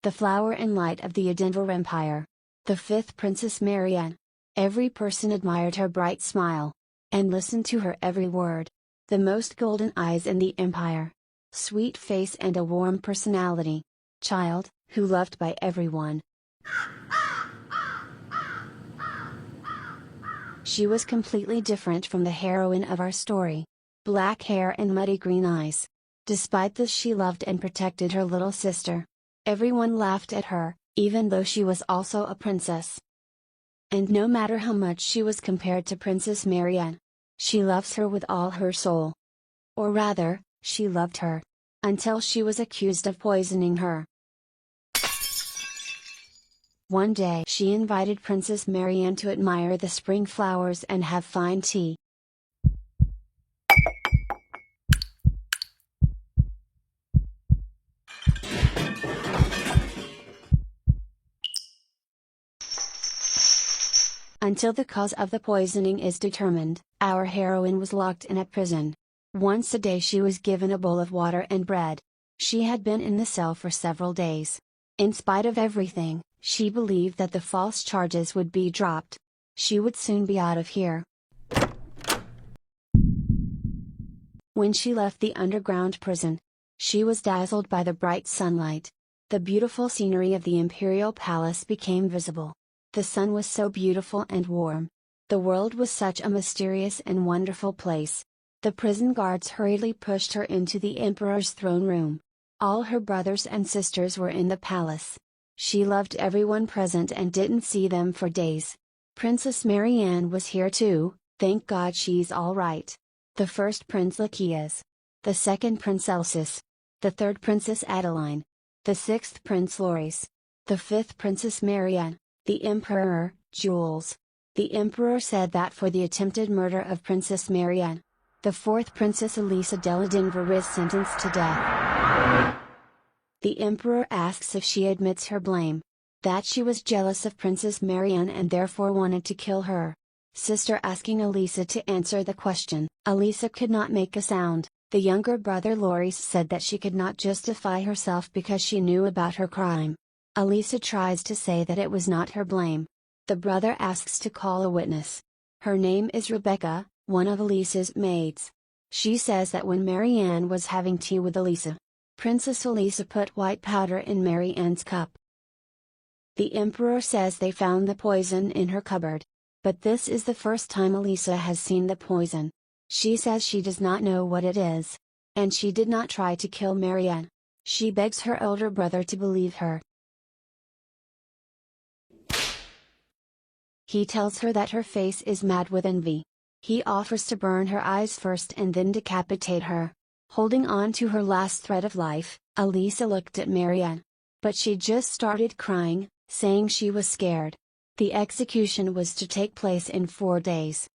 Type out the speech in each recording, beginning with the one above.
the flower and light of the Denver Empire. The fifth Princess Marianne. Every person admired her bright smile, and listened to her every word. The most golden eyes in the empire. Sweet face and a warm personality. Child, who loved by everyone. She was completely different from the heroine of our story. Black hair and muddy green eyes. Despite this, she loved and protected her little sister. Everyone laughed at her, even though she was also a princess. And no matter how much she was compared to Princess Marianne, she loves her with all her soul. Or rather, she loved her. Until she was accused of poisoning her. One day she invited Princess Marianne to admire the spring flowers and have fine tea. Until the cause of the poisoning is determined, our heroine was locked in a prison. Once a day she was given a bowl of water and bread. She had been in the cell for several days. In spite of everything, she believed that the false charges would be dropped. She would soon be out of here. When she left the underground prison, she was dazzled by the bright sunlight. The beautiful scenery of the imperial palace became visible. The sun was so beautiful and warm. The world was such a mysterious and wonderful place. The prison guards hurriedly pushed her into the emperor's throne room. All her brothers and sisters were in the palace. She loved everyone present and didn't see them for days. Princess Marianne was here too, thank God she's all right. The first Prince Lachias. The second Prince Elsis. The third Princess Adeline. The sixth Prince Loris. The fifth Princess Marianne. The Emperor, Jules. The Emperor said that for the attempted murder of Princess Marianne, the fourth Princess Elisa della Denver is sentenced to death. The Emperor asks if she admits her blame. That she was jealous of Princess Marianne and therefore wanted to kill her. Sister asking Elisa to answer the question. Elisa could not make a sound. The younger brother Loris said that she could not justify herself because she knew about her crime. Elisa tries to say that it was not her blame. The brother asks to call a witness. Her name is Rebecca, one of Elisa's maids. She says that when Marianne was having tea with Elisa, Princess Elisa put white powder in Marianne's cup. The Emperor says they found the poison in her cupboard. But this is the first time Elisa has seen the poison. She says she does not know what it is. And she did not try to kill Marianne. She begs her older brother to believe her. He tells her that her face is mad with envy. He offers to burn her eyes first and then decapitate her. Holding on to her last thread of life, Elisa looked at Marianne. But she just started crying, saying she was scared. The execution was to take place in 4 days.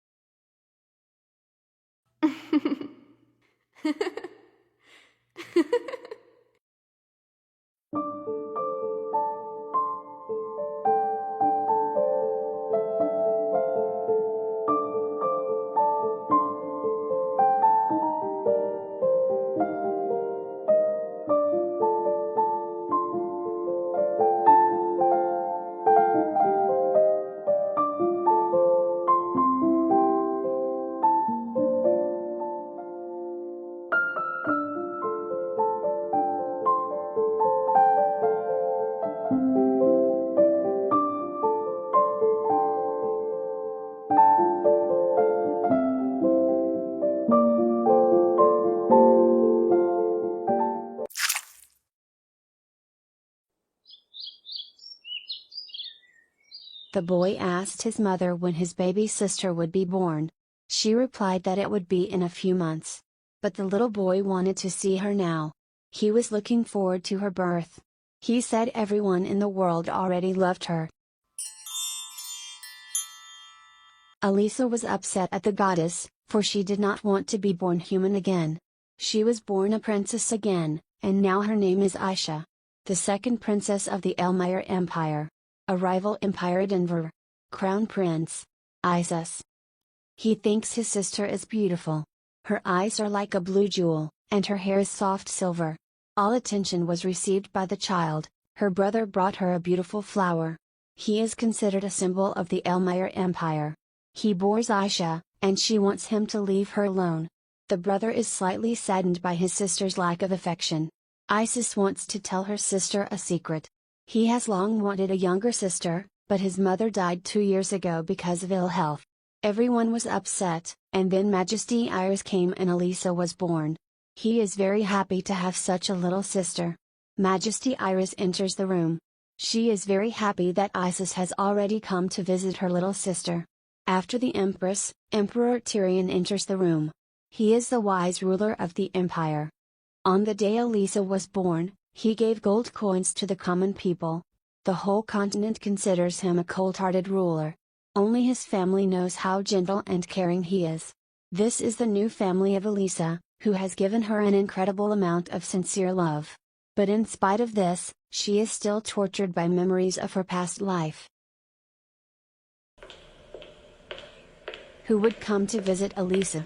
The boy asked his mother when his baby sister would be born. She replied that it would be in a few months. But the little boy wanted to see her now. He was looking forward to her birth. He said everyone in the world already loved her. Elisa was upset at the goddess, for she did not want to be born human again. She was born a princess again, and now her name is Aisha. The second princess of the Elmire Empire. A rival empire Denver. Crown Prince. Isis. He thinks his sister is beautiful. Her eyes are like a blue jewel, and her hair is soft silver. All attention was received by the child, Her brother brought her a beautiful flower. He is considered a symbol of the Elmire Empire. He bores Aisha, and she wants him to leave her alone. The brother is slightly saddened by his sister's lack of affection. Isis wants to tell her sister a secret. He has long wanted a younger sister, but his mother died 2 years ago because of ill health. Everyone was upset, and then Majesty Iris came and Elisa was born. He is very happy to have such a little sister. Majesty Iris enters the room. She is very happy that Isis has already come to visit her little sister. After the Empress, Emperor Tyrion enters the room. He is the wise ruler of the empire. On the day Elisa was born, he gave gold coins to the common people. The whole continent considers him a cold-hearted ruler. Only his family knows how gentle and caring he is. This is the new family of Elisa, who has given her an incredible amount of sincere love. But in spite of this, she is still tortured by memories of her past life. Who would come to visit Elisa?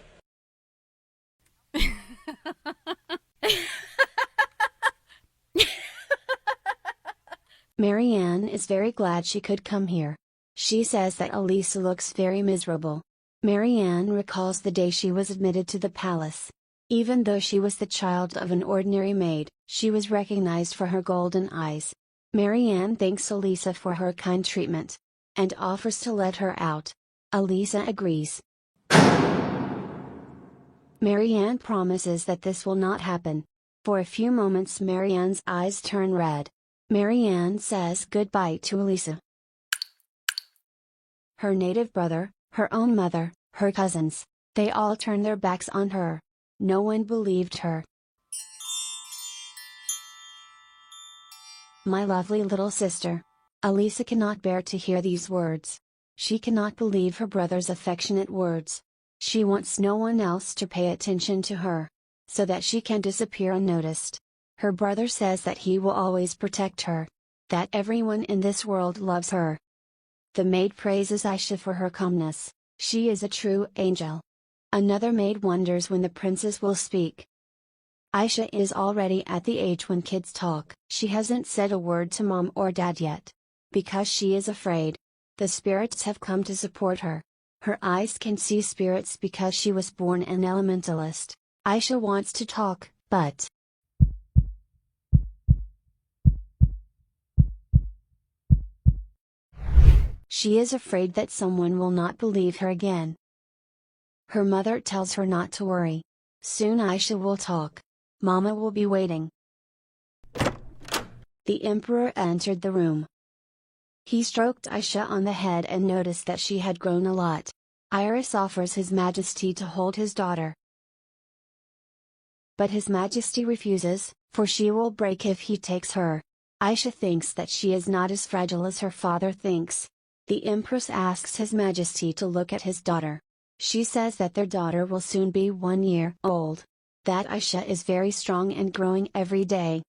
Marianne is very glad she could come here. She says that Elisa looks very miserable. Marianne recalls the day she was admitted to the palace. Even though she was the child of an ordinary maid, she was recognized for her golden eyes. Marianne thanks Elisa for her kind treatment, and offers to let her out. Elisa agrees. Marianne promises that this will not happen. For a few moments Marianne's eyes turn red. Marianne says goodbye to Elisa. Her native brother, her own mother, her cousins, they all turn their backs on her. No one believed her. My lovely little sister. Elisa cannot bear to hear these words. She cannot believe her brother's affectionate words. She wants no one else to pay attention to her, so that she can disappear unnoticed. Her brother says that he will always protect her, that everyone in this world loves her. The maid praises Aisha for her calmness. She is a true angel. Another maid wonders when the princess will speak. Aisha is already at the age when kids talk. She hasn't said a word to mom or dad yet. Because she is afraid. The spirits have come to support her. Her eyes can see spirits because she was born an elementalist. Aisha wants to talk, but she is afraid that someone will not believe her again. Her mother tells her not to worry. Soon Aisha will talk. Mama will be waiting. The emperor entered the room. He stroked Aisha on the head and noticed that she had grown a lot. Iris offers His Majesty to hold his daughter. But His Majesty refuses, for she will break if he takes her. Aisha thinks that she is not as fragile as her father thinks. The Empress asks His Majesty to look at his daughter. She says that their daughter will soon be 1 year old. That Aisha is very strong and growing every day.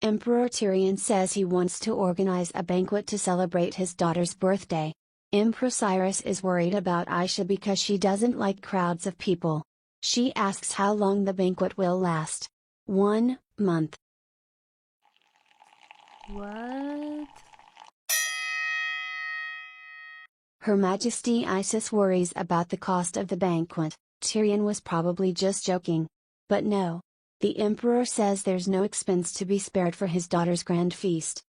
Emperor Tyrion says he wants to organize a banquet to celebrate his daughter's birthday. Empress Iris is worried about Aisha because she doesn't like crowds of people. She asks how long the banquet will last. 1 month. What? Her Majesty Isis worries about the cost of the banquet. Tyrion was probably just joking. But no. The Emperor says there's no expense to be spared for his daughter's grand feast.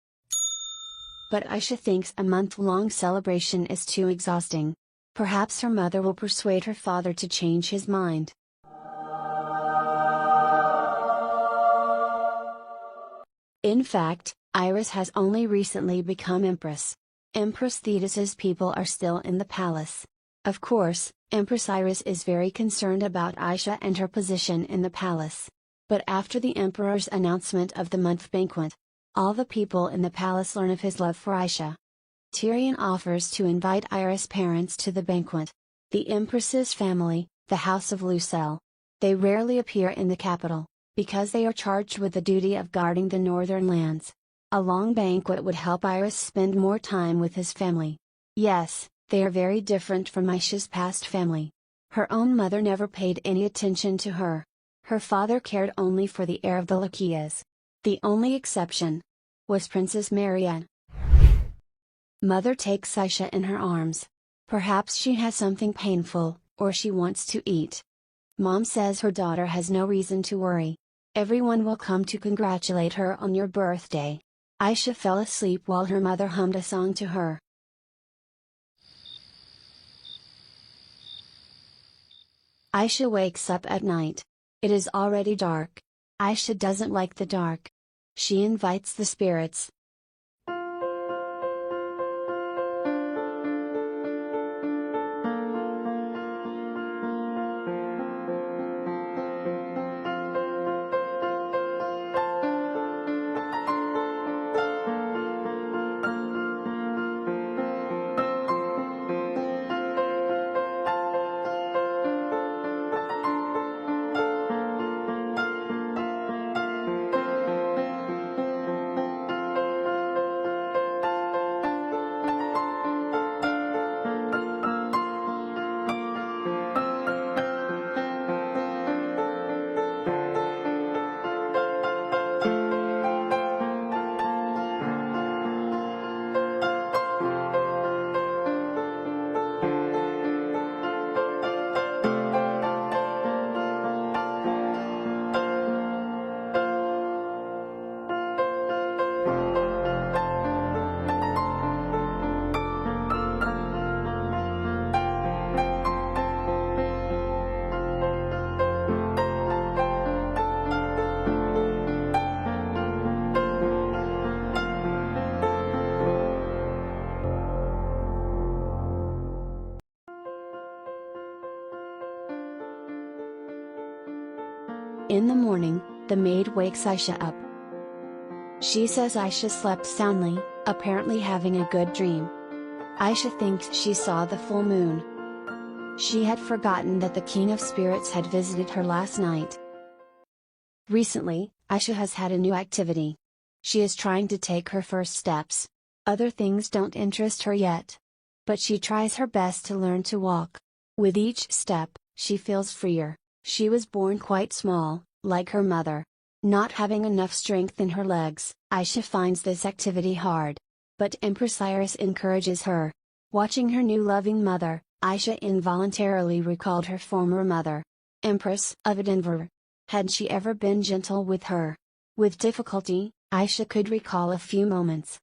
But Aisha thinks a month-long celebration is too exhausting. Perhaps her mother will persuade her father to change his mind. In fact, Iris has only recently become Empress. Empress Thetis's people are still in the palace. Of course, Empress Iris is very concerned about Aisha and her position in the palace. But after the Emperor's announcement of the month banquet, all the people in the palace learn of his love for Aisha. Tyrion offers to invite Iris' parents to the banquet. The Empress's family, the House of Lucelle. They rarely appear in the capital, because they are charged with the duty of guarding the northern lands. A long banquet would help Iris spend more time with his family. Yes, they are very different from Aisha's past family. Her own mother never paid any attention to her. Her father cared only for the heir of the Lakias. The only exception was Princess Marianne. Mother takes Aisha in her arms. Perhaps she has something painful, or she wants to eat. Mom says her daughter has no reason to worry. Everyone will come to congratulate her on your birthday. Aisha fell asleep while her mother hummed a song to her. Aisha wakes up at night. It is already dark. Aisha doesn't like the dark. She invites the spirits. In the morning, the maid wakes Aisha up. She says Aisha slept soundly, apparently having a good dream. Aisha thinks she saw the full moon. She had forgotten that the King of Spirits had visited her last night. Recently, Aisha has had a new activity. She is trying to take her first steps. Other things don't interest her yet. But she tries her best to learn to walk. With each step, she feels freer. She was born quite small, like her mother. Not having enough strength in her legs, Aisha finds this activity hard. But Empress Iris encourages her. Watching her new loving mother, Aisha involuntarily recalled her former mother, Empress of Denver. Had she ever been gentle with her? With difficulty, Aisha could recall a few moments.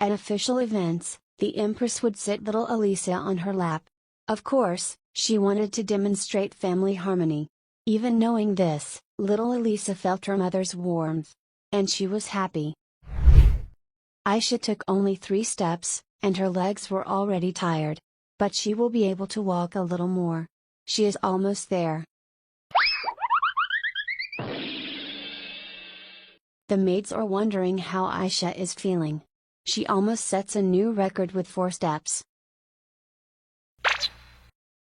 At official events, the Empress would sit little Alicia on her lap. Of course, she wanted to demonstrate family harmony. Even knowing this, little Elisa felt her mother's warmth. And she was happy. Aisha took only 3 steps, and her legs were already tired. But she will be able to walk a little more. She is almost there. The maids are wondering how Aisha is feeling. She almost sets a new record with 4 steps.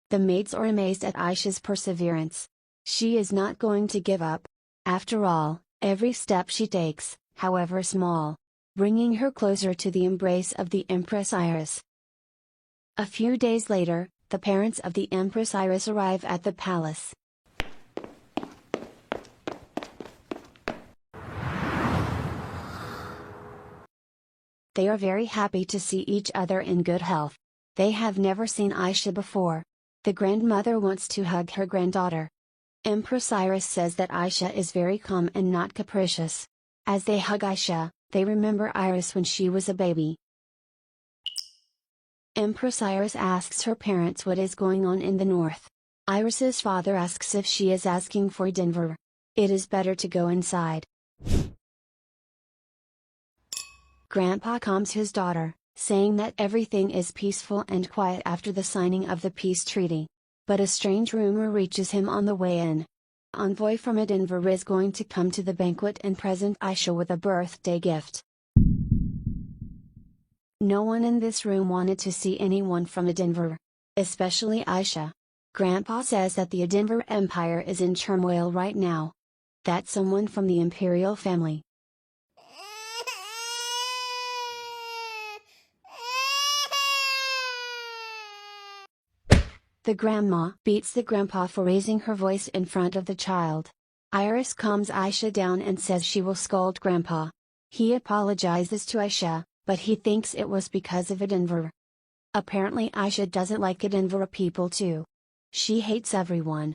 The maids are amazed at Aisha's perseverance. She is not going to give up. After all, every step she takes, however small, bringing her closer to the embrace of the Empress Iris. A few days later, the parents of the Empress Iris arrive at the palace. They are very happy to see each other in good health. They have never seen Aisha before. The grandmother wants to hug her granddaughter. Empress Iris says that Aisha is very calm and not capricious. As they hug Aisha, they remember Iris when she was a baby. Empress Iris asks her parents what is going on in the north. Iris's father asks if she is asking for Denver. It is better to go inside. Grandpa calms his daughter, saying that everything is peaceful and quiet after the signing of the peace treaty. But a strange rumor reaches him on the way in. Envoy from Denver is going to come to the banquet and present Aisha with a birthday gift. No one in this room wanted to see anyone from Denver. Especially Aisha. Grandpa says that the Denver Empire is in turmoil right now. That someone from the imperial family. The grandma beats the grandpa for raising her voice in front of the child. Iris calms Aisha down and says she will scold Grandpa. He apologizes to Aisha, but he thinks it was because of Edinburgh. Apparently Aisha doesn't like Edinburgh people too. She hates everyone.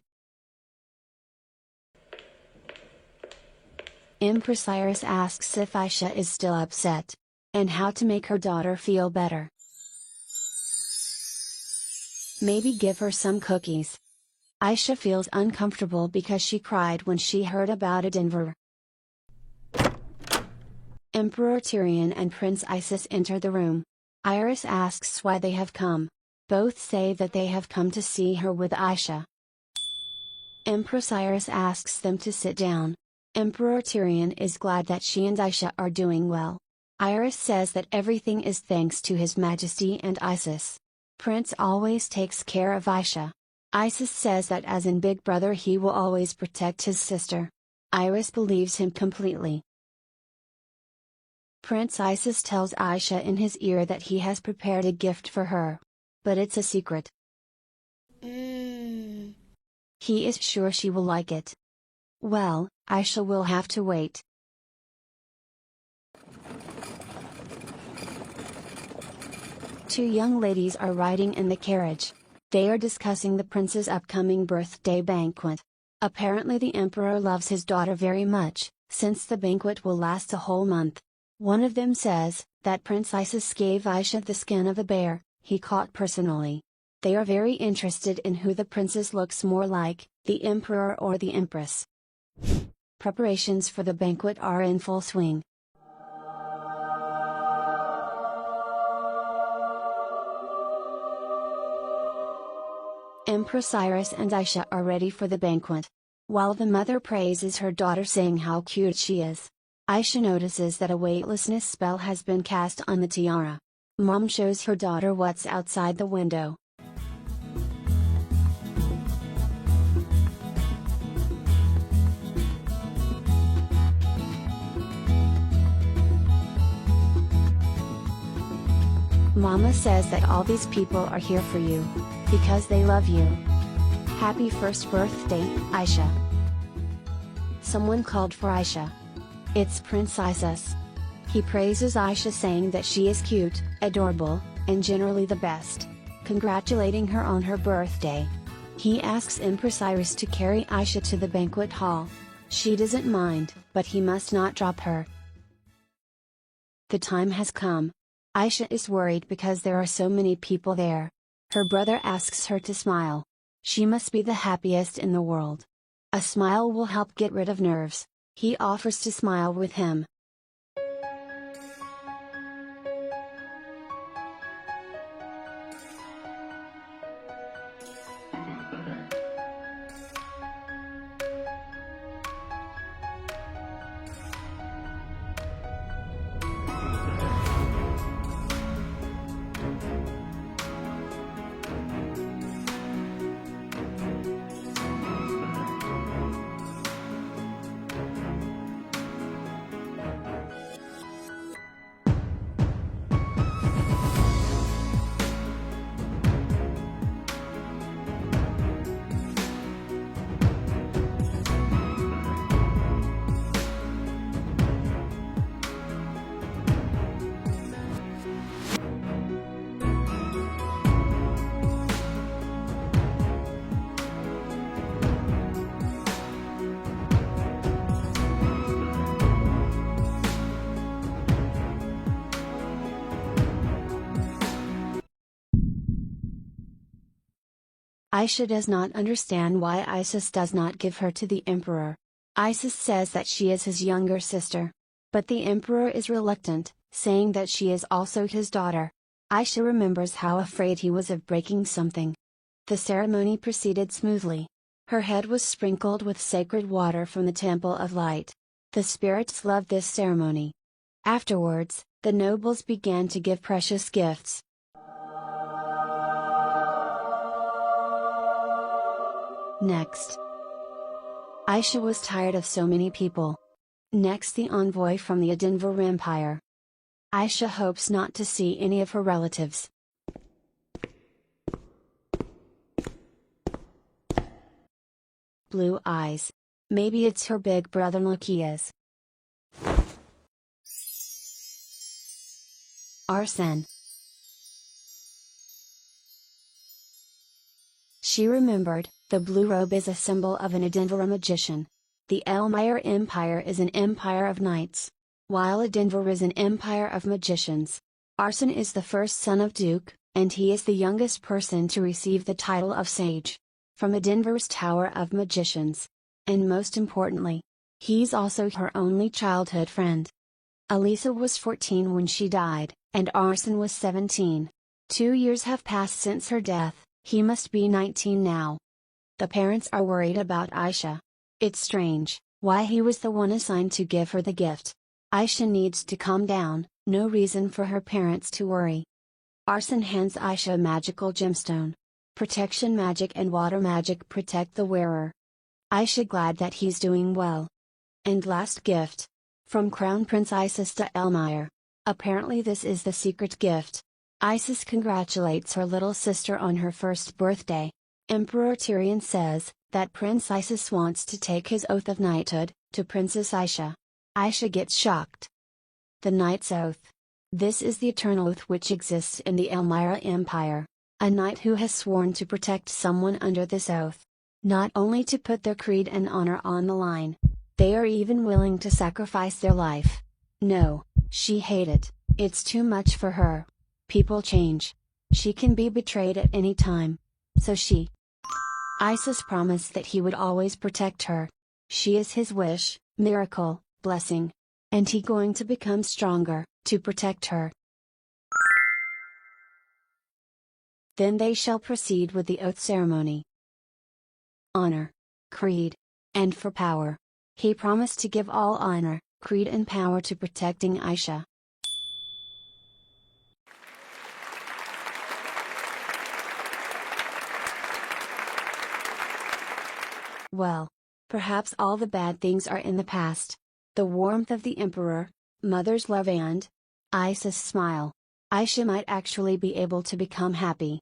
Empress Iris asks if Aisha is still upset, and how to make her daughter feel better. Maybe give her some cookies. Aisha feels uncomfortable because she cried when she heard about Edinburgh. Emperor Tyrion and Prince Isis enter the room. Iris asks why they have come. Both say that they have come to see her with Aisha. Empress Iris asks them to sit down. Emperor Tyrion is glad that she and Aisha are doing well. Iris says that everything is thanks to His Majesty and Isis. Prince always takes care of Aisha. Isis says that as in Big Brother he will always protect his sister. Iris believes him completely. Prince Isis tells Aisha in his ear that he has prepared a gift for her. But it's a secret. He is sure she will like it. Well, Aisha will have to wait. Two young ladies are riding in the carriage. They are discussing the prince's upcoming birthday banquet. Apparently the emperor loves his daughter very much, since the banquet will last a whole month. One of them says that Prince Isis gave Aisha the skin of a bear he caught personally. They are very interested in who the princess looks more like, the emperor or the empress. Preparations for the banquet are in full swing. Empress Iris and Aisha are ready for the banquet. While the mother praises her daughter saying how cute she is, Aisha notices that a weightlessness spell has been cast on the tiara. Mom shows her daughter what's outside the window. Mama says that all these people are here for you, because they love you. Happy first birthday, Aisha. Someone called for Aisha. It's Prince Isis. He praises Aisha saying that she is cute, adorable, and generally the best, congratulating her on her birthday. He asks Empress Iris to carry Aisha to the banquet hall. She doesn't mind, but he must not drop her. The time has come. Aisha is worried because there are so many people there. Her brother asks her to smile. She must be the happiest in the world. A smile will help get rid of nerves. He offers to smile with him. Aisha does not understand why Isis does not give her to the emperor. Isis says that she is his younger sister. But the emperor is reluctant, saying that she is also his daughter. Aisha remembers how afraid he was of breaking something. The ceremony proceeded smoothly. Her head was sprinkled with sacred water from the Temple of Light. The spirits loved this ceremony. Afterwards, the nobles began to give precious gifts. Next. Aisha was tired of so many people. Next, the envoy from the Edinburgh Empire. Aisha hopes not to see any of her relatives. Blue eyes. Maybe it's her big brother Lakia's. Arson. She remembered, the blue robe is a symbol of an Adinvara magician. The Elmire Empire is an empire of knights, while Adinvar is an empire of magicians. Arson is the first son of Duke, and he is the youngest person to receive the title of sage from Adinvar's Tower of Magicians. And most importantly, he's also her only childhood friend. Elisa was 14 when she died, and Arson was 17. 2 years have passed since her death, he must be 19 now. The parents are worried about Aisha. It's strange, why he was the one assigned to give her the gift. Aisha needs to calm down, no reason for her parents to worry. Arson hands Aisha a magical gemstone. Protection magic and water magic protect the wearer. Aisha glad that he's doing well. And last gift. From Crown Prince Isis to Elmire. Apparently this is the secret gift. Isis congratulates her little sister on her first birthday. Emperor Tyrion says, that Prince Isis wants to take his oath of knighthood, to Princess Aisha. Aisha gets shocked. The Knight's Oath. This is the eternal oath which exists in the Elmira Empire. A knight who has sworn to protect someone under this oath. Not only to put their creed and honor on the line, they are even willing to sacrifice their life. No, she hated, it's too much for her. People change. She can be betrayed at any time. So Isis promised that he would always protect her. She is his wish, miracle, blessing. And he going to become stronger, to protect her. Then they shall proceed with the oath ceremony. Honor, creed, and for power. He promised to give all honor, creed and power to protecting Aisha. Well, perhaps all the bad things are in the past. The warmth of the emperor, mother's love and Isis' smile. Aisha might actually be able to become happy.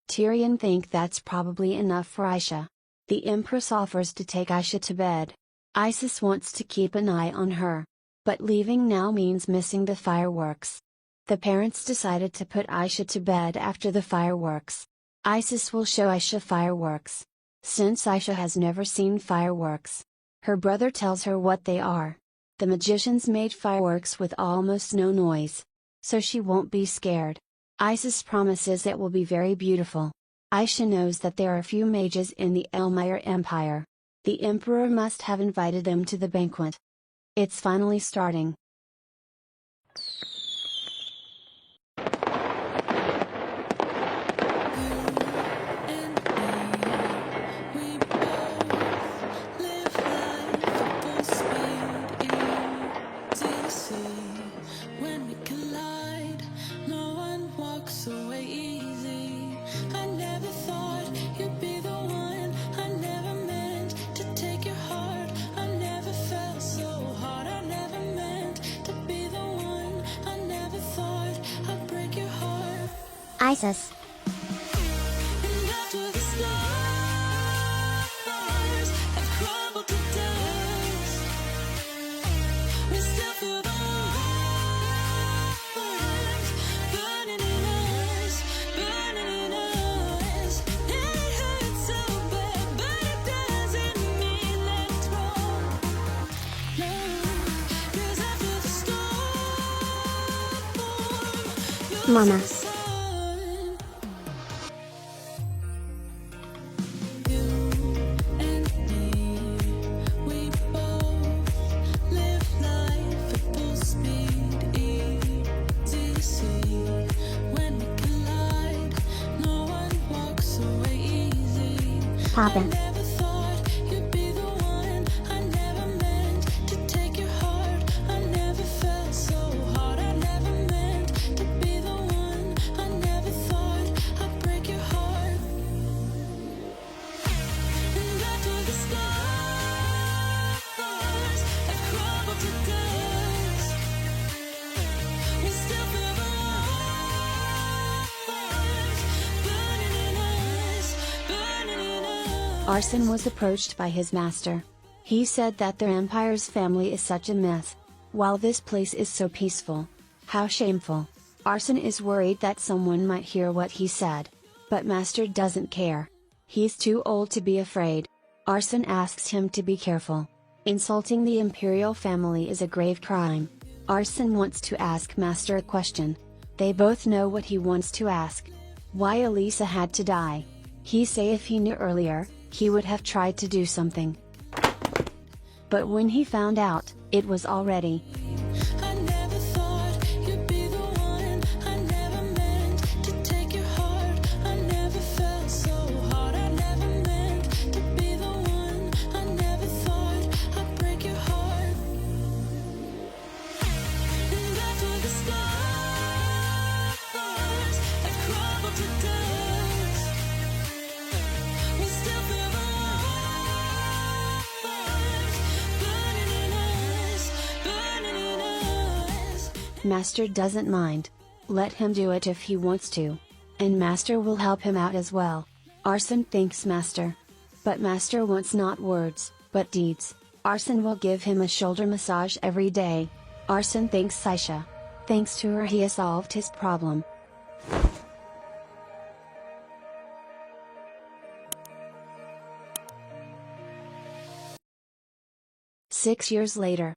Tyrion think that's probably enough for Aisha. The Empress offers to take Aisha to bed. Isis wants to keep an eye on her. But leaving now means missing the fireworks. The parents decided to put Aisha to bed after the fireworks. Isis will show Aisha fireworks. Since Aisha has never seen fireworks, her brother tells her what they are. The magicians made fireworks with almost no noise. So she won't be scared. Isis promises it will be very beautiful. Aisha knows that there are few mages in the Elmire Empire. The emperor must have invited them to the banquet. It's finally starting. Isis. Mama. Poppin'. Arsene was approached by his master. He said that their empire's family is such a mess. While this place is so peaceful. How shameful. Arsene is worried that someone might hear what he said. But master doesn't care. He's too old to be afraid. Arsene asks him to be careful. Insulting the imperial family is a grave crime. Arsene wants to ask master a question. They both know what he wants to ask. Why Elisa had to die. He say if he knew earlier, he would have tried to do something. But when he found out, it was already. I never thought you'd be the one. I never meant to take your heart. I never felt so hard. I never meant to be the one. I never thought I'd break your heart. And after the stars have crumbled to dust, we still feel the Master doesn't mind. Let him do it if he wants to. And Master will help him out as well. Arsene thanks Master. But Master wants not words, but deeds. Arsene will give him a shoulder massage every day. Arsene thanks Saisha. Thanks to her he has solved his problem. Six years later.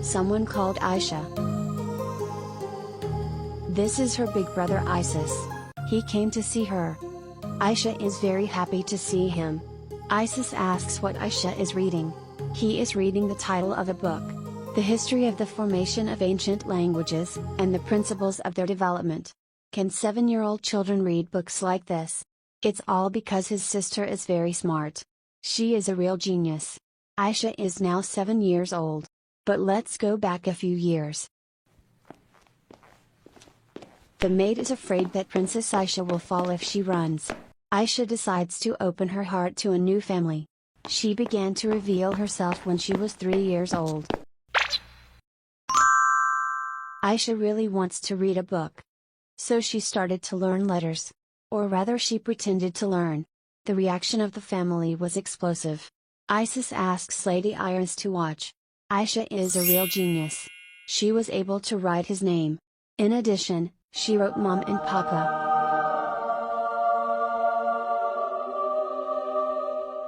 Someone called Aisha. This is her big brother Isis. He came to see her. Aisha is very happy to see him. Isis asks what Aisha is reading. He is reading the title of a book. The history of the formation of ancient languages, and the principles of their development. Can 7-year-old children read books like this? It's all because his sister is very smart. She is a real genius. Aisha is now 7 years old. But let's go back a few years. The maid is afraid that Princess Aisha will fall if she runs. Aisha decides to open her heart to a new family. She began to reveal herself when she was 3 years old. Aisha really wants to read a book. So she started to learn letters. Or rather she pretended to learn. The reaction of the family was explosive. Isis asks Lady Iris to watch. Aisha is a real genius. She was able to write his name. In addition, she wrote Mom and Papa.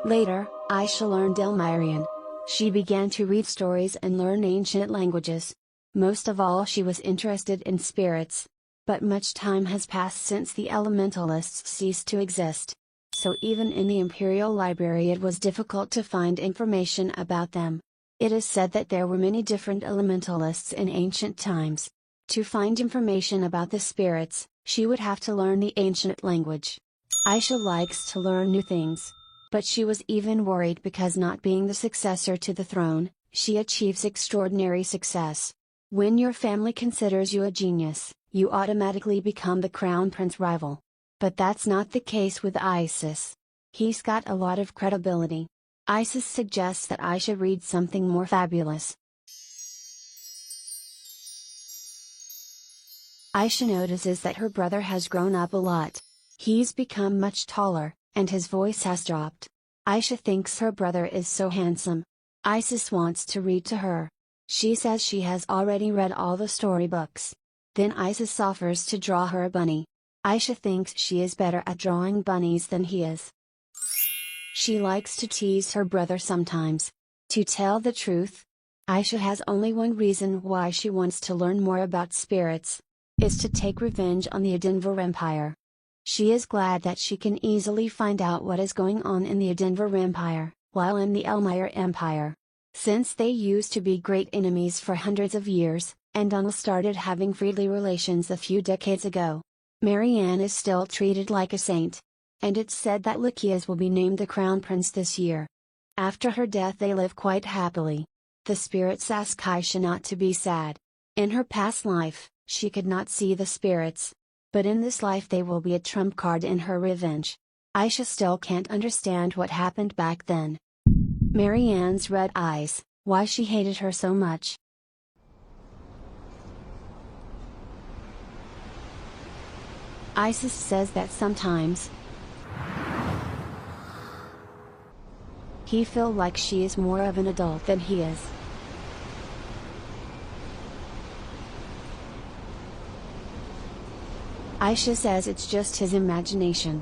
Later, Aisha learned Elmirian. She began to read stories and learn ancient languages. Most of all she was interested in spirits. But much time has passed since the elementalists ceased to exist. So even in the Imperial Library it was difficult to find information about them. It is said that there were many different elementalists in ancient times. To find information about the spirits, she would have to learn the ancient language. Aisha likes to learn new things. But she was even worried because not being the successor to the throne, she achieves extraordinary success. When your family considers you a genius, you automatically become the crown prince rival. But that's not the case with Isis. He's got a lot of credibility. Isis suggests that Aisha read something more fabulous. Aisha notices that her brother has grown up a lot. He's become much taller, and his voice has dropped. Aisha thinks her brother is so handsome. Isis wants to read to her. She says she has already read all the storybooks. Then Isis offers to draw her a bunny. Aisha thinks she is better at drawing bunnies than he is. She likes to tease her brother sometimes. To tell the truth, Aisha has only one reason why she wants to learn more about spirits. Is to take revenge on the Adenvar Empire. She is glad that she can easily find out what is going on in the Adenvar Empire, while in the Elmire Empire. Since they used to be great enemies for hundreds of years, and Anna started having friendly relations a few decades ago. Marianne is still treated like a saint. And it's said that Lycias will be named the crown prince this year. After her death they live quite happily. The spirits ask Aisha not to be sad. In her past life, she could not see the spirits. But in this life they will be a trump card in her revenge. Aisha still can't understand what happened back then. Marianne's red eyes, why she hated her so much. Isis says that sometimes he feels like she is more of an adult than he is. Aisha says it's just his imagination.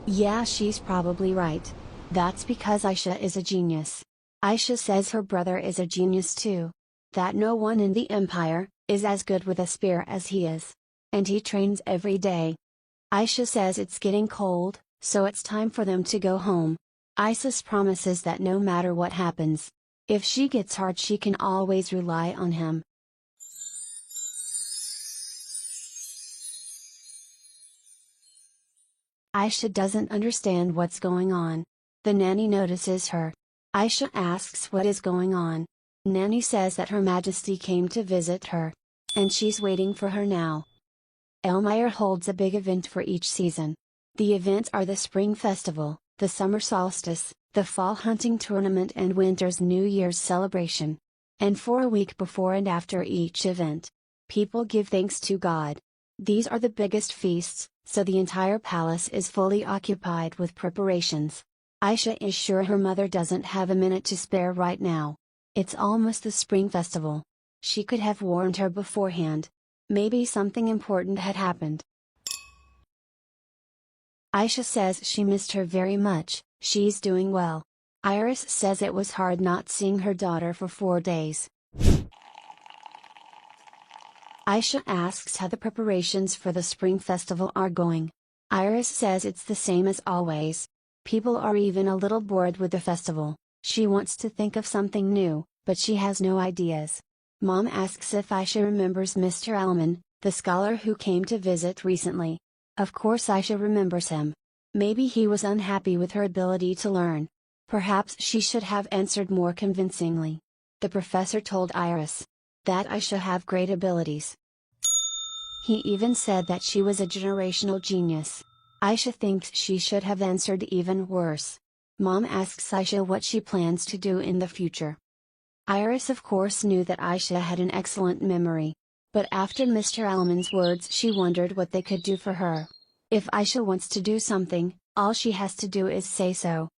Yeah, she's probably right. That's because Aisha is a genius. Aisha says her brother is a genius too. That no one in the Empire is as good with a spear as he is. And he trains every day. Aisha says it's getting cold, so it's time for them to go home. Isis promises that no matter what happens, if she gets hurt she can always rely on him. Aisha doesn't understand what's going on. The nanny notices her. Aisha asks what is going on. Nanny says that Her Majesty came to visit her. And she's waiting for her now. Elmire holds a big event for each season. The events are the Spring Festival, the Summer Solstice, the Fall Hunting Tournament and Winter's New Year's celebration. And for a week before and after each event, people give thanks to God. These are the biggest feasts, so the entire palace is fully occupied with preparations. Aisha is sure her mother doesn't have a minute to spare right now. It's almost the Spring Festival. She could have warned her beforehand. Maybe something important had happened. Aisha says she missed her very much. She's doing well. Iris says it was hard not seeing her daughter for 4 days. Aisha asks how the preparations for the Spring Festival are going. Iris says it's the same as always. People are even a little bored with the festival. She wants to think of something new, but she has no ideas. Mom asks if Aisha remembers Mr. Elman, the scholar who came to visit recently. Of course Aisha remembers him. Maybe he was unhappy with her ability to learn. Perhaps she should have answered more convincingly. The professor told Iris that Aisha have great abilities. He even said that she was a generational genius. Aisha thinks she should have answered even worse. Mom asks Aisha what she plans to do in the future. Iris of course knew that Aisha had an excellent memory. But after Mr. Elman's words she wondered what they could do for her. If Aisha wants to do something, all she has to do is say so.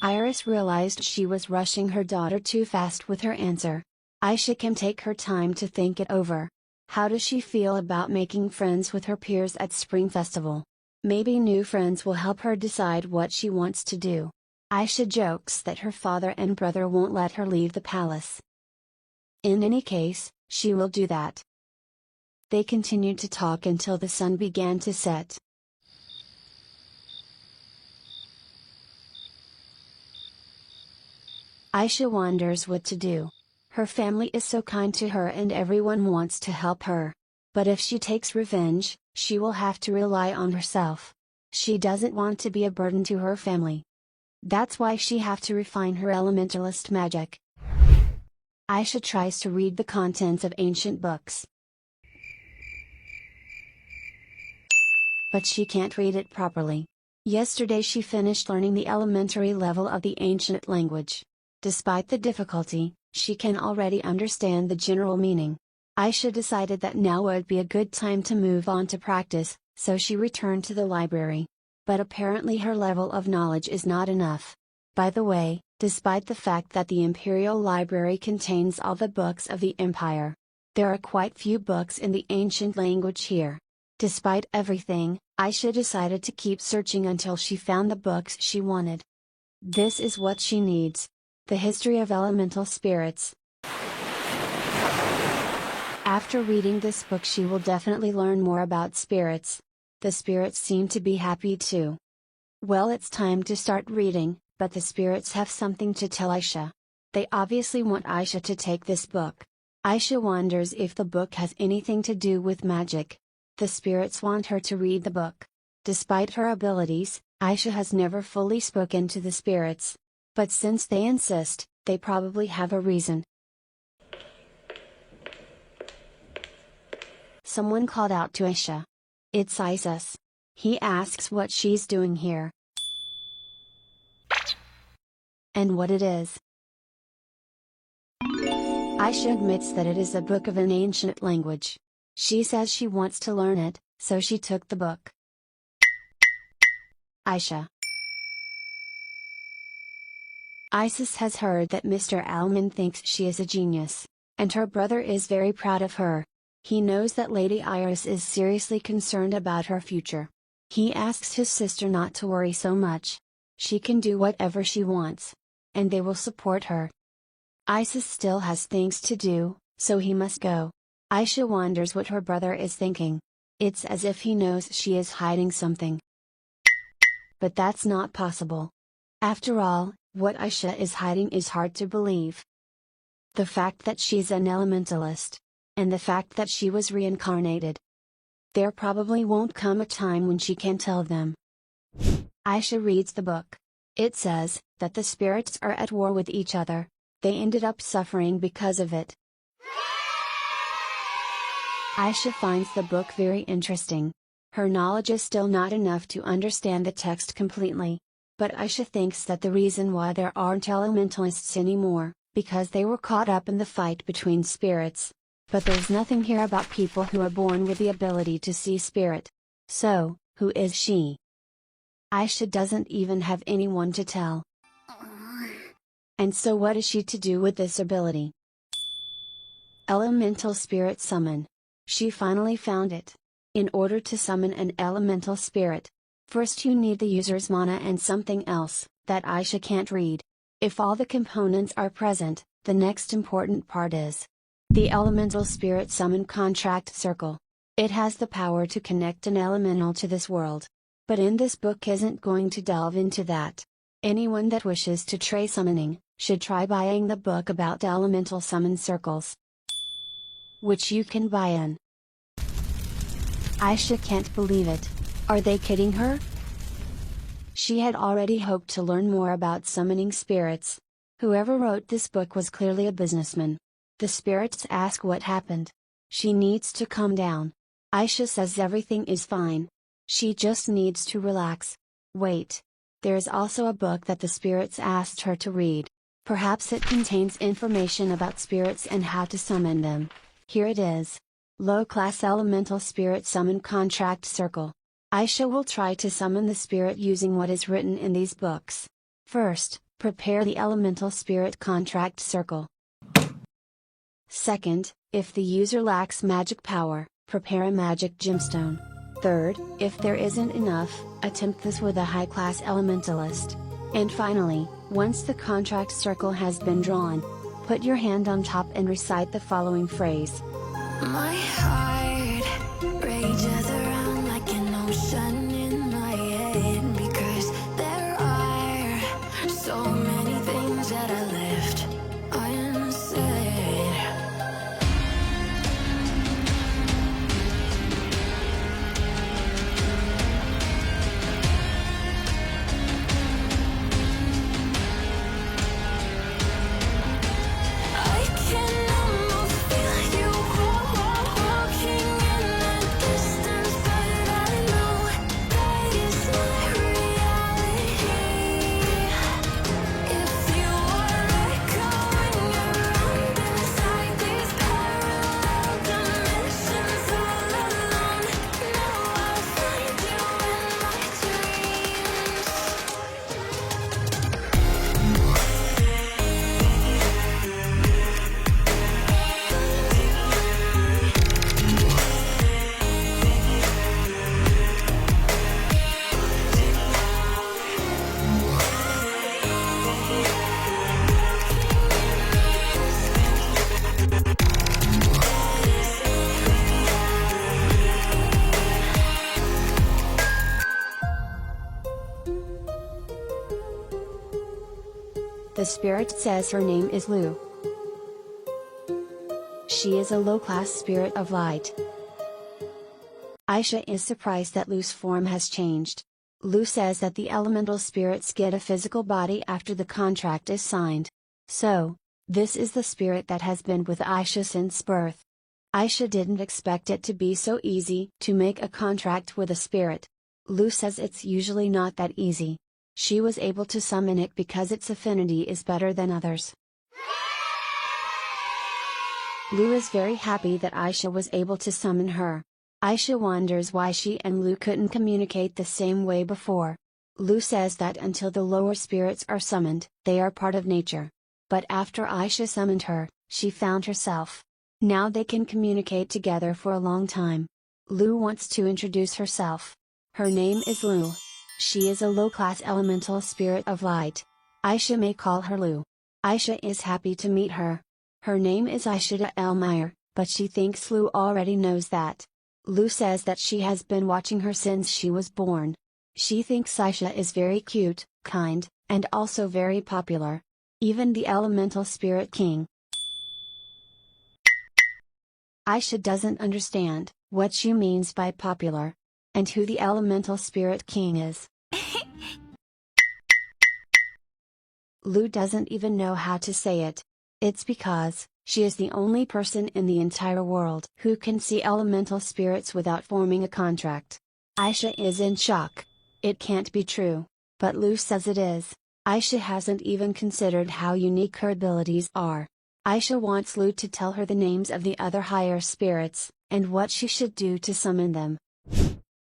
Iris realized she was rushing her daughter too fast with her answer. Aisha can take her time to think it over. How does she feel about making friends with her peers at Spring Festival? Maybe new friends will help her decide what she wants to do. Aisha jokes that her father and brother won't let her leave the palace. In any case, she will do that. They continued to talk until the sun began to set. Aisha wonders what to do. Her family is so kind to her and everyone wants to help her. But if she takes revenge, she will have to rely on herself. She doesn't want to be a burden to her family. That's why she have to refine her elementalist magic. Aisha tries to read the contents of ancient books. But she can't read it properly. Yesterday she finished learning the elementary level of the ancient language. Despite the difficulty, she can already understand the general meaning. Aisha decided that now would be a good time to move on to practice, so she returned to the library. But apparently her level of knowledge is not enough. By the way, despite the fact that the Imperial Library contains all the books of the Empire, there are quite few books in the ancient language here. Despite everything, Aisha decided to keep searching until she found the books she wanted. This is what she needs. The History of Elemental Spirits. After reading this book she will definitely learn more about spirits. The spirits seem to be happy too. Well, it's time to start reading, but the spirits have something to tell Aisha. They obviously want Aisha to take this book. Aisha wonders if the book has anything to do with magic. The spirits want her to read the book. Despite her abilities, Aisha has never fully spoken to the spirits. But since they insist, they probably have a reason. Someone called out to Aisha. It's Isis. He asks what she's doing here. And what it is. Aisha admits that it is a book of an ancient language. She says she wants to learn it, so she took the book. Aisha. Isis has heard that Mr. Alman thinks she is a genius, and her brother is very proud of her. He knows that Lady Iris is seriously concerned about her future. He asks his sister not to worry so much. She can do whatever she wants, and they will support her. Isis still has things to do, so he must go. Aisha wonders what her brother is thinking. It's as if he knows she is hiding something. But that's not possible. After all, what Aisha is hiding is hard to believe. The fact that she's an elementalist, and the fact that she was reincarnated. There probably won't come a time when she can tell them. Aisha reads the book. It says that the spirits are at war with each other. They ended up suffering because of it. Aisha finds the book very interesting. Her knowledge is still not enough to understand the text completely. But Aisha thinks that the reason why there aren't elementalists anymore, because they were caught up in the fight between spirits. But there's nothing here about people who are born with the ability to see spirit. So, who is she? Aisha doesn't even have anyone to tell. And so what is she to do with this ability? Elemental spirit summon. She finally found it. In order to summon an elemental spirit, first you need the user's mana and something else, that Aisha can't read. If all the components are present, the next important part is the elemental spirit summon contract circle. It has the power to connect an elemental to this world. But in this book isn't going to delve into that. Anyone that wishes to try summoning, should try buying the book about elemental summon circles, which you can buy in. Aisha can't believe it. Are they kidding her? She had already hoped to learn more about summoning spirits. Whoever wrote this book was clearly a businessman. The spirits ask what happened. She needs to calm down. Aisha says everything is fine. She just needs to relax. Wait. There is also a book that the spirits asked her to read. Perhaps it contains information about spirits and how to summon them. Here it is. Low-class elemental spirit summon contract circle. Aisha will try to summon the spirit using what is written in these books. First, prepare the elemental spirit contract circle. Second, if the user lacks magic power, prepare a magic gemstone. Third, if there isn't enough, attempt this with a high-class elementalist. And finally, once the contract circle has been drawn, put your hand on top and recite the following phrase. My heart rages around like an ocean in my head, because there are so many things that I left unsaid. I can almost feel you walking in the distance, but I know that is not reality. If you are echoing around inside these parallel dimensions all alone, now I'll find you in my dreams. The spirit says her name is Lu. She is a low-class spirit of light. Aisha is surprised that Lu's form has changed. Lu says that the elemental spirits get a physical body after the contract is signed. So, this is the spirit that has been with Aisha since birth. Aisha didn't expect it to be so easy to make a contract with a spirit. Lu says it's usually not that easy. She was able to summon it because its affinity is better than others. Lu is very happy that Aisha was able to summon her. Aisha wonders why she and Lu couldn't communicate the same way before. Lu says that until the lower spirits are summoned, they are part of nature. But after Aisha summoned her, she found herself. Now they can communicate together for a long time. Lu wants to introduce herself. Her name is Lu. She is a low-class elemental spirit of light. Aisha may call her Lu. Aisha is happy to meet her. Her name is Aisha Elmire, but she thinks Lu already knows that. Lu says that she has been watching her since she was born. She thinks Aisha is very cute, kind, and also very popular. Even the elemental spirit king. Aisha doesn't understand what she means by popular, and who the elemental spirit king is. Lu doesn't even know how to say it. It's because she is the only person in the entire world who can see elemental spirits without forming a contract. Aisha is in shock. It can't be true, but Lu says it is. Aisha hasn't even considered how unique her abilities are. Aisha wants Lu to tell her the names of the other higher spirits, and what she should do to summon them.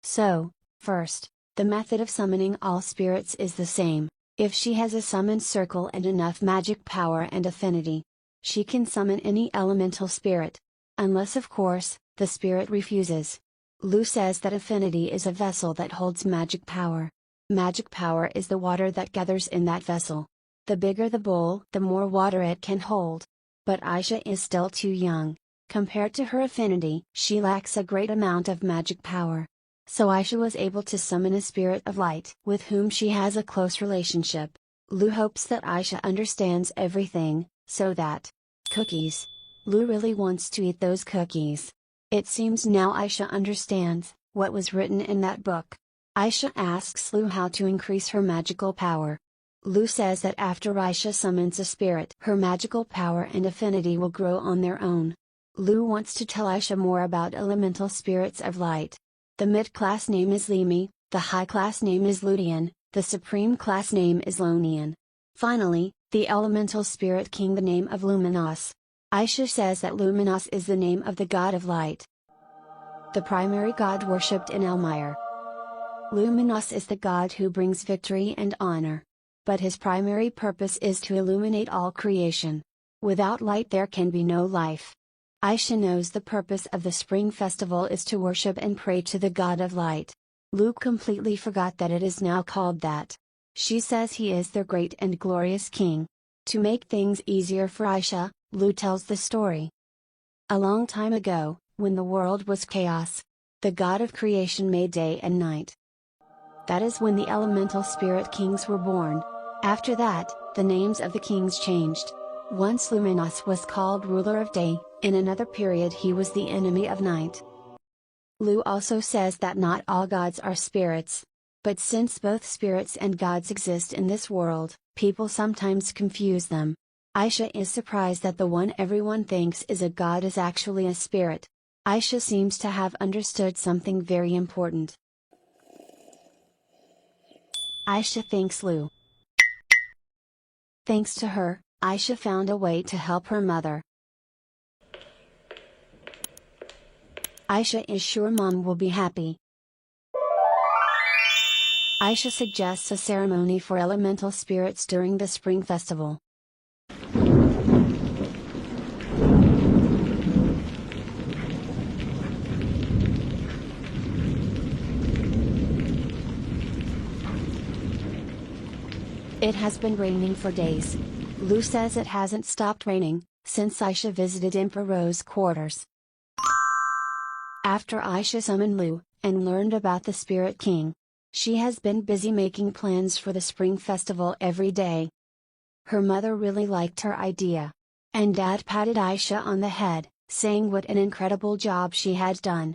So, first, the method of summoning all spirits is the same. If she has a summon circle and enough magic power and affinity, she can summon any elemental spirit. Unless of course, the spirit refuses. Lu says that affinity is a vessel that holds magic power. Magic power is the water that gathers in that vessel. The bigger the bowl, the more water it can hold. But Aisha is still too young. Compared to her affinity, she lacks a great amount of magic power. So Aisha was able to summon a spirit of light with whom she has a close relationship. Lu hopes that Aisha understands everything, so that cookies. Lu really wants to eat those cookies. It seems now Aisha understands what was written in that book. Aisha asks Lu how to increase her magical power. Lu says that after Aisha summons a spirit, her magical power and affinity will grow on their own. Lu wants to tell Aisha more about elemental spirits of light. The mid-class name is Limi, the high-class name is Ludian, the supreme class name is Lonian. Finally, the elemental spirit king, the name of Luminos. Aisha says that Luminos is the name of the god of light, the primary god worshipped in Elmire. Luminos is the god who brings victory and honor. But his primary purpose is to illuminate all creation. Without light there can be no life. Aisha knows the purpose of the spring festival is to worship and pray to the god of light. Lu completely forgot that it is now called that. She says he is their great and glorious king. To make things easier for Aisha, Lu tells the story. A long time ago, when the world was chaos, the god of creation made day and night. That is when the elemental spirit kings were born. After that, the names of the kings changed. Once Luminos was called ruler of day, in another period he was the enemy of night. Lu also says that not all gods are spirits. But since both spirits and gods exist in this world, people sometimes confuse them. Aisha is surprised that the one everyone thinks is a god is actually a spirit. Aisha seems to have understood something very important. Aisha thanks Lu. Thanks to her, Aisha found a way to help her mother. Aisha is sure mom will be happy. Aisha suggests a ceremony for elemental spirits during the spring festival. It has been raining for days. Lu says it hasn't stopped raining since Aisha visited Emperor's quarters. After Aisha summoned Lu, and learned about the Spirit King, she has been busy making plans for the Spring Festival every day. Her mother really liked her idea. And Dad patted Aisha on the head, saying what an incredible job she had done.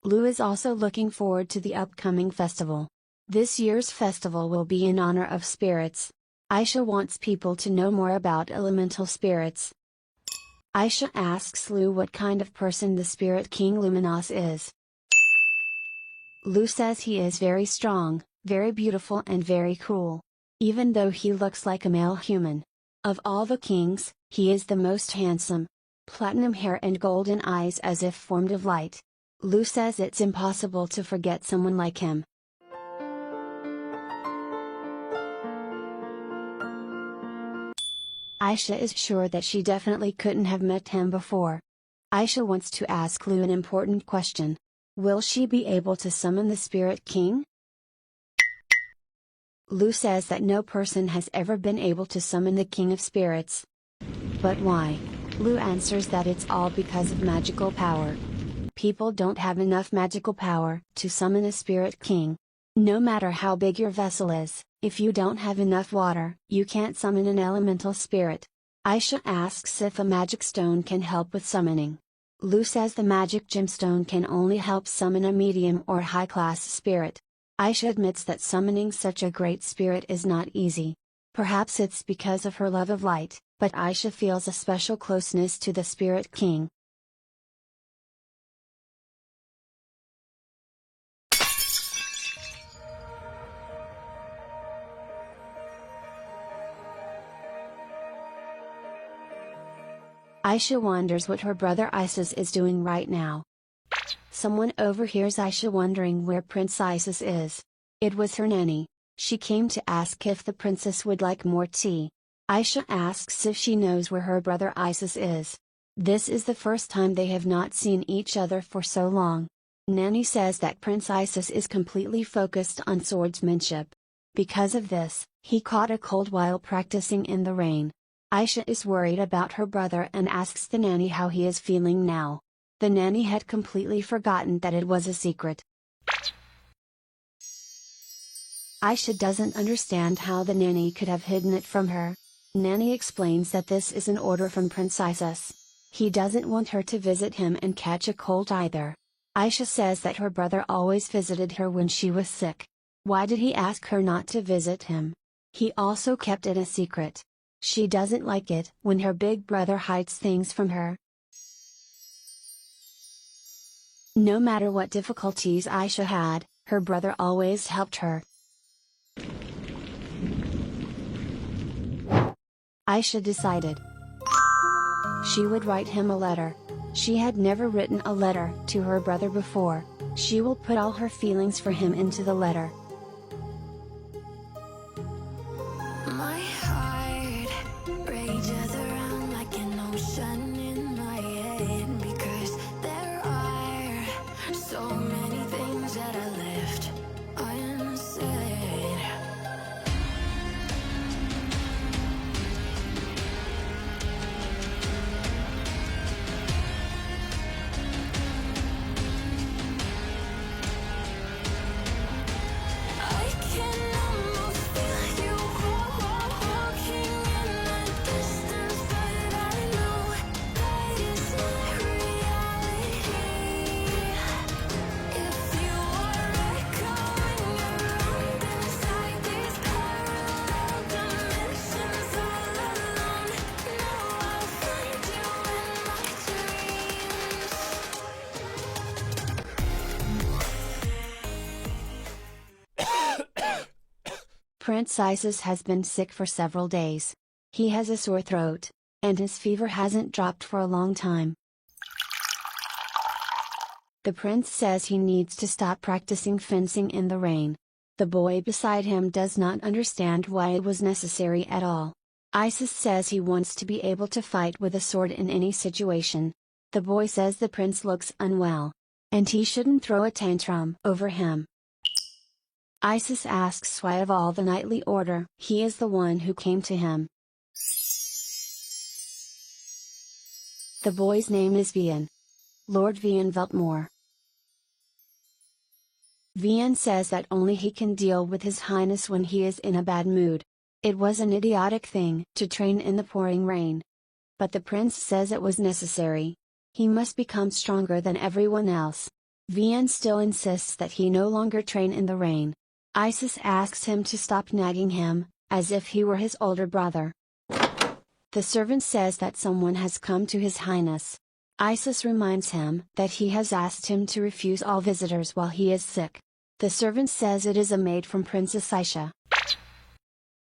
Lu is also looking forward to the upcoming festival. This year's festival will be in honor of spirits. Aisha wants people to know more about elemental spirits. Aisha asks Lu what kind of person the Spirit King Luminos is. Lu says he is very strong, very beautiful and very cool. Even though he looks like a male human. Of all the kings, he is the most handsome. Platinum hair and golden eyes as if formed of light. Lu says it's impossible to forget someone like him. Aisha is sure that she definitely couldn't have met him before. Aisha wants to ask Lu an important question. Will she be able to summon the Spirit King? Lu says that no person has ever been able to summon the King of Spirits. But why? Lu answers that it's all because of magical power. People don't have enough magical power to summon a Spirit King. No matter how big your vessel is, if you don't have enough water, you can't summon an elemental spirit. Aisha asks if a magic stone can help with summoning. Lu says the magic gemstone can only help summon a medium or high-class spirit. Aisha admits that summoning such a great spirit is not easy. Perhaps it's because of her love of light, but Aisha feels a special closeness to the Spirit King. Aisha wonders what her brother Isis is doing right now. Someone overhears Aisha wondering where Prince Isis is. It was her nanny. She came to ask if the princess would like more tea. Aisha asks if she knows where her brother Isis is. This is the first time they have not seen each other for so long. Nanny says that Prince Isis is completely focused on swordsmanship. Because of this, he caught a cold while practicing in the rain. Aisha is worried about her brother and asks the nanny how he is feeling now. The nanny had completely forgotten that it was a secret. Aisha doesn't understand how the nanny could have hidden it from her. Nanny explains that this is an order from Prince Isis. He doesn't want her to visit him and catch a cold either. Aisha says that her brother always visited her when she was sick. Why did he ask her not to visit him? He also kept it a secret. She doesn't like it when her big brother hides things from her. No matter what difficulties Aisha had, her brother always helped her. Aisha decided she would write him a letter. She had never written a letter to her brother before. She will put all her feelings for him into the letter. My heart rages around like an ocean in my head, because there are so many things that I left unsaid. I can almost feel you walking in the distance, but I know that it's not reality. If you are echoing around inside these parallel dimensions all alone, know I'll find you in my dreams. Prince Isis has been sick for several days. He has a sore throat, and his fever hasn't dropped for a long time. The prince says he needs to stop practicing fencing in the rain. The boy beside him does not understand why it was necessary at all. Isis says he wants to be able to fight with a sword in any situation. The boy says the prince looks unwell, and he shouldn't throw a tantrum over him. Isis asks why of all the knightly order, he is the one who came to him. The boy's name is Vian. Lord Vian Veltmore. Vian says that only he can deal with His Highness when he is in a bad mood. It was an idiotic thing to train in the pouring rain. But the prince says it was necessary. He must become stronger than everyone else. Vian still insists that he no longer train in the rain. Isis asks him to stop nagging him, as if he were his older brother. The servant says that someone has come to His Highness. Isis reminds him that he has asked him to refuse all visitors while he is sick. The servant says it is a maid from Princess Aisha.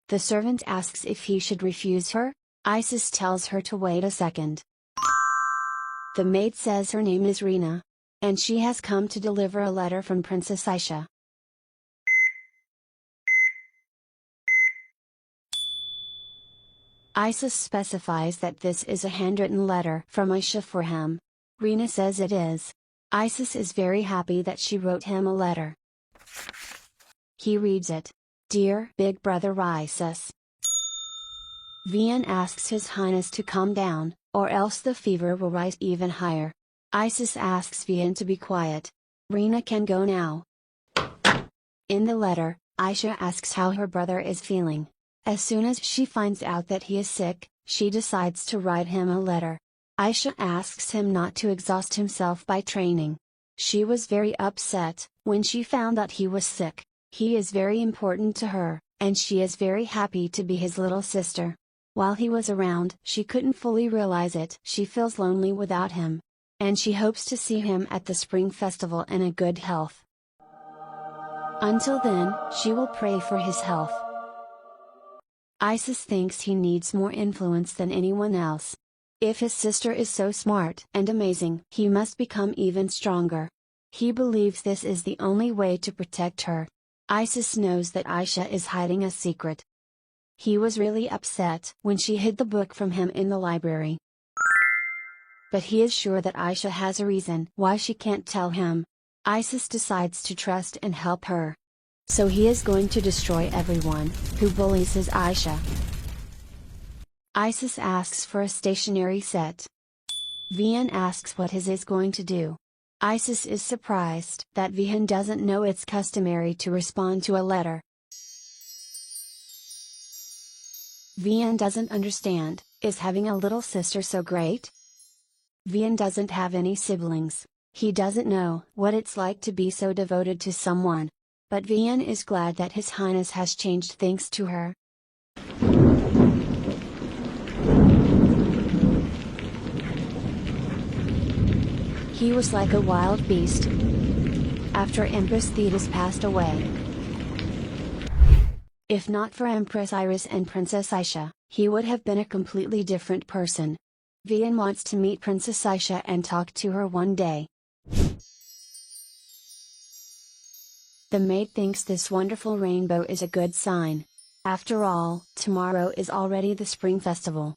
The servant asks if he should refuse her. Isis tells her to wait a second. The maid says her name is Rina, and she has come to deliver a letter from Princess Aisha. Isis specifies that this is a handwritten letter from Aisha for him. Rina says it is. Isis is very happy that she wrote him a letter. He reads it. Dear Big Brother Isis. Vian asks His Highness to calm down, or else the fever will rise even higher. Isis asks Vian to be quiet. Rina can go now. In the letter, Aisha asks how her brother is feeling. As soon as she finds out that he is sick, she decides to write him a letter. Aisha asks him not to exhaust himself by training. She was very upset when she found that he was sick. He is very important to her, and she is very happy to be his little sister. While he was around, she couldn't fully realize it. She feels lonely without him. And she hopes to see him at the Spring Festival in a good health. Until then, she will pray for his health. Isis thinks he needs more influence than anyone else. If his sister is so smart and amazing, he must become even stronger. He believes this is the only way to protect her. Isis knows that Aisha is hiding a secret. He was really upset when she hid the book from him in the library. But he is sure that Aisha has a reason why she can't tell him. Isis decides to trust and help her. So he is going to destroy everyone who bullies his Aisha. Isis asks for a stationery set. Vian asks what his is going to do. Isis is surprised that Vian doesn't know it's customary to respond to a letter. Vian doesn't understand, is having a little sister so great? Vian doesn't have any siblings. He doesn't know what it's like to be so devoted to someone. But Vian is glad that His Highness has changed thanks to her. He was like a wild beast after Empress Thetis passed away. If not for Empress Iris and Princess Aisha, he would have been a completely different person. Vian wants to meet Princess Aisha and talk to her one day. The maid thinks this wonderful rainbow is a good sign. After all, tomorrow is already the Spring Festival.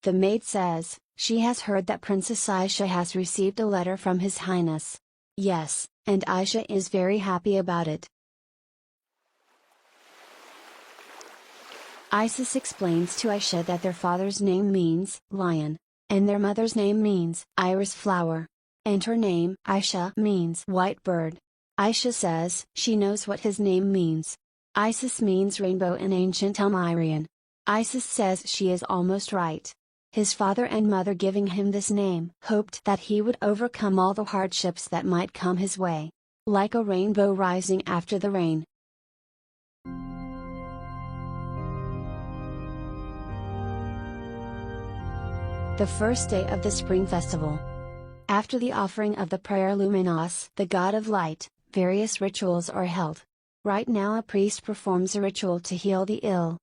The maid says, she has heard that Princess Aisha has received a letter from His Highness. Yes, and Aisha is very happy about it. Isis explains to Aisha that their father's name means lion, and their mother's name means iris flower. And her name, Aisha, means white bird. Aisha says she knows what his name means. Isis means rainbow in ancient Elmirian. Isis says she is almost right. His father and mother giving him this name hoped that he would overcome all the hardships that might come his way. Like a rainbow rising after the rain. The first day of the Spring Festival. After the offering of the prayer luminos, the god of light, various rituals are held. Right now a priest performs a ritual to heal the ill.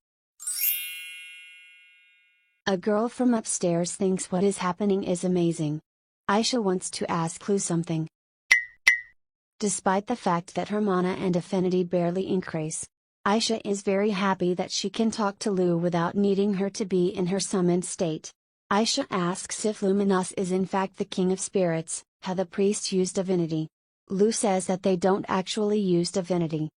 A girl from upstairs thinks what is happening is amazing. Aisha wants to ask Lu something. Despite the fact that her mana and affinity barely increase, Aisha is very happy that she can talk to Lu without needing her to be in her summoned state. Aisha asks if Luminos is in fact the king of spirits, how the priests use divinity. Lu says that they don't actually use divinity.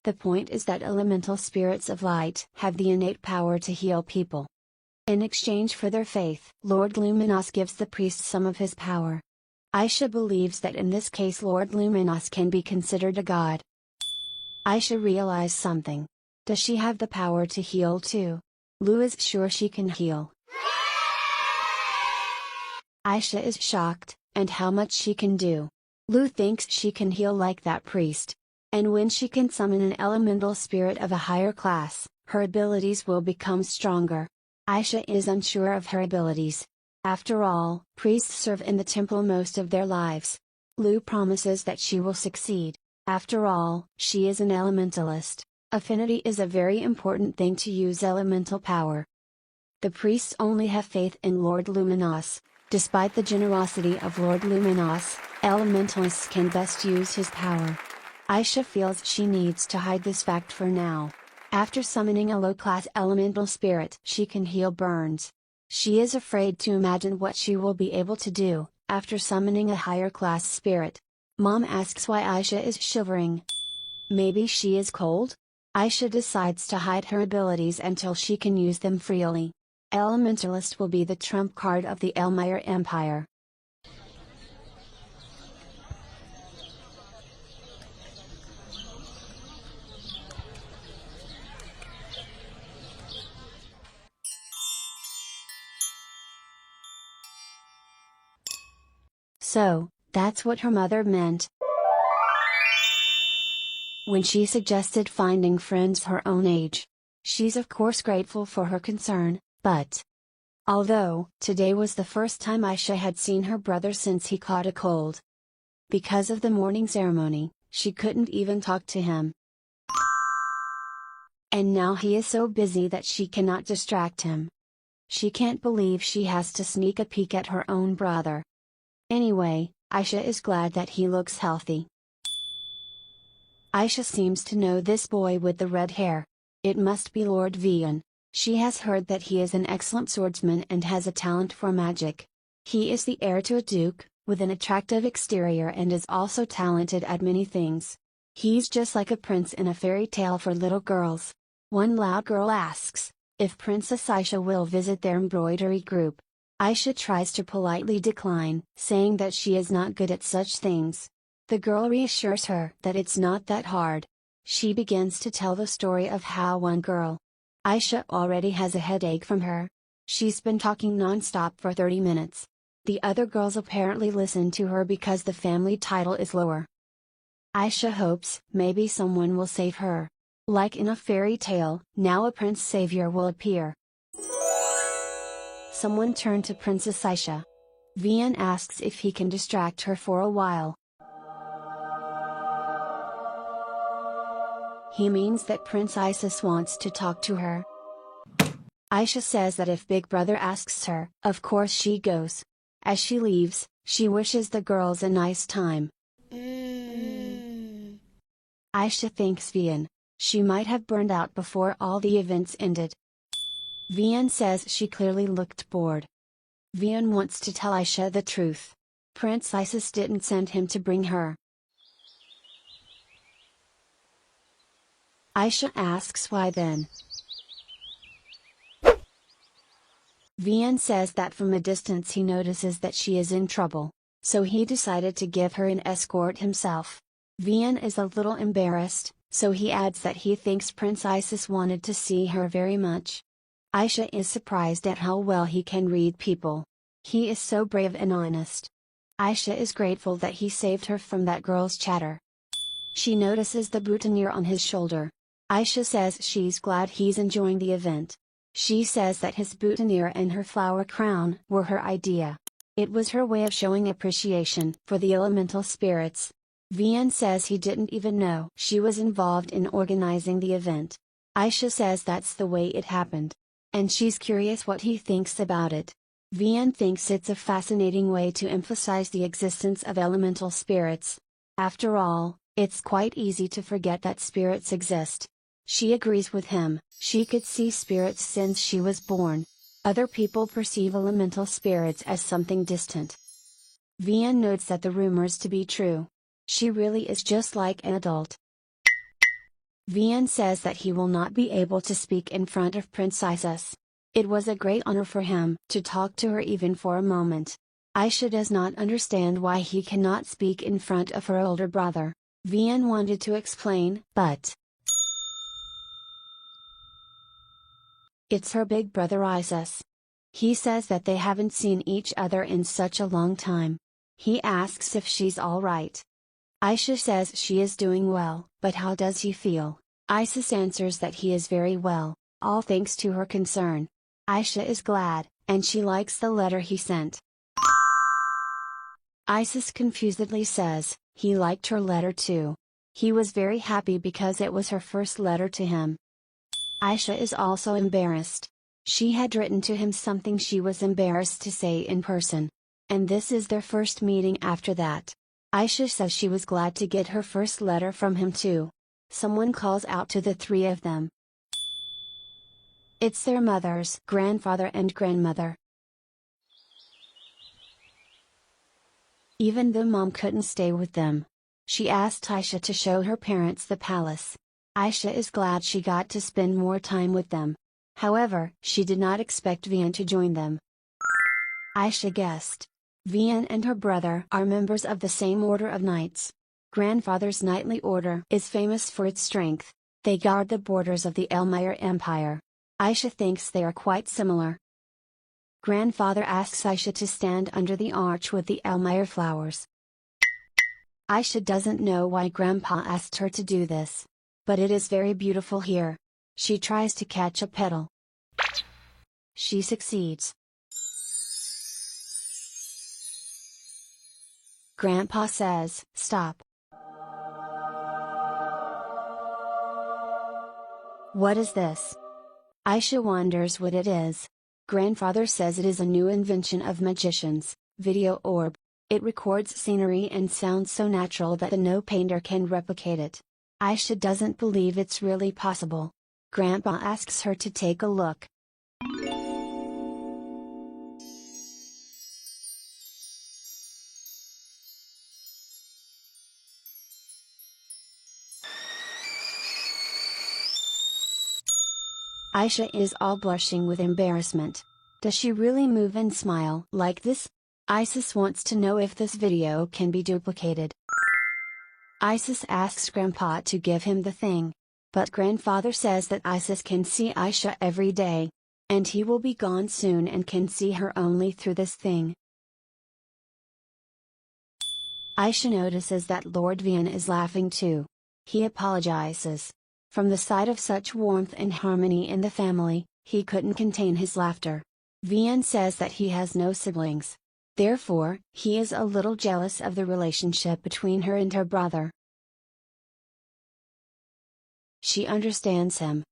The point is that elemental spirits of light have the innate power to heal people. In exchange for their faith, Lord Luminos gives the priests some of his power. Aisha believes that in this case Lord Luminos can be considered a god. Aisha realizes something. Does she have the power to heal too? Lu is sure she can heal. Aisha is shocked, and how much she can do. Lu thinks she can heal like that priest. And when she can summon an elemental spirit of a higher class, her abilities will become stronger. Aisha is unsure of her abilities. After all, priests serve in the temple most of their lives. Lu promises that she will succeed. After all, she is an elementalist. Affinity is a very important thing to use elemental power. The priests only have faith in Lord Luminos. Despite the generosity of Lord Luminos, elementalists can best use his power. Aisha feels she needs to hide this fact for now. After summoning a low-class elemental spirit, she can heal burns. She is afraid to imagine what she will be able to do after summoning a higher class spirit. Mom asks why Aisha is shivering. Maybe she is cold? Aisha decides to hide her abilities until she can use them freely. Elementalist will be the trump card of the Elmire Empire. So, that's what her mother meant when she suggested finding friends her own age. She's of course grateful for her concern, but although today was the first time Aisha had seen her brother since he caught a cold. Because of the morning ceremony, she couldn't even talk to him. And now he is so busy that she cannot distract him. She can't believe she has to sneak a peek at her own brother. Anyway, Aisha is glad that he looks healthy. Aisha seems to know this boy with the red hair. It must be Lord Vian. She has heard that he is an excellent swordsman and has a talent for magic. He is the heir to a duke, with an attractive exterior and is also talented at many things. He's just like a prince in a fairy tale for little girls. One loud girl asks if Princess Aisha will visit their embroidery group. Aisha tries to politely decline, saying that she is not good at such things. The girl reassures her that it's not that hard. She begins to tell the story of how one girl, Aisha, already has a headache from her. She's been talking non-stop for 30 minutes. The other girls apparently listen to her because the family title is lower. Aisha hopes maybe someone will save her. Like in a fairy tale, now a prince savior will appear. Someone turned to Princess Aisha. Vian asks if he can distract her for a while. He means that Prince Isis wants to talk to her. Aisha says that if Big Brother asks her, of course she goes. As she leaves, she wishes the girls a nice time. Aisha thanks Vian. She might have burned out before all the events ended. Vian says she clearly looked bored. Vian wants to tell Aisha the truth. Prince Isis didn't send him to bring her. Aisha asks why then. Vian says that from a distance he notices that she is in trouble, so he decided to give her an escort himself. Vian is a little embarrassed, so he adds that he thinks Prince Isis wanted to see her very much. Aisha is surprised at how well he can read people. He is so brave and honest. Aisha is grateful that he saved her from that girl's chatter. She notices the boutonniere on his shoulder. Aisha says she's glad he's enjoying the event. She says that his boutonniere and her flower crown were her idea. It was her way of showing appreciation for the elemental spirits. Vian says he didn't even know she was involved in organizing the event. Aisha says that's the way it happened. And she's curious what he thinks about it. Vian thinks it's a fascinating way to emphasize the existence of elemental spirits. After all, it's quite easy to forget that spirits exist. She agrees with him. She could see spirits since she was born. Other people perceive elemental spirits as something distant. Vian notes that the rumors to be true. She really is just like an adult. Vian says that he will not be able to speak in front of Prince Isis. It was a great honor for him to talk to her even for a moment. Aisha does not understand why he cannot speak in front of her older brother. Vian wanted to explain, but it's her big brother Isis. He says that they haven't seen each other in such a long time. He asks if she's alright. Aisha says she is doing well, but how does he feel? Isis answers that he is very well, all thanks to her concern. Aisha is glad, and she likes the letter he sent. Isis confusedly says, he liked her letter too. He was very happy because it was her first letter to him. Aisha is also embarrassed. She had written to him something she was embarrassed to say in person. And this is their first meeting after that. Aisha says she was glad to get her first letter from him too. Someone calls out to the three of them. It's their mothers, grandfather and grandmother. Even though mom couldn't stay with them, she asked Aisha to show her parents the palace. Aisha is glad she got to spend more time with them. However, she did not expect Vian to join them. Aisha guessed. Vian and her brother are members of the same order of knights. Grandfather's knightly order is famous for its strength. They guard the borders of the Elmire Empire. Aisha thinks they are quite similar. Grandfather asks Aisha to stand under the arch with the Elmire flowers. Aisha doesn't know why Grandpa asked her to do this. But it is very beautiful here. She tries to catch a petal. She succeeds. Grandpa says, "Stop." What is this? Aisha wonders what it is. Grandfather says it is a new invention of magicians, video orb. It records scenery and sounds so natural that no painter can replicate it. Aisha doesn't believe it's really possible. Grandpa asks her to take a look. Aisha is all blushing with embarrassment. Does she really move and smile like this? Isis wants to know if this video can be duplicated. Isis asks Grandpa to give him the thing. But Grandfather says that Isis can see Aisha every day. And he will be gone soon and can see her only through this thing. Aisha notices that Lord Vian is laughing too. He apologizes. From the sight of such warmth and harmony in the family, he couldn't contain his laughter. Vian says that he has no siblings. Therefore, he is a little jealous of the relationship between her and her brother. She understands him.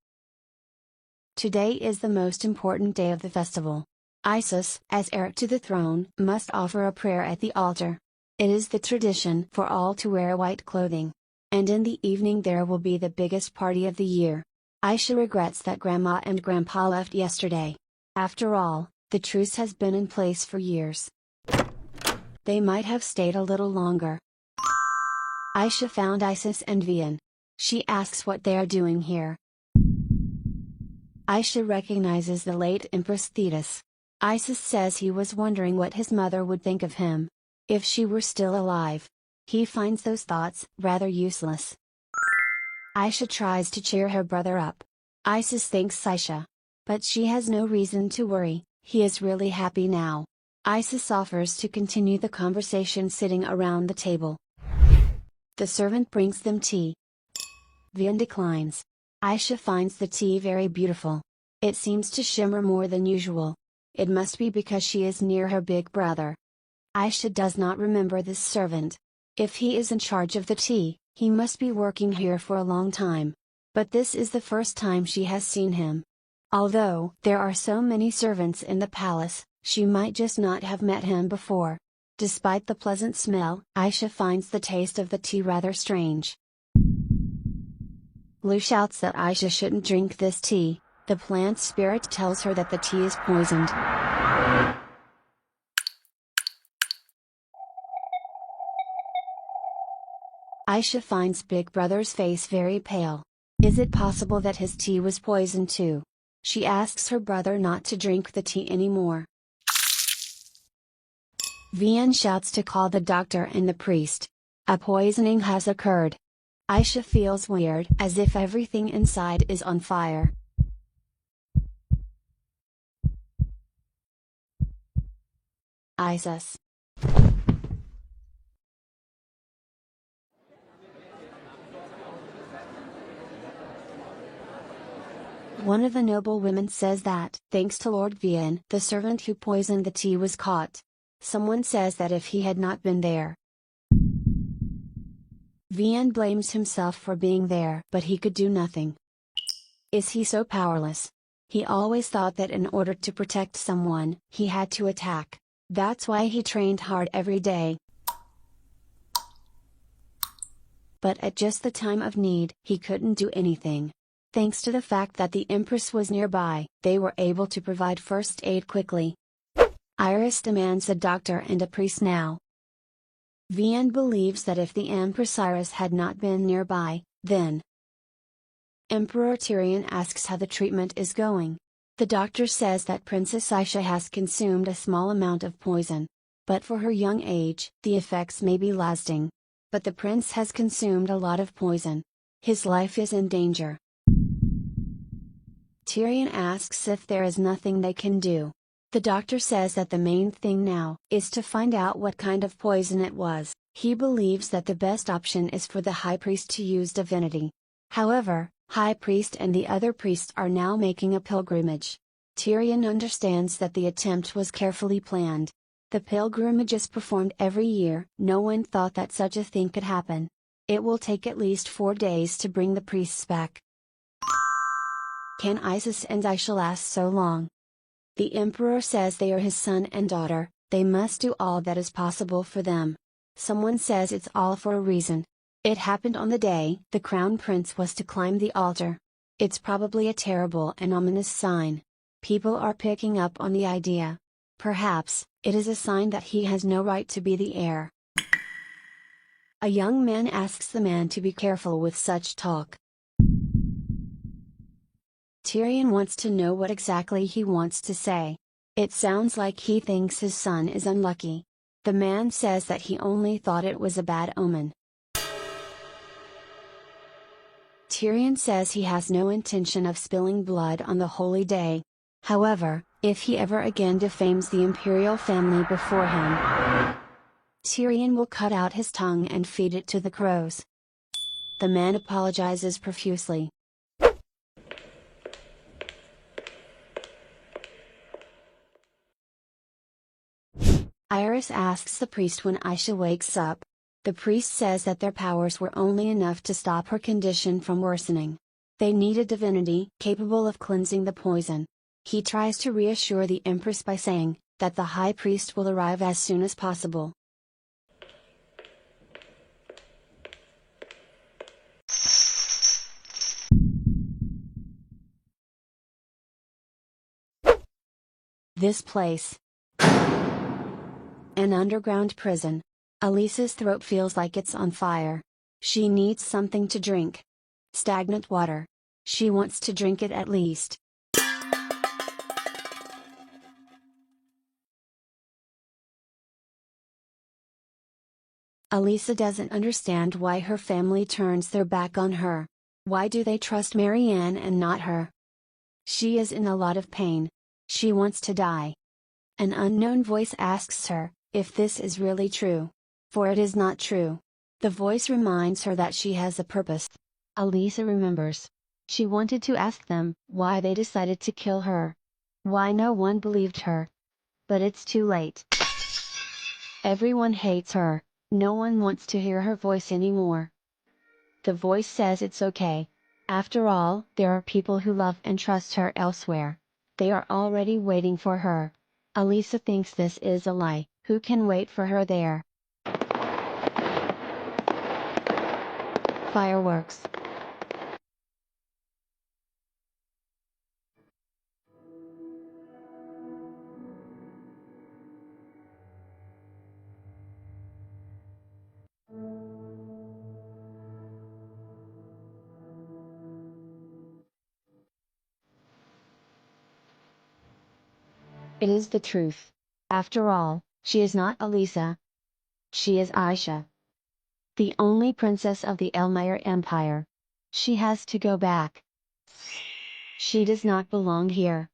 Today is the most important day of the festival. Isis, as heir to the throne, must offer a prayer at the altar. It is the tradition for all to wear white clothing. And in the evening there will be the biggest party of the year. Aisha regrets that Grandma and Grandpa left yesterday. After all, the truce has been in place for years. They might have stayed a little longer. Aisha found Isis and Vian. She asks what they are doing here. Aisha recognizes the late Empress Thetis. Isis says he was wondering what his mother would think of him if she were still alive. He finds those thoughts rather useless. Aisha tries to cheer her brother up. Isis thanks Aisha. But she has no reason to worry, he is really happy now. Isis offers to continue the conversation sitting around the table. The servant brings them tea. Vian declines. Aisha finds the tea very beautiful. It seems to shimmer more than usual. It must be because she is near her big brother. Aisha does not remember this servant. If he is in charge of the tea, he must be working here for a long time. But this is the first time she has seen him. Although there are so many servants in the palace, she might just not have met him before. Despite the pleasant smell, Aisha finds the taste of the tea rather strange. Lu shouts that Aisha shouldn't drink this tea. The plant spirit tells her that the tea is poisoned. Aisha finds Big Brother's face very pale. Is it possible that his tea was poisoned too? She asks her brother not to drink the tea anymore. Vian shouts to call the doctor and the priest. A poisoning has occurred. Aisha feels weird, as if everything inside is on fire. Isis. One of the noble women says that, thanks to Lord Vian, the servant who poisoned the tea was caught. Someone says that if he had not been there. Vian blames himself for being there, but he could do nothing. Is he so powerless? He always thought that in order to protect someone, he had to attack. That's why he trained hard every day. But at just the time of need, he couldn't do anything. Thanks to the fact that the Empress was nearby, they were able to provide first aid quickly. Iris demands a doctor and a priest now. Vian believes that if the Empress Iris had not been nearby, then Emperor Tyrion asks how the treatment is going. The doctor says that Princess Aisha has consumed a small amount of poison. But for her young age, the effects may be lasting. But the prince has consumed a lot of poison. His life is in danger. Tyrion asks if there is nothing they can do. The doctor says that the main thing now is to find out what kind of poison it was. He believes that the best option is for the high priest to use divinity. However, high priest and the other priests are now making a pilgrimage. Tyrion understands that the attempt was carefully planned. The pilgrimage is performed every year. No one thought that such a thing could happen. It will take at least 4 days to bring the priests back. Can Isis and Aisha last so long? The emperor says they are his son and daughter, they must do all that is possible for them. Someone says it's all for a reason. It happened on the day the crown prince was to climb the altar. It's probably a terrible and ominous sign. People are picking up on the idea. Perhaps, it is a sign that he has no right to be the heir. A young man asks the man to be careful with such talk. Tyrion wants to know what exactly he wants to say. It sounds like he thinks his son is unlucky. The man says that he only thought it was a bad omen. Tyrion says he has no intention of spilling blood on the holy day. However, if he ever again defames the imperial family before him, Tyrion will cut out his tongue and feed it to the crows. The man apologizes profusely. Iris asks the priest when Aisha wakes up. The priest says that their powers were only enough to stop her condition from worsening. They need a divinity capable of cleansing the poison. He tries to reassure the Empress by saying that the high priest will arrive as soon as possible. This place. An underground prison. Elisa's throat feels like it's on fire. She needs something to drink. Stagnant water. She wants to drink it at least. Elisa doesn't understand why her family turns their back on her. Why do they trust Marianne and not her? She is in a lot of pain. She wants to die. An unknown voice asks her if this is really true. For it is not true. The voice reminds her that she has a purpose. Elisa remembers. She wanted to ask them why they decided to kill her. Why no one believed her. But it's too late. Everyone hates her. No one wants to hear her voice anymore. The voice says it's okay. After all, there are people who love and trust her elsewhere. They are already waiting for her. Elisa thinks this is a lie. Who can wait for her there? Fireworks. It is the truth. After all, she is not Elisa. She is Aisha. The only princess of the Elmire Empire. She has to go back. She does not belong here.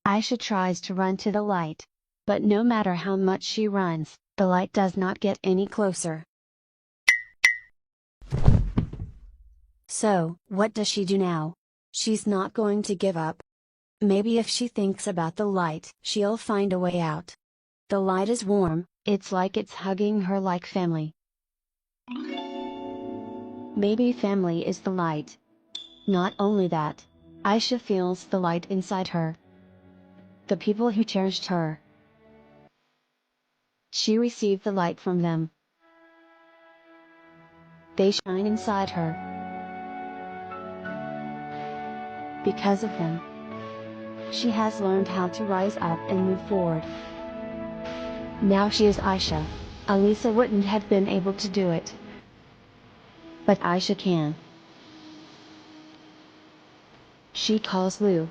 Aisha tries to run to the light. But no matter how much she runs, the light does not get any closer. So, what does she do now? She's not going to give up. Maybe if she thinks about the light, she'll find a way out. The light is warm, it's like it's hugging her like family. Maybe family is the light. Not only that, Aisha feels the light inside her. the people who cherished her. She received the light from them. They shine inside her. Because of them, she has learned how to rise up and move forward. Now she is Aisha. Alisa wouldn't have been able to do it. But Aisha can. She calls Lu.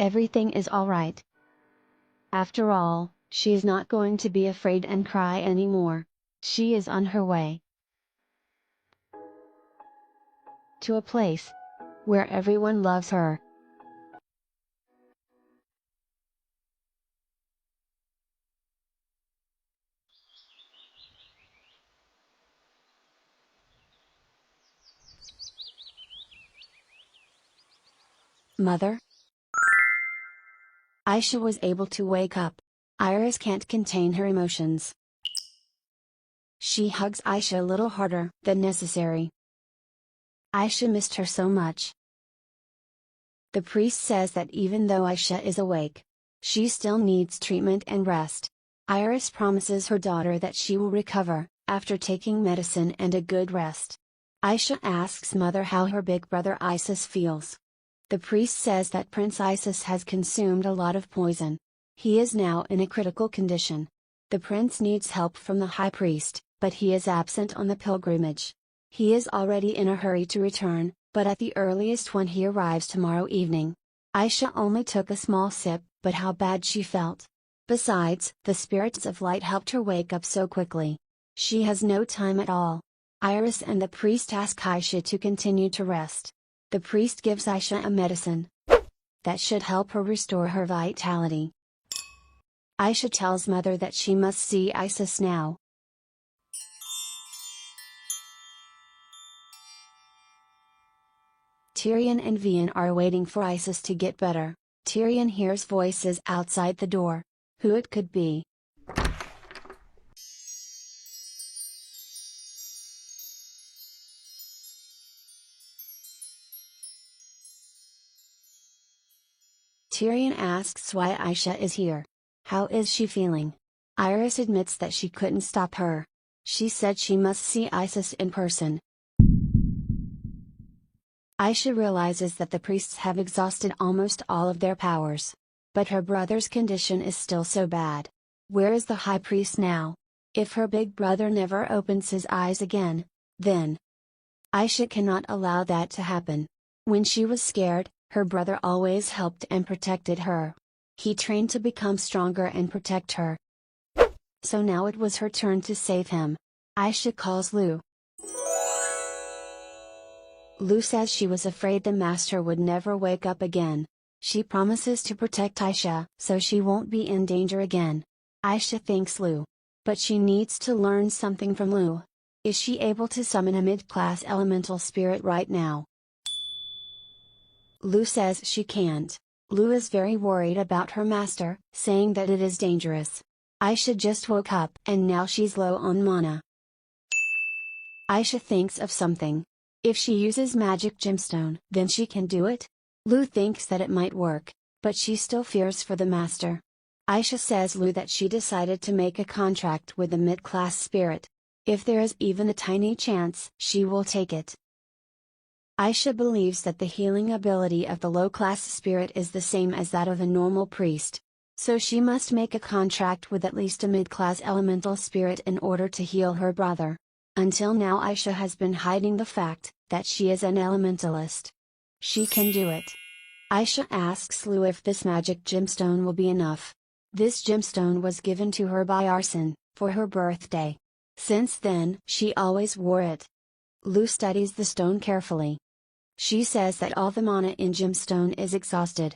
Everything is alright. After all, she is not going to be afraid and cry anymore. She is on her way to a place where everyone loves her. Mother? Aisha was able to wake up. Iris can't contain her emotions. She hugs Aisha a little harder than necessary. Aisha missed her so much. The priest says that even though Aisha is awake, she still needs treatment and rest. Iris promises her daughter that she will recover, after taking medicine and a good rest. Aisha asks mother how her big brother Isis feels. The priest says that Prince Isis has consumed a lot of poison. He is now in a critical condition. The prince needs help from the high priest, but he is absent on the pilgrimage. He is already in a hurry to return, but at the earliest when he arrives tomorrow evening. Aisha only took a small sip, but how bad she felt. Besides, the spirits of light helped her wake up so quickly. She has no time at all. Iris and the priest ask Aisha to continue to rest. The priest gives Aisha a medicine that should help her restore her vitality. Aisha tells mother that she must see Isis now. Tyrion and Vian are waiting for Isis to get better. Tyrion hears voices outside the door. Who it could be? Tyrion asks why Aisha is here. How is she feeling? Iris admits that she couldn't stop her. She said she must see Isis in person. Aisha realizes that the priests have exhausted almost all of their powers. But her brother's condition is still so bad. Where is the high priest now? If her big brother never opens his eyes again, then Aisha cannot allow that to happen. When she was scared, her brother always helped and protected her. He trained to become stronger and protect her. So now it was her turn to save him. Aisha calls Lu. Lu says she was afraid the master would never wake up again. She promises to protect Aisha so she won't be in danger again. Aisha thanks Lu. But she needs to learn something from Lu. Is she able to summon a mid-class elemental spirit right now? Lu says she can't. Lu is very worried about her master, saying that it is dangerous. Aisha just woke up and now she's low on mana. Aisha thinks of something. If she uses magic gemstone, then she can do it? Lu thinks that it might work, but she still fears for the master. Aisha says Lu that she decided to make a contract with the mid-class spirit. If there is even a tiny chance, she will take it. Aisha believes that the healing ability of the low-class spirit is the same as that of a normal priest. So she must make a contract with at least a mid-class elemental spirit in order to heal her brother. Until now Aisha has been hiding the fact that she is an elementalist. She can do it. Aisha asks Lu if this magic gemstone will be enough. This gemstone was given to her by Arson, for her birthday. Since then, she always wore it. Lu studies the stone carefully. She says that all the mana in gemstone is exhausted.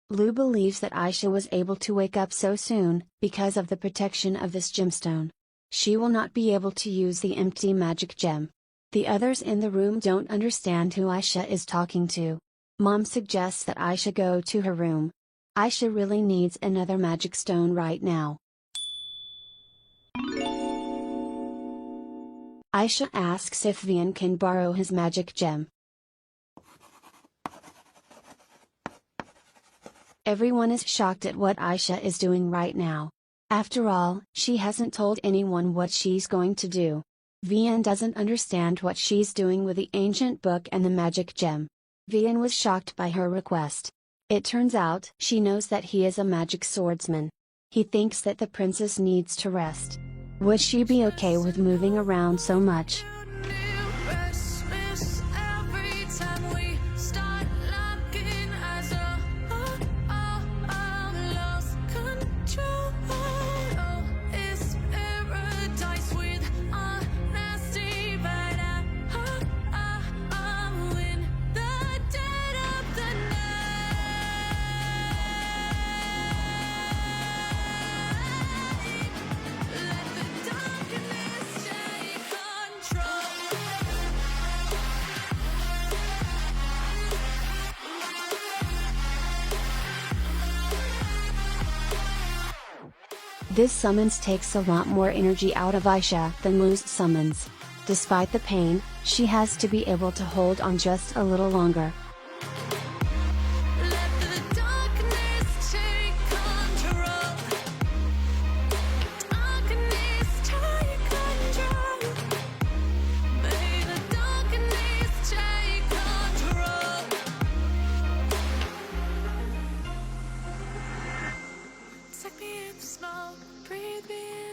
Lu believes that Aisha was able to wake up so soon, because of the protection of this gemstone. She will not be able to use the empty magic gem. The others in the room don't understand who Aisha is talking to. Mom suggests that Aisha go to her room. Aisha really needs another magic stone right now. Aisha asks if Vian can borrow his magic gem. Everyone is shocked at what Aisha is doing right now. After all, she hasn't told anyone what she's going to do. Vian doesn't understand what she's doing with the ancient book and the magic gem. Vian was shocked by her request. It turns out she knows that he is a magic swordsman. He thinks that the princess needs to rest. Would she be okay with moving around so much? This summons takes a lot more energy out of Aisha than loose summons. Despite the pain, she has to be able to hold on just a little longer.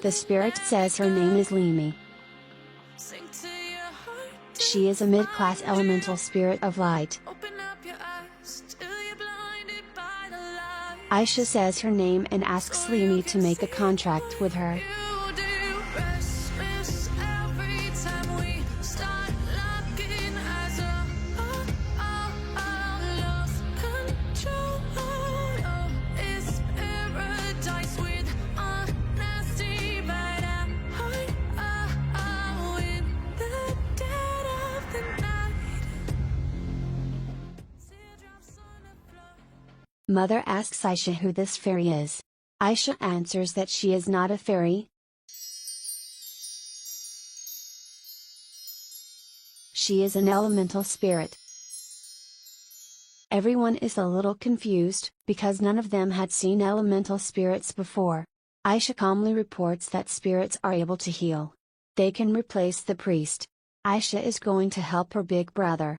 The spirit says her name is Limi. She is a mid-class elemental spirit of light. Aisha says her name and asks Limi to make a contract with her. Mother asks Aisha who this fairy is. Aisha answers that she is not a fairy. She is an elemental spirit. Everyone is a little confused, because none of them had seen elemental spirits before. Aisha calmly reports that spirits are able to heal. They can replace the priest. Aisha is going to help her big brother.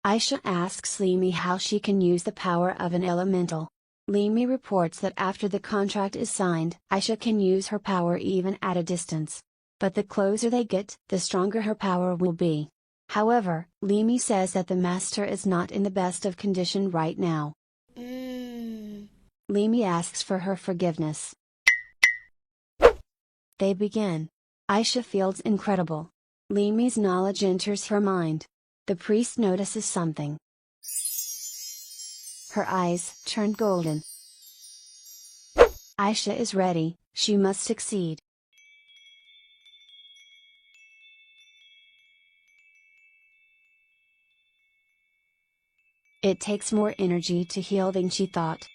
Aisha asks Limi how she can use the power of an elemental. Limi reports that after the contract is signed, Aisha can use her power even at a distance. But the closer they get, the stronger her power will be. However, Limi says that the master is not in the best of condition right now. Limi asks for her forgiveness. They begin. Aisha feels incredible. Limi's knowledge enters her mind. The priest notices something. Her eyes turn golden. Aisha is ready, she must succeed. It takes more energy to heal than she thought.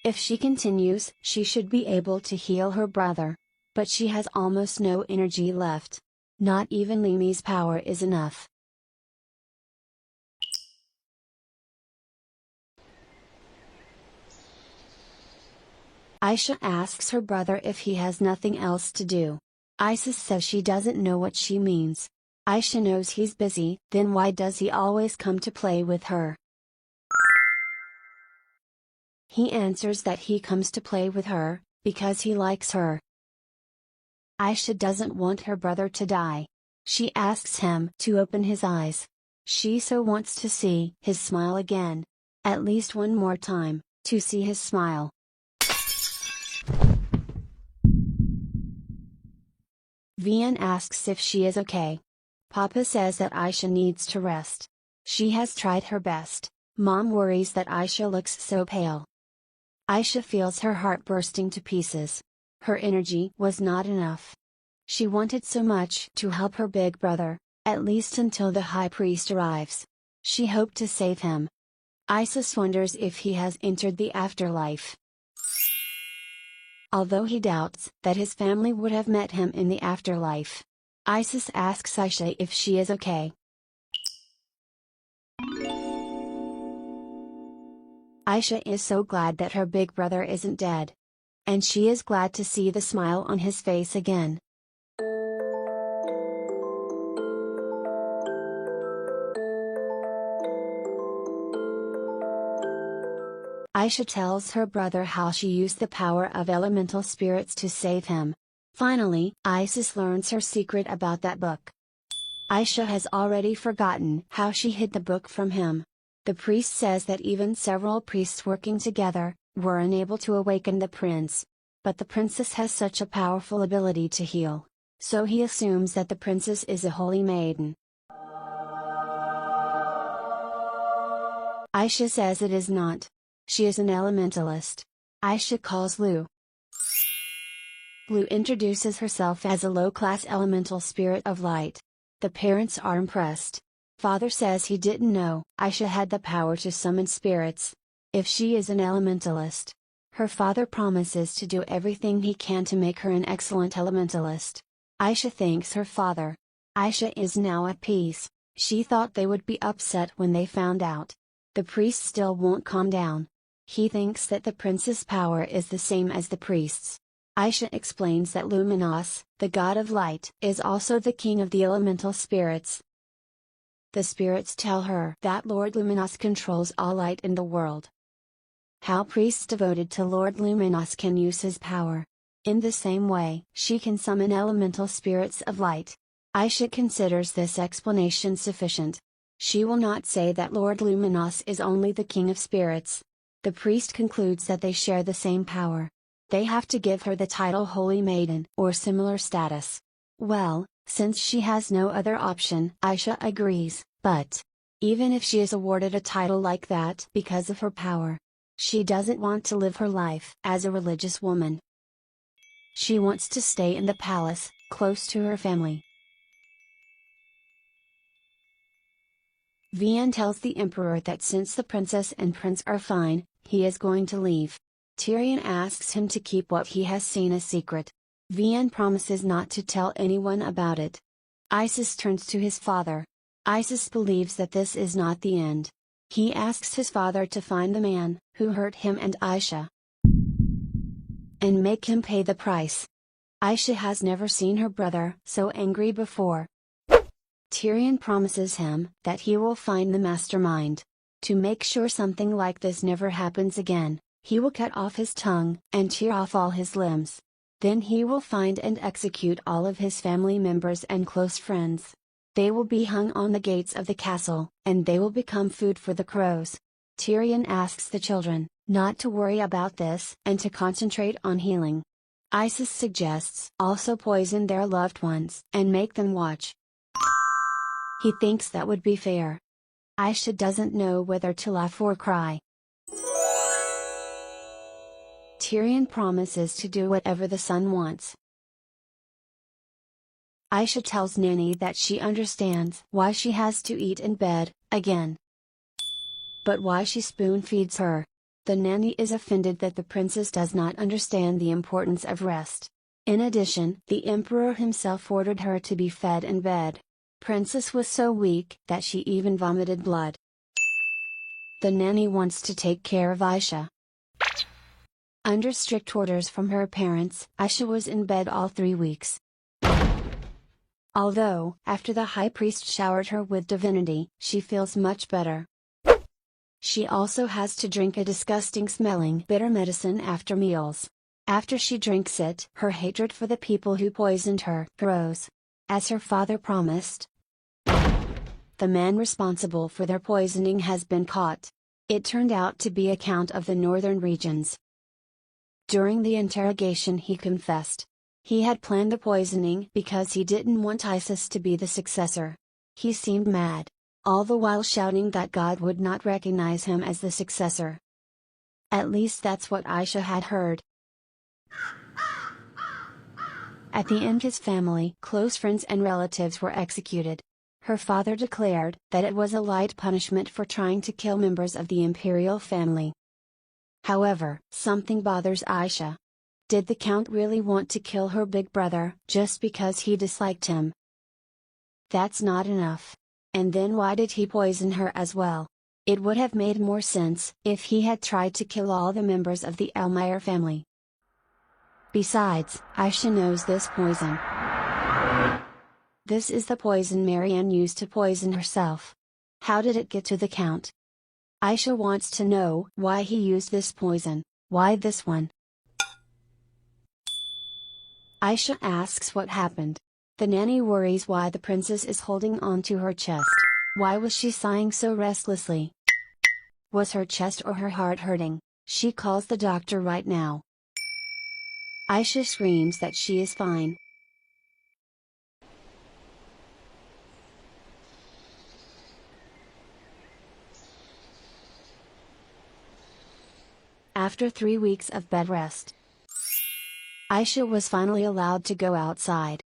If she continues, she should be able to heal her brother. But she has almost no energy left. Not even Limi's power is enough. Aisha asks her brother if he has nothing else to do. Isis says she doesn't know what she means. Aisha knows he's busy, then why does he always come to play with her? He answers that he comes to play with her, because he likes her. Aisha doesn't want her brother to die. She asks him to open his eyes. She so wants to see his smile again. At least one more time, to see his smile. Vian asks if she is okay. Papa says that Aisha needs to rest. She has tried her best. Mom worries that Aisha looks so pale. Aisha feels her heart bursting to pieces. Her energy was not enough. She wanted so much to help her big brother, at least until the high priest arrives. She hoped to save him. Isis wonders if he has entered the afterlife. although he doubts that his family would have met him in the afterlife. Isis asks Aisha if she is okay. Aisha is so glad that her big brother isn't dead. And she is glad to see the smile on his face again. Aisha tells her brother how she used the power of elemental spirits to save him. Finally, Isis learns her secret about that book. Aisha has already forgotten how she hid the book from him. The priest says that even several priests working together were unable to awaken the prince. But the princess has such a powerful ability to heal, so he assumes that the princess is a holy maiden. Aisha says it is not. She is an elementalist. Aisha calls Lu. Lu introduces herself as a low-class elemental spirit of light. The parents are impressed. Father says he didn't know Aisha had the power to summon spirits. If she is an elementalist, her father promises to do everything he can to make her an excellent elementalist. Aisha thanks her father. Aisha is now at peace. She thought they would be upset when they found out. The priest still won't calm down. He thinks that the prince's power is the same as the priest's. Aisha explains that Luminos, the god of light, is also the king of the elemental spirits. The spirits tell her that Lord Luminos controls all light in the world. How priests devoted to Lord Luminos can use his power. In the same way, she can summon elemental spirits of light. Aisha considers this explanation sufficient. She will not say that Lord Luminos is only the king of spirits. The priest concludes that they share the same power. They have to give her the title Holy Maiden or similar status. Well, since she has no other option, Aisha agrees, but even if she is awarded a title like that because of her power, she doesn't want to live her life as a religious woman. She wants to stay in the palace, close to her family. Vian tells the emperor that since the princess and prince are fine, he is going to leave. Tyrion asks him to keep what he has seen a secret. Vian promises not to tell anyone about it. Isis turns to his father. Isis believes that this is not the end. He asks his father to find the man who hurt him and Aisha and make him pay the price. Aisha has never seen her brother so angry before. Tyrion promises him that he will find the mastermind. To make sure something like this never happens again, he will cut off his tongue and tear off all his limbs. Then he will find and execute all of his family members and close friends. They will be hung on the gates of the castle, and they will become food for the crows. Tyrion asks the children not to worry about this and to concentrate on healing. Isis suggests also poison their loved ones and make them watch. He thinks that would be fair. Aisha doesn't know whether to laugh or cry. Tyrion promises to do whatever the son wants. Aisha tells Nanny that she understands why she has to eat in bed, again. But why she spoon feeds her. The nanny is offended that the princess does not understand the importance of rest. In addition, the emperor himself ordered her to be fed in bed. Princess was so weak that she even vomited blood. The nanny wants to take care of Aisha. Under strict orders from her parents, Aisha was in bed all 3 weeks. Although, after the high priest showered her with divinity, she feels much better. She also has to drink a disgusting smelling bitter medicine after meals. After she drinks it, her hatred for the people who poisoned her grows. As her father promised, the man responsible for their poisoning has been caught. It turned out to be a count of the northern regions. During the interrogation he confessed. He had planned the poisoning because he didn't want Isis to be the successor. He seemed mad, all the while shouting that God would not recognize him as the successor. At least that's what Aisha had heard. At the end his family, close friends and relatives were executed. Her father declared that it was a light punishment for trying to kill members of the imperial family. However, something bothers Aisha. Did the Count really want to kill her big brother just because he disliked him? That's not enough. And then why did he poison her as well? It would have made more sense if he had tried to kill all the members of the Elmire family. Besides, Aisha knows this poison. This is the poison Marianne used to poison herself. How did it get to the Count? Aisha wants to know why he used this poison. Why this one? Aisha asks what happened. The nanny worries why the princess is holding on to her chest. Why was she sighing so restlessly? Was her chest or her heart hurting? She calls the doctor right now. Aisha screams that she is fine. After 3 weeks of bed rest, Aisha was finally allowed to go outside.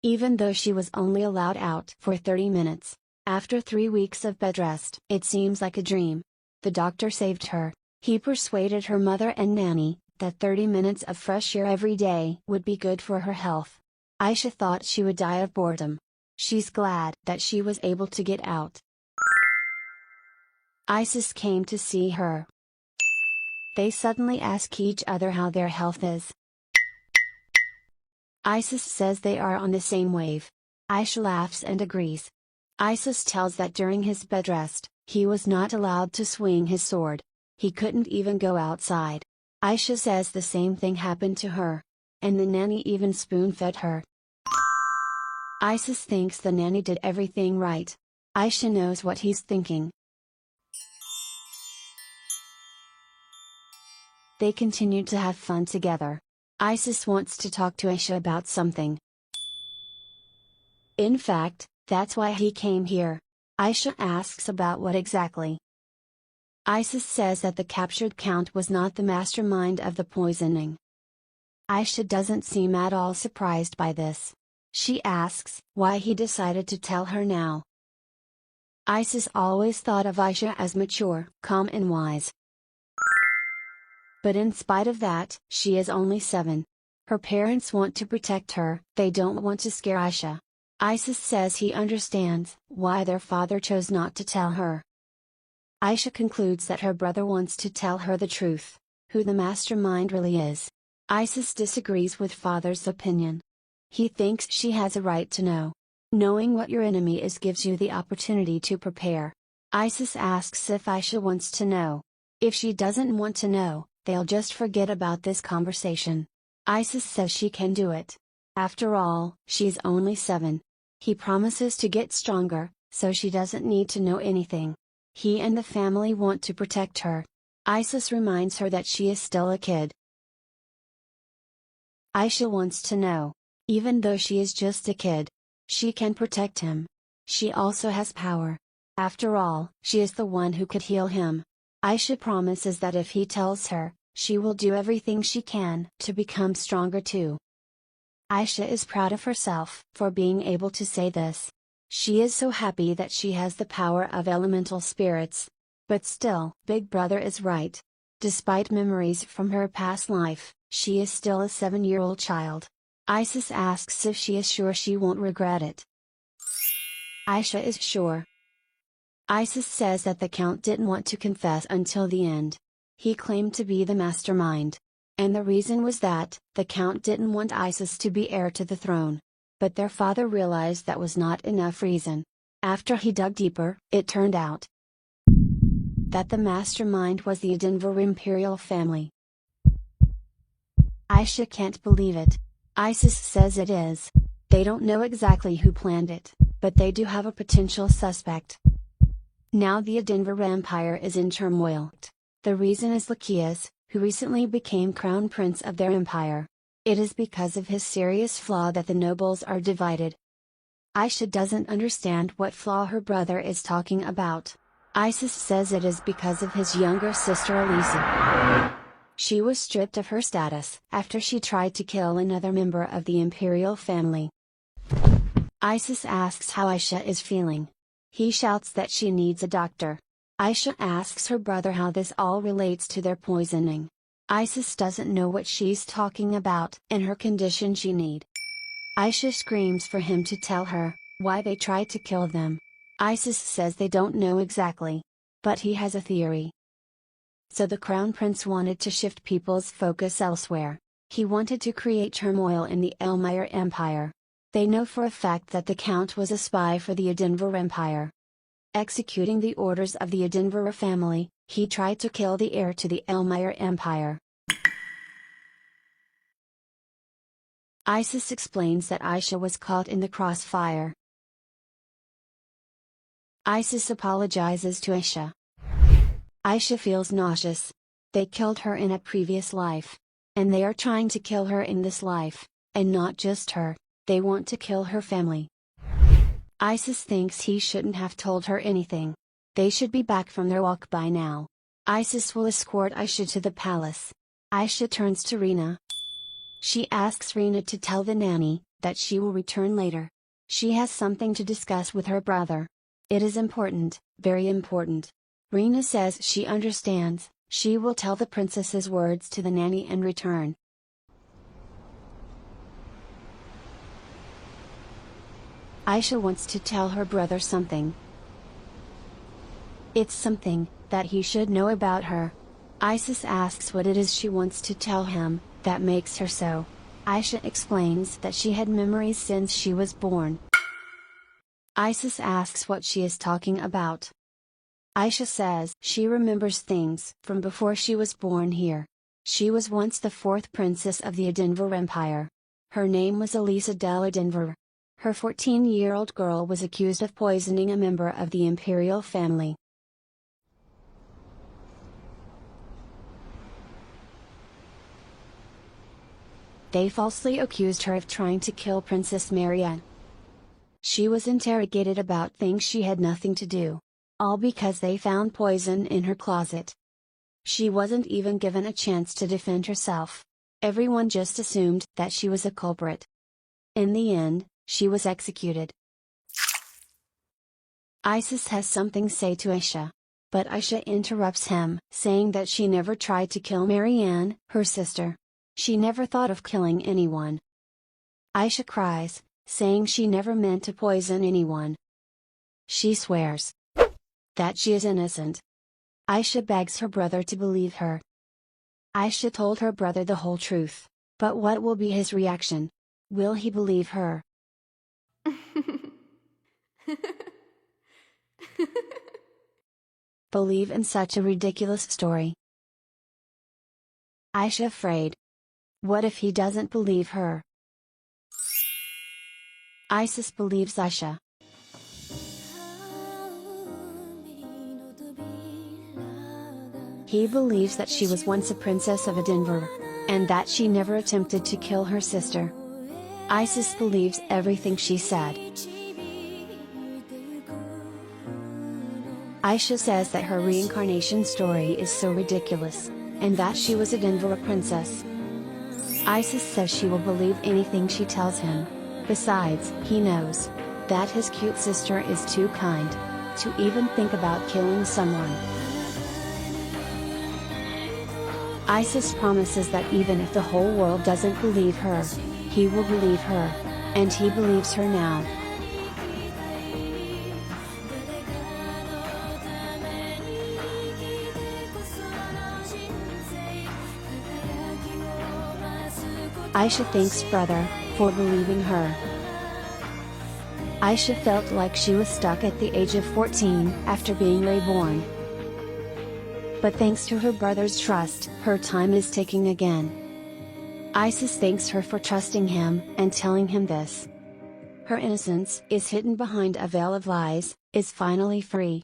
Even though she was only allowed out for 30 minutes, after 3 weeks of bed rest, it seems like a dream. The doctor saved her. He persuaded her mother and nanny that 30 minutes of fresh air every day would be good for her health. Aisha thought she would die of boredom. She's glad that she was able to get out. Isis came to see her. They suddenly ask each other how their health is. Isis says they are on the same wave. Aisha laughs and agrees. Isis tells that during his bed rest, he was not allowed to swing his sword. He couldn't even go outside. Aisha says the same thing happened to her. And the nanny even spoon-fed her. Isis thinks the nanny did everything right. Aisha knows what he's thinking. They continue to have fun together. Isis wants to talk to Aisha about something. In fact, that's why he came here. Aisha asks about what exactly. Isis says that the captured Count was not the mastermind of the poisoning. Aisha doesn't seem at all surprised by this. She asks why he decided to tell her now. Isis always thought of Aisha as mature, calm and wise. But in spite of that, she is only 7. Her parents want to protect her, they don't want to scare Aisha. Isis says he understands why their father chose not to tell her. Aisha concludes that her brother wants to tell her the truth, who the mastermind really is. Isis disagrees with father's opinion. He thinks she has a right to know. Knowing what your enemy is gives you the opportunity to prepare. Isis asks if Aisha wants to know. If she doesn't want to know, they'll just forget about this conversation. Isis says she can do it. After all, she's only 7. He promises to get stronger, so she doesn't need to know anything. He and the family want to protect her. Isis reminds her that she is still a kid. Aisha wants to know. Even though she is just a kid, she can protect him. She also has power. After all, she is the one who could heal him. Aisha promises that if he tells her, she will do everything she can to become stronger too. Aisha is proud of herself for being able to say this. She is so happy that she has the power of elemental spirits. But still, Big Brother is right. Despite memories from her past life, she is still a 7-year-old child. Isis asks if she is sure she won't regret it. Aisha is sure. Isis says that the Count didn't want to confess until the end. He claimed to be the mastermind. And the reason was that, the Count didn't want Isis to be heir to the throne. But their father realized that was not enough reason. After he dug deeper, it turned out that the mastermind was the Denver imperial family. Aisha can't believe it. Isis says it is. They don't know exactly who planned it, but they do have a potential suspect. Now the Denver Empire is in turmoil. The reason is Lakias, who recently became crown prince of their empire. It is because of his serious flaw that the nobles are divided. Aisha doesn't understand what flaw her brother is talking about. Isis says it is because of his younger sister Elisa. She was stripped of her status after she tried to kill another member of the imperial family. Isis asks how Aisha is feeling. He shouts that she needs a doctor. Aisha asks her brother how this all relates to their poisoning. Isis doesn't know what she's talking about. In her condition she need. Aisha screams for him to tell her why they tried to kill them. Isis says they don't know exactly. But he has a theory. So the crown prince wanted to shift people's focus elsewhere. He wanted to create turmoil in the Elmire Empire. They know for a fact that the count was a spy for the Edinburgh Empire. Executing the orders of the Edinburgh family, he tried to kill the heir to the Elmire Empire. Isis explains that Aisha was caught in the crossfire. Isis apologizes to Aisha. Aisha feels nauseous. They killed her in a previous life. And they are trying to kill her in this life, and not just her, they want to kill her family. Isis thinks he shouldn't have told her anything. They should be back from their walk by now. Isis will escort Aisha to the palace. Aisha turns to Rina. She asks Rina to tell the nanny that she will return later. She has something to discuss with her brother. It is important, very important. Rina says she understands. She will tell the princess's words to the nanny and return. Aisha wants to tell her brother something. It's something that he should know about her. Isis asks what it is she wants to tell him, that makes her so. Aisha explains that she had memories since she was born. Isis asks what she is talking about. Aisha says she remembers things from before she was born here. She was once the fourth princess of the Edinburgh Empire. Her name was Elisa del Edinburgh. Her 14-year-old girl was accused of poisoning a member of the imperial family. They falsely accused her of trying to kill Princess Marianne. She was interrogated about things she had nothing to do. All because they found poison in her closet. She wasn't even given a chance to defend herself. Everyone just assumed that she was a culprit. In the end, she was executed. Isis has something to say to Aisha. But Aisha interrupts him, saying that she never tried to kill Marianne, her sister. She never thought of killing anyone. Aisha cries, saying she never meant to poison anyone. She swears that she is innocent. Aisha begs her brother to believe her. Aisha told her brother the whole truth, but what will be his reaction? Will he believe her? Believe in such a ridiculous story? Aisha afraid. What if he doesn't believe her? Isis believes Aisha. He believes that she was once a princess of Edinburgh, and that she never attempted to kill her sister. Isis believes everything she said. Aisha says that her reincarnation story is so ridiculous, and that she was Edinburgh princess. Isis says she will believe anything she tells him. Besides, he knows that his cute sister is too kind to even think about killing someone. Isis promises that even if the whole world doesn't believe her, he will believe her, and he believes her now. Aisha thanks brother for believing her. Aisha felt like she was stuck at the age of 14 after being reborn. But thanks to her brother's trust, her time is ticking again. Isis thanks her for trusting him and telling him this. Her innocence is hidden behind a veil of lies, is finally free.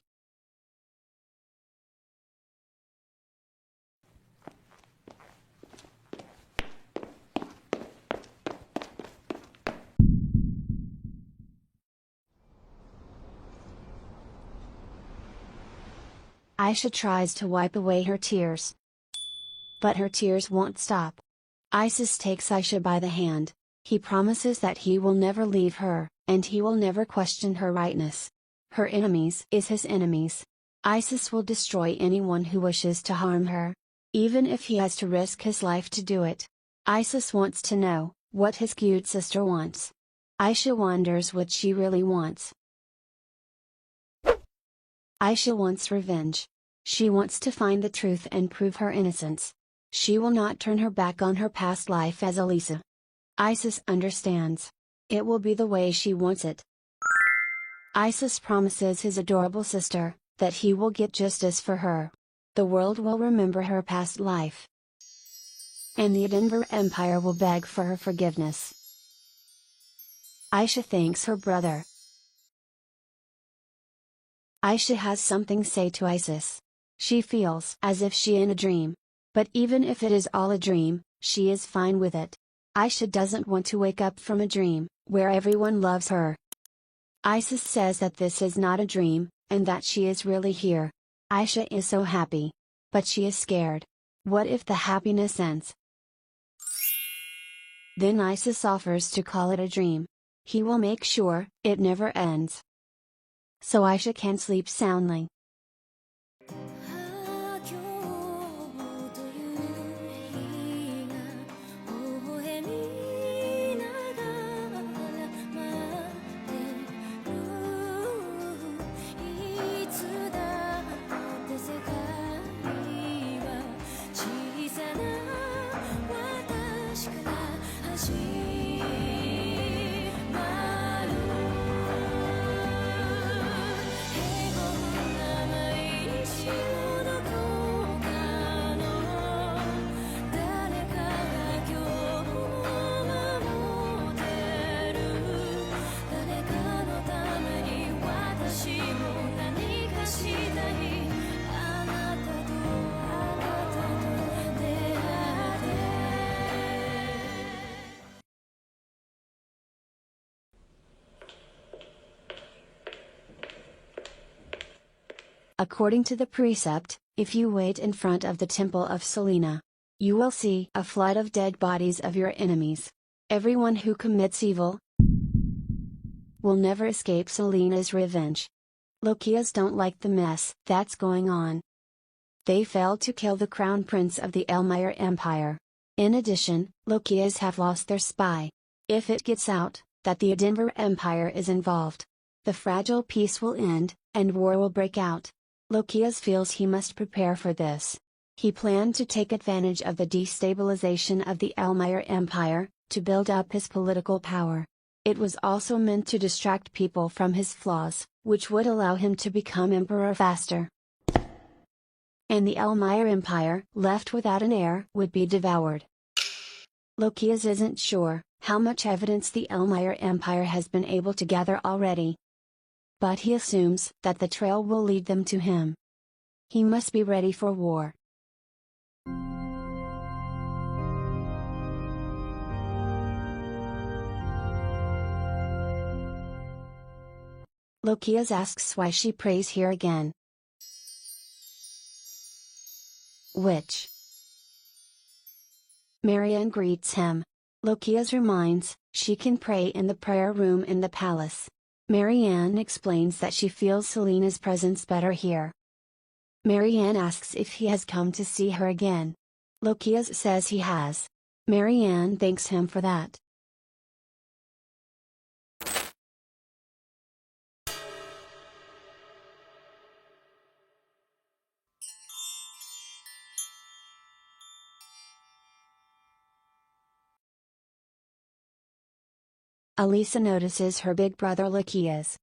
Aisha tries to wipe away her tears. But her tears won't stop. Isis takes Aisha by the hand. He promises that he will never leave her, and he will never question her rightness. Her enemies is his enemies. Isis will destroy anyone who wishes to harm her. even if he has to risk his life to do it. Isis wants to know what his cute sister wants. Aisha wonders what she really wants. Aisha wants revenge. She wants to find the truth and prove her innocence. She will not turn her back on her past life as Elisa. Isis understands. It will be the way she wants it. Isis promises his adorable sister that he will get justice for her. The world will remember her past life. And the Edinburgh Empire will beg for her forgiveness. Aisha thanks her brother. Aisha has something to say to Isis. She feels as if she in a dream. But even if it is all a dream, she is fine with it. Aisha doesn't want to wake up from a dream, where everyone loves her. Isis says that this is not a dream, and that she is really here. Aisha is so happy. But she is scared. What if the happiness ends? Then Isis offers to call it a dream. He will make sure it never ends. So Aisha can sleep soundly. According to the precept, if you wait in front of the temple of Selena, you will see a flood of dead bodies of your enemies. Everyone who commits evil will never escape Selena's revenge. Lokias don't like the mess that's going on. They failed to kill the crown prince of the Elmire Empire. In addition, Lokias have lost their spy. If it gets out that the Edinburgh Empire is involved, the fragile peace will end, and war will break out. Lokias feels he must prepare for this. He planned to take advantage of the destabilization of the Elmire Empire, to build up his political power. It was also meant to distract people from his flaws, which would allow him to become emperor faster. And the Elmire Empire, left without an heir, would be devoured. Lokias isn't sure how much evidence the Elmire Empire has been able to gather already. But he assumes that the trail will lead them to him. He must be ready for war. Lokias asks why she prays here again. Which? Marianne greets him. Lokias reminds, she can pray in the prayer room in the palace. Marianne explains that she feels Selena's presence better here. Marianne asks if he has come to see her again. Lokias says he has. Marianne thanks him for that. Elisa notices her big brother Lokias.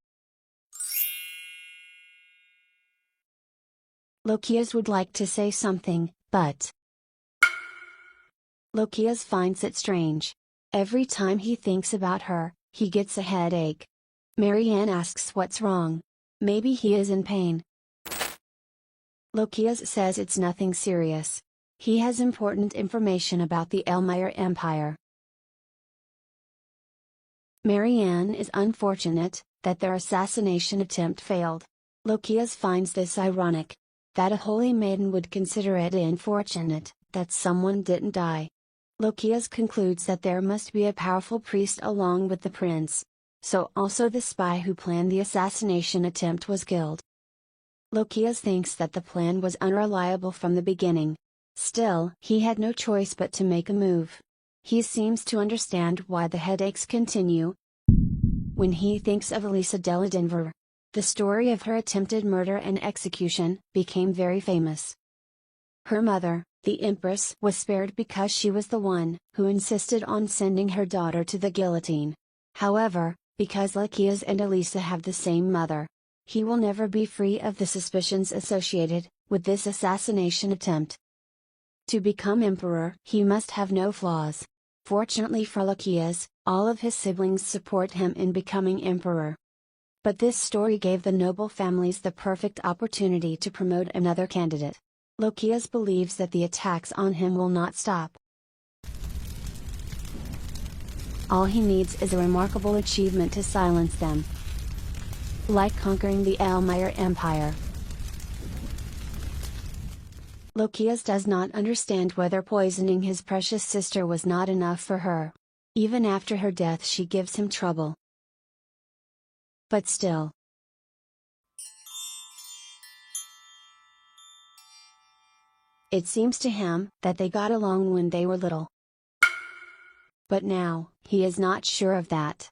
Lokias would like to say something, but Lokias finds it strange. Every time he thinks about her, he gets a headache. Marianne asks what's wrong. Maybe he is in pain. Lokias says it's nothing serious. He has important information about the Elmire Empire. Marianne is unfortunate that their assassination attempt failed. Lokias finds this ironic. That a holy maiden would consider it unfortunate that someone didn't die. Lokias concludes that there must be a powerful priest along with the prince. So also the spy who planned the assassination attempt was killed. Lokias thinks that the plan was unreliable from the beginning. Still, he had no choice but to make a move. He seems to understand why the headaches continue. When he thinks of Elisa della Denver, the story of her attempted murder and execution became very famous. Her mother, the Empress, was spared because she was the one who insisted on sending her daughter to the guillotine. However, because Lachias and Elisa have the same mother, he will never be free of the suspicions associated with this assassination attempt. To become emperor, he must have no flaws. Fortunately for Lachias, all of his siblings support him in becoming emperor. But this story gave the noble families the perfect opportunity to promote another candidate. Lachias believes that the attacks on him will not stop. All he needs is a remarkable achievement to silence them. Like conquering the Elmire Empire. Lachias does not understand whether poisoning his precious sister was not enough for her. Even after her death she gives him trouble. But still. It seems to him that they got along when they were little. But now, he is not sure of that.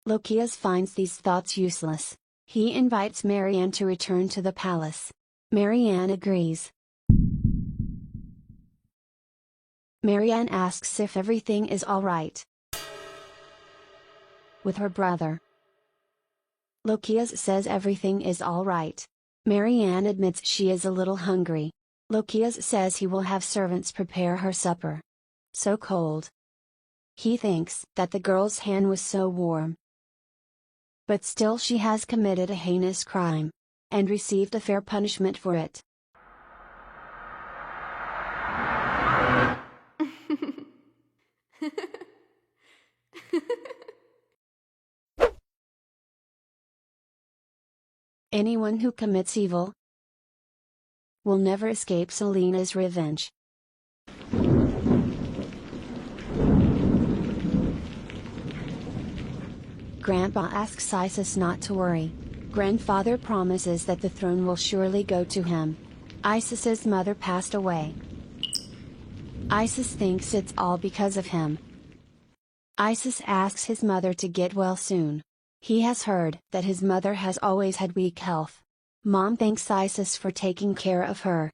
Lachias finds these thoughts useless. He invites Marianne to return to the palace. Marianne agrees. Marianne asks if everything is alright with her brother. Lachias says everything is alright. Marianne admits she is a little hungry. Lachias says he will have servants prepare her supper. So cold. He thinks that the girl's hand was so warm. But still she has committed a heinous crime. And received a fair punishment for it. Anyone who commits evil will never escape Selena's revenge. Grandpa asks Isis not to worry. Grandfather promises that the throne will surely go to him. Isis's mother passed away. Isis thinks it's all because of him. Isis asks his mother to get well soon. He has heard that his mother has always had weak health. Mom thanks Isis for taking care of her.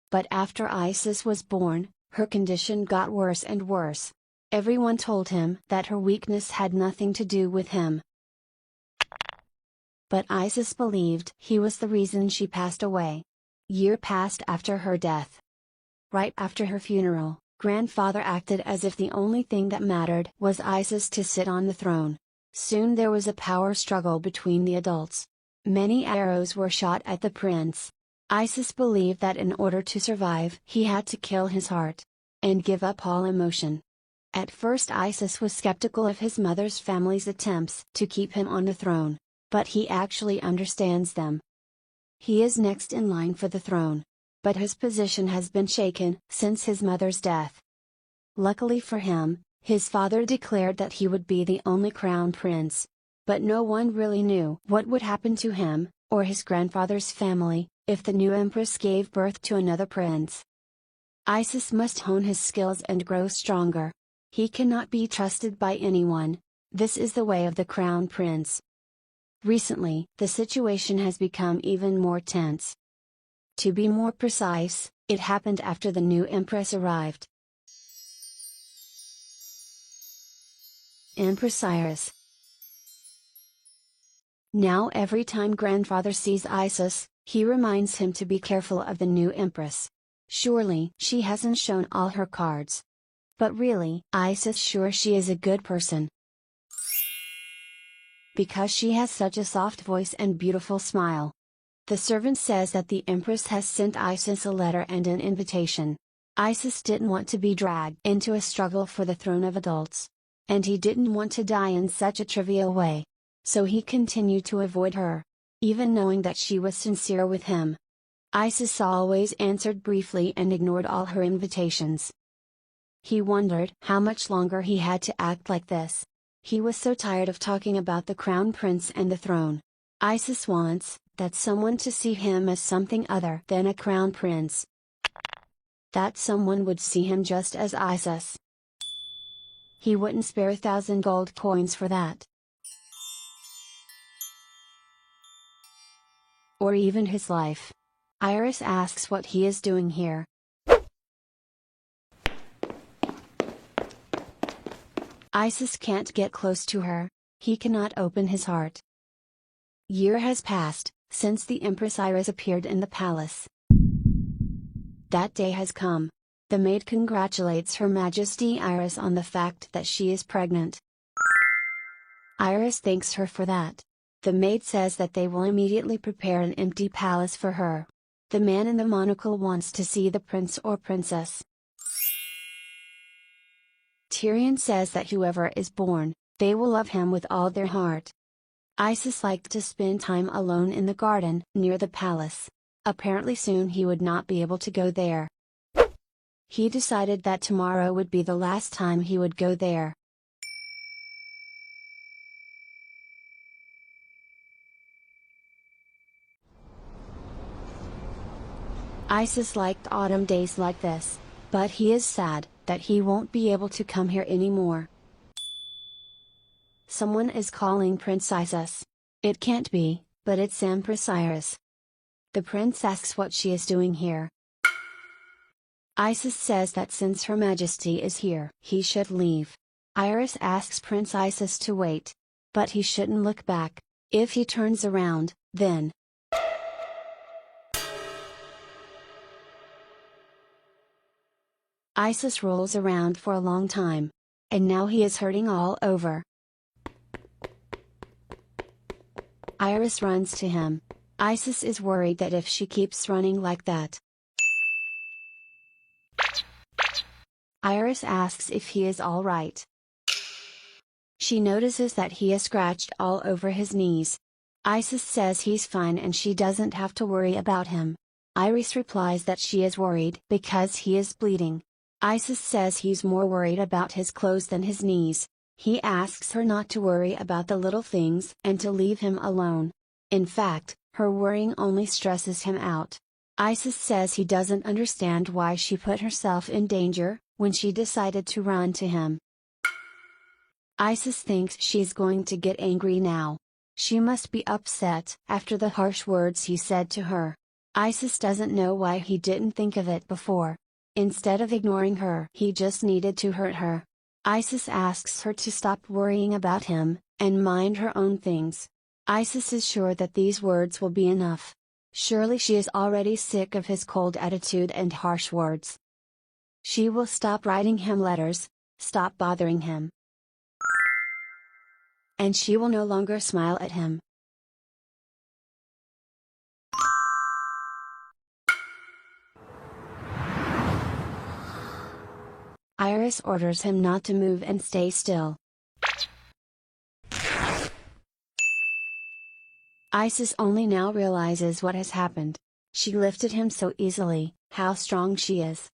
But after Isis was born, her condition got worse and worse. Everyone told him that her weakness had nothing to do with him. But Isis believed he was the reason she passed away. Year passed after her death. Right after her funeral, Grandfather acted as if the only thing that mattered was Isis to sit on the throne. Soon there was a power struggle between the adults. Many arrows were shot at the prince. Isis believed that in order to survive he had to kill his heart. And give up all emotion. At first Isis was skeptical of his mother's family's attempts to keep him on the throne. But he actually understands them. He is next in line for the throne. But his position has been shaken since his mother's death. Luckily for him, his father declared that he would be the only crown prince. But no one really knew what would happen to him, or his grandfather's family, if the new empress gave birth to another prince. Isis must hone his skills and grow stronger. He cannot be trusted by anyone. This is the way of the crown prince. Recently, the situation has become even more tense. To be more precise, it happened after the new empress arrived. Empress Iris. Now every time grandfather sees Isis, he reminds him to be careful of the new empress. Surely she hasn't shown all her cards. But really, Isis sure she is a good person. Because she has such a soft voice and beautiful smile. The servant says that the Empress has sent Isis a letter and an invitation. Isis didn't want to be dragged into a struggle for the throne of adults. And he didn't want to die in such a trivial way. So he continued to avoid her. Even knowing that she was sincere with him. Isis always answered briefly and ignored all her invitations. He wondered how much longer he had to act like this. He was so tired of talking about the crown prince and the throne. Isis once that someone to see him as something other than a crown prince. That someone would see him just as Isis. He wouldn't spare 1,000 gold coins for that. Or even his life. Iris asks what he is doing here. Isis can't get close to her, he cannot open his heart. Year has passed, since the Empress Iris appeared in the palace. That day has come. The maid congratulates Her Majesty Iris on the fact that she is pregnant. Iris thanks her for that. The maid says that they will immediately prepare an empty palace for her. The man in the monocle wants to see the prince or princess. Tyrion says that whoever is born, they will love him with all their heart. Isis liked to spend time alone in the garden, near the palace. Apparently soon he would not be able to go there. He decided that tomorrow would be the last time he would go there. Isis liked autumn days like this, but he is sad that he won't be able to come here anymore. Someone is calling Prince Isis. It can't be, but it's Empress Iris. The prince asks what she is doing here. Isis says that since Her Majesty is here, he should leave. Iris asks Prince Isis to wait. But he shouldn't look back. If he turns around, then Isis rolls around for a long time. And now he is hurting all over. Iris runs to him. Isis is worried that if she keeps running like that. Iris asks if he is all right. She notices that he is scratched all over his knees. Isis says he's fine and she doesn't have to worry about him. Iris replies that she is worried because he is bleeding. Isis says he's more worried about his clothes than his knees. He asks her not to worry about the little things and to leave him alone. In fact, her worrying only stresses him out. Isis says he doesn't understand why she put herself in danger, when she decided to run to him. Isis thinks she's going to get angry now. She must be upset after the harsh words he said to her. Isis doesn't know why he didn't think of it before. Instead of ignoring her, he just needed to hurt her. Isis asks her to stop worrying about him, and mind her own things. Isis is sure that these words will be enough. Surely she is already sick of his cold attitude and harsh words. She will stop writing him letters, stop bothering him. And she will no longer smile at him. Iris orders him not to move and stay still. Isis only now realizes what has happened. She lifted him so easily, how strong she is.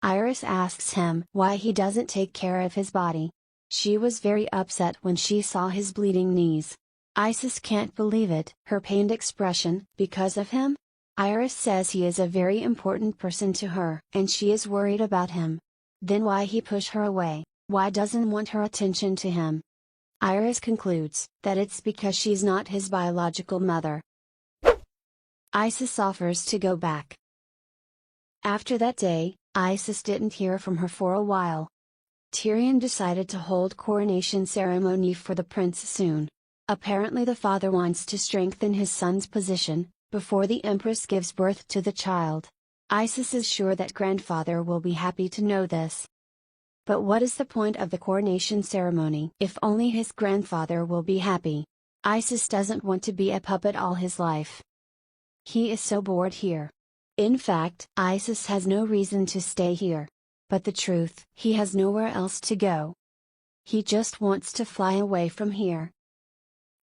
Iris asks him why he doesn't take care of his body. She was very upset when she saw his bleeding knees. Isis can't believe it, her pained expression, because of him? Iris says he is a very important person to her, and she is worried about him. Then why he push her away, why doesn't want her attention to him? Iris concludes that it's because she's not his biological mother. Isis offers to go back. After that day, Isis didn't hear from her for a while. Tyrion decided to hold coronation ceremony for the prince soon. Apparently the father wants to strengthen his son's position, before the empress gives birth to the child. Isis is sure that grandfather will be happy to know this. But what is the point of the coronation ceremony if only his grandfather will be happy? Isis doesn't want to be a puppet all his life. He is so bored here. In fact, Isis has no reason to stay here. But the truth, he has nowhere else to go. He just wants to fly away from here.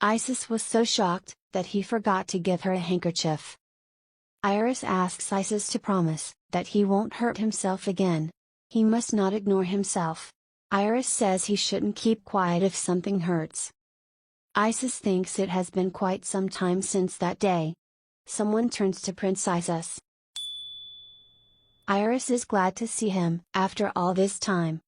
Isis was so shocked, that he forgot to give her a handkerchief. Iris asks Isis to promise, that he won't hurt himself again. He must not ignore himself. Iris says he shouldn't keep quiet if something hurts. Isis thinks it has been quite some time since that day. Someone turns to Prince Isis. Iris is glad to see him after all this time.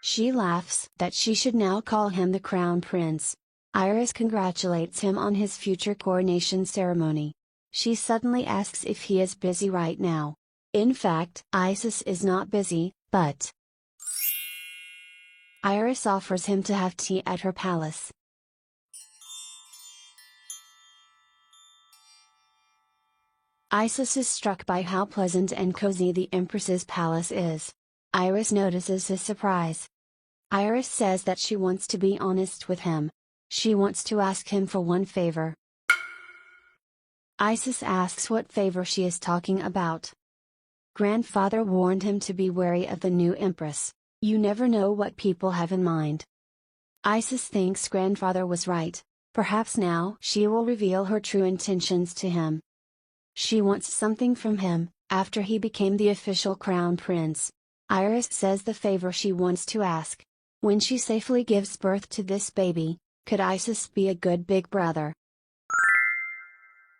She laughs that she should now call him the Crown Prince. Iris congratulates him on his future coronation ceremony. She suddenly asks if he is busy right now. In fact, Isis is not busy, but Iris offers him to have tea at her palace. Isis is struck by how pleasant and cozy the Empress's palace is. Iris notices his surprise. Iris says that she wants to be honest with him. She wants to ask him for one favor. Isis asks what favor she is talking about. Grandfather warned him to be wary of the new Empress. You never know what people have in mind. Isis thinks grandfather was right. Perhaps now she will reveal her true intentions to him. She wants something from him, after he became the official crown prince. Iris says the favor she wants to ask. When she safely gives birth to this baby, could Isis be a good big brother?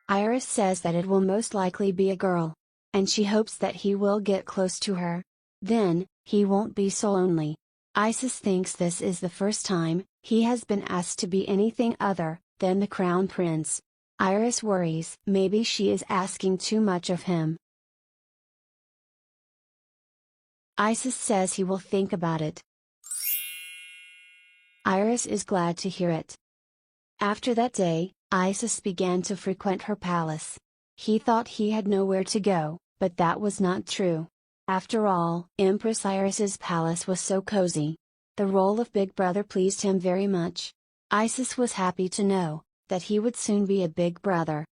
Iris says that it will most likely be a girl. And she hopes that he will get close to her. Then, he won't be so lonely. Isis thinks this is the first time he has been asked to be anything other than the crown prince. Iris worries maybe she is asking too much of him. Isis says he will think about it. Iris is glad to hear it. After that day, Isis began to frequent her palace. He thought he had nowhere to go, but that was not true. After all, Empress Iris's palace was so cozy. The role of big brother pleased him very much. Isis was happy to know that he would soon be a big brother.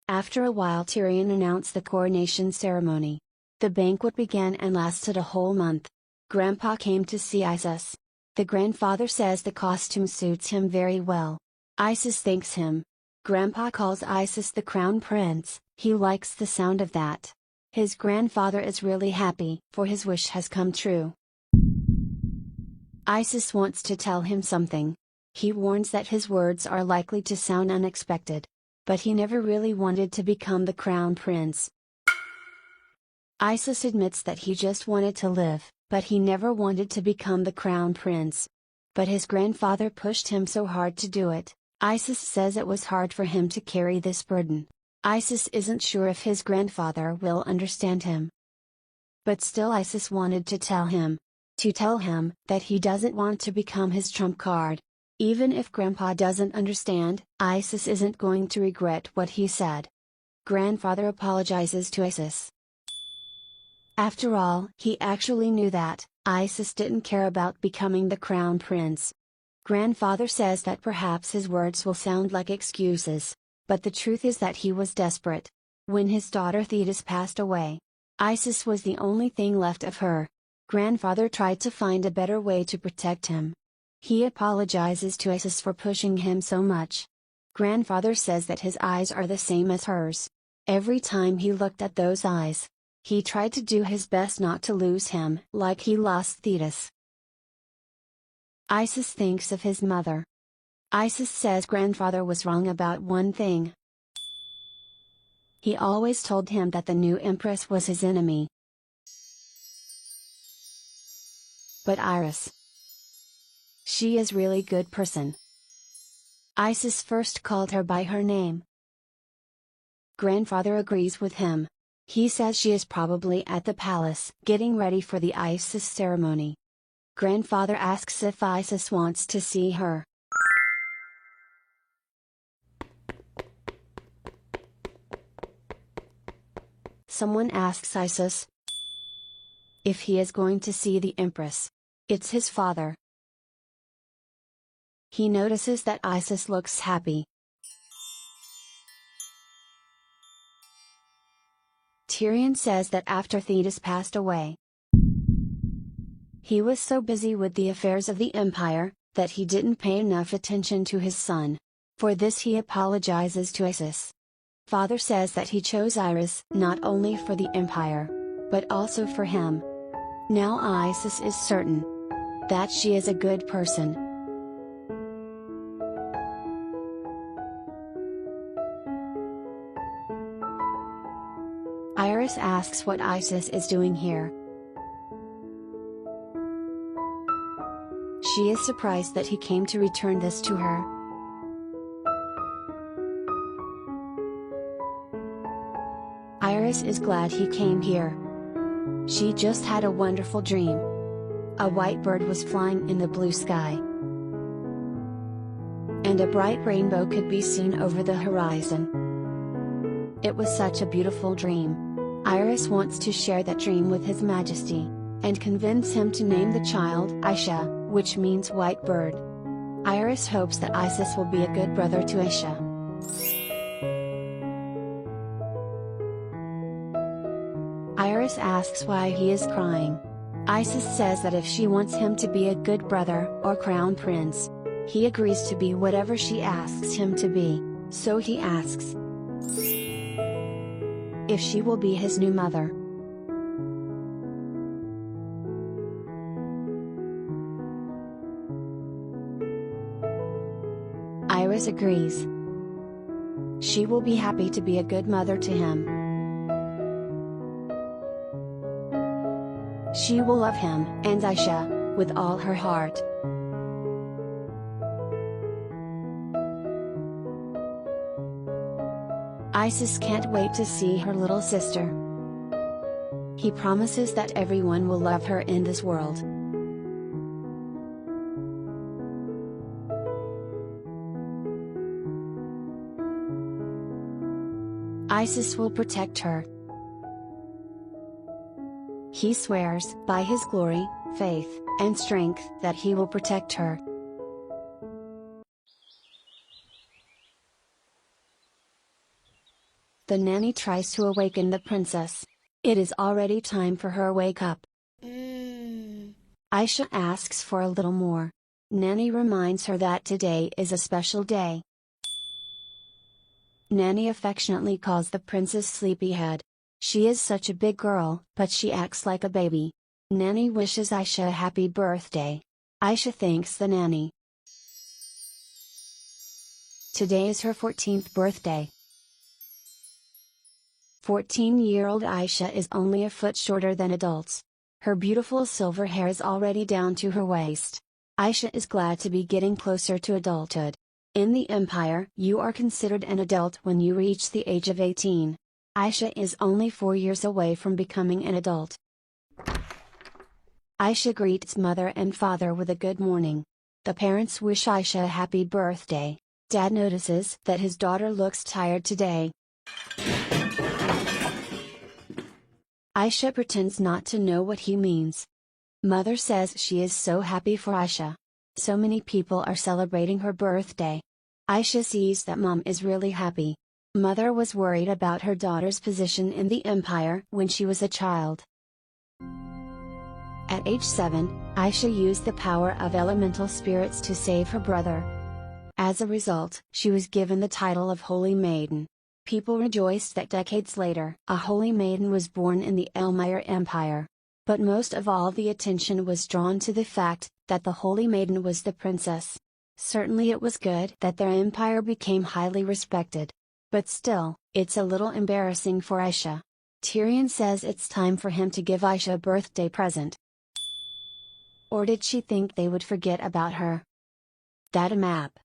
After a while, Tyrion announced the coronation ceremony. The banquet began and lasted a whole month. Grandpa came to see Isis. The grandfather says the costume suits him very well. Isis thanks him. Grandpa calls Isis the crown prince. He likes the sound of that. His grandfather is really happy, for his wish has come true. Isis wants to tell him something. He warns that his words are likely to sound unexpected. But he never really wanted to become the crown prince. Isis admits that he just wanted to live, but he never wanted to become the crown prince. But his grandfather pushed him so hard to do it. Isis says it was hard for him to carry this burden. Isis isn't sure if his grandfather will understand him. But still Isis wanted to tell him. To tell him that he doesn't want to become his trump card. Even if Grandpa doesn't understand, Isis isn't going to regret what he said. Grandfather apologizes to Isis. After all, he actually knew that Isis didn't care about becoming the crown prince. Grandfather says that perhaps his words will sound like excuses. But the truth is that he was desperate. When his daughter Thetis passed away, Isis was the only thing left of her. Grandfather tried to find a better way to protect him. He apologizes to Isis for pushing him so much. Grandfather says that his eyes are the same as hers. Every time he looked at those eyes, he tried to do his best not to lose him like he lost Thetis. Isis thinks of his mother. Isis says grandfather was wrong about one thing. He always told him that the new empress was his enemy. But Iris, she is really good person. Isis first called her by her name. Grandfather agrees with him. He says she is probably at the palace getting ready for the Isis ceremony. Grandfather asks if Isis wants to see her. Someone asks Isis if he is going to see the Empress. It's his father. He notices that Isis looks happy. Tyrion says that after Thetis passed away, he was so busy with the affairs of the Empire, that he didn't pay enough attention to his son. For this he apologizes to Isis. Father says that he chose Iris not only for the Empire, but also for him. Now Isis is certain that she is a good person. Iris asks what Isis is doing here. She is surprised that he came to return this to her. Iris is glad he came here. She just had a wonderful dream. A white bird was flying in the blue sky, and a bright rainbow could be seen over the horizon. It was such a beautiful dream. Iris wants to share that dream with His Majesty, and convince him to name the child Aisha, which means white bird. Iris hopes that Isis will be a good brother to Aisha. Iris asks why he is crying. Isis says that if she wants him to be a good brother or crown prince, he agrees to be whatever she asks him to be, so he asks if she will be his new mother. Iris agrees. She will be happy to be a good mother to him. She will love him and Aisha with all her heart. Isis can't wait to see her little sister. He promises that everyone will love her in this world. Isis will protect her. He swears by his glory, faith, and strength that he will protect her. The nanny tries to awaken the princess. It is already time for her wake up. Aisha asks for a little more. Nanny reminds her that today is a special day. Nanny affectionately calls the princess sleepyhead. She is such a big girl, but she acts like a baby. Nanny wishes Aisha a happy birthday. Aisha thanks the nanny. Today is her 14th birthday. 14-year-old Aisha is only a foot shorter than adults. Her beautiful silver hair is already down to her waist. Aisha is glad to be getting closer to adulthood. In the Empire, you are considered an adult when you reach the age of 18. Aisha is only 4 years away from becoming an adult. Aisha greets mother and father with a good morning. The parents wish Aisha a happy birthday. Dad notices that his daughter looks tired today. Aisha pretends not to know what he means. Mother says she is so happy for Aisha. So many people are celebrating her birthday. Aisha sees that mom is really happy. Mother was worried about her daughter's position in the empire when she was a child. At age 7, Aisha used the power of elemental spirits to save her brother. As a result, she was given the title of Holy Maiden. People rejoiced that decades later, a holy maiden was born in the Elmire Empire. But most of all, the attention was drawn to the fact that the holy maiden was the princess. Certainly it was good that their empire became highly respected. But still, it's a little embarrassing for Aisha. Tyrion says it's time for him to give Aisha a birthday present. Or did she think they would forget about her? That a map.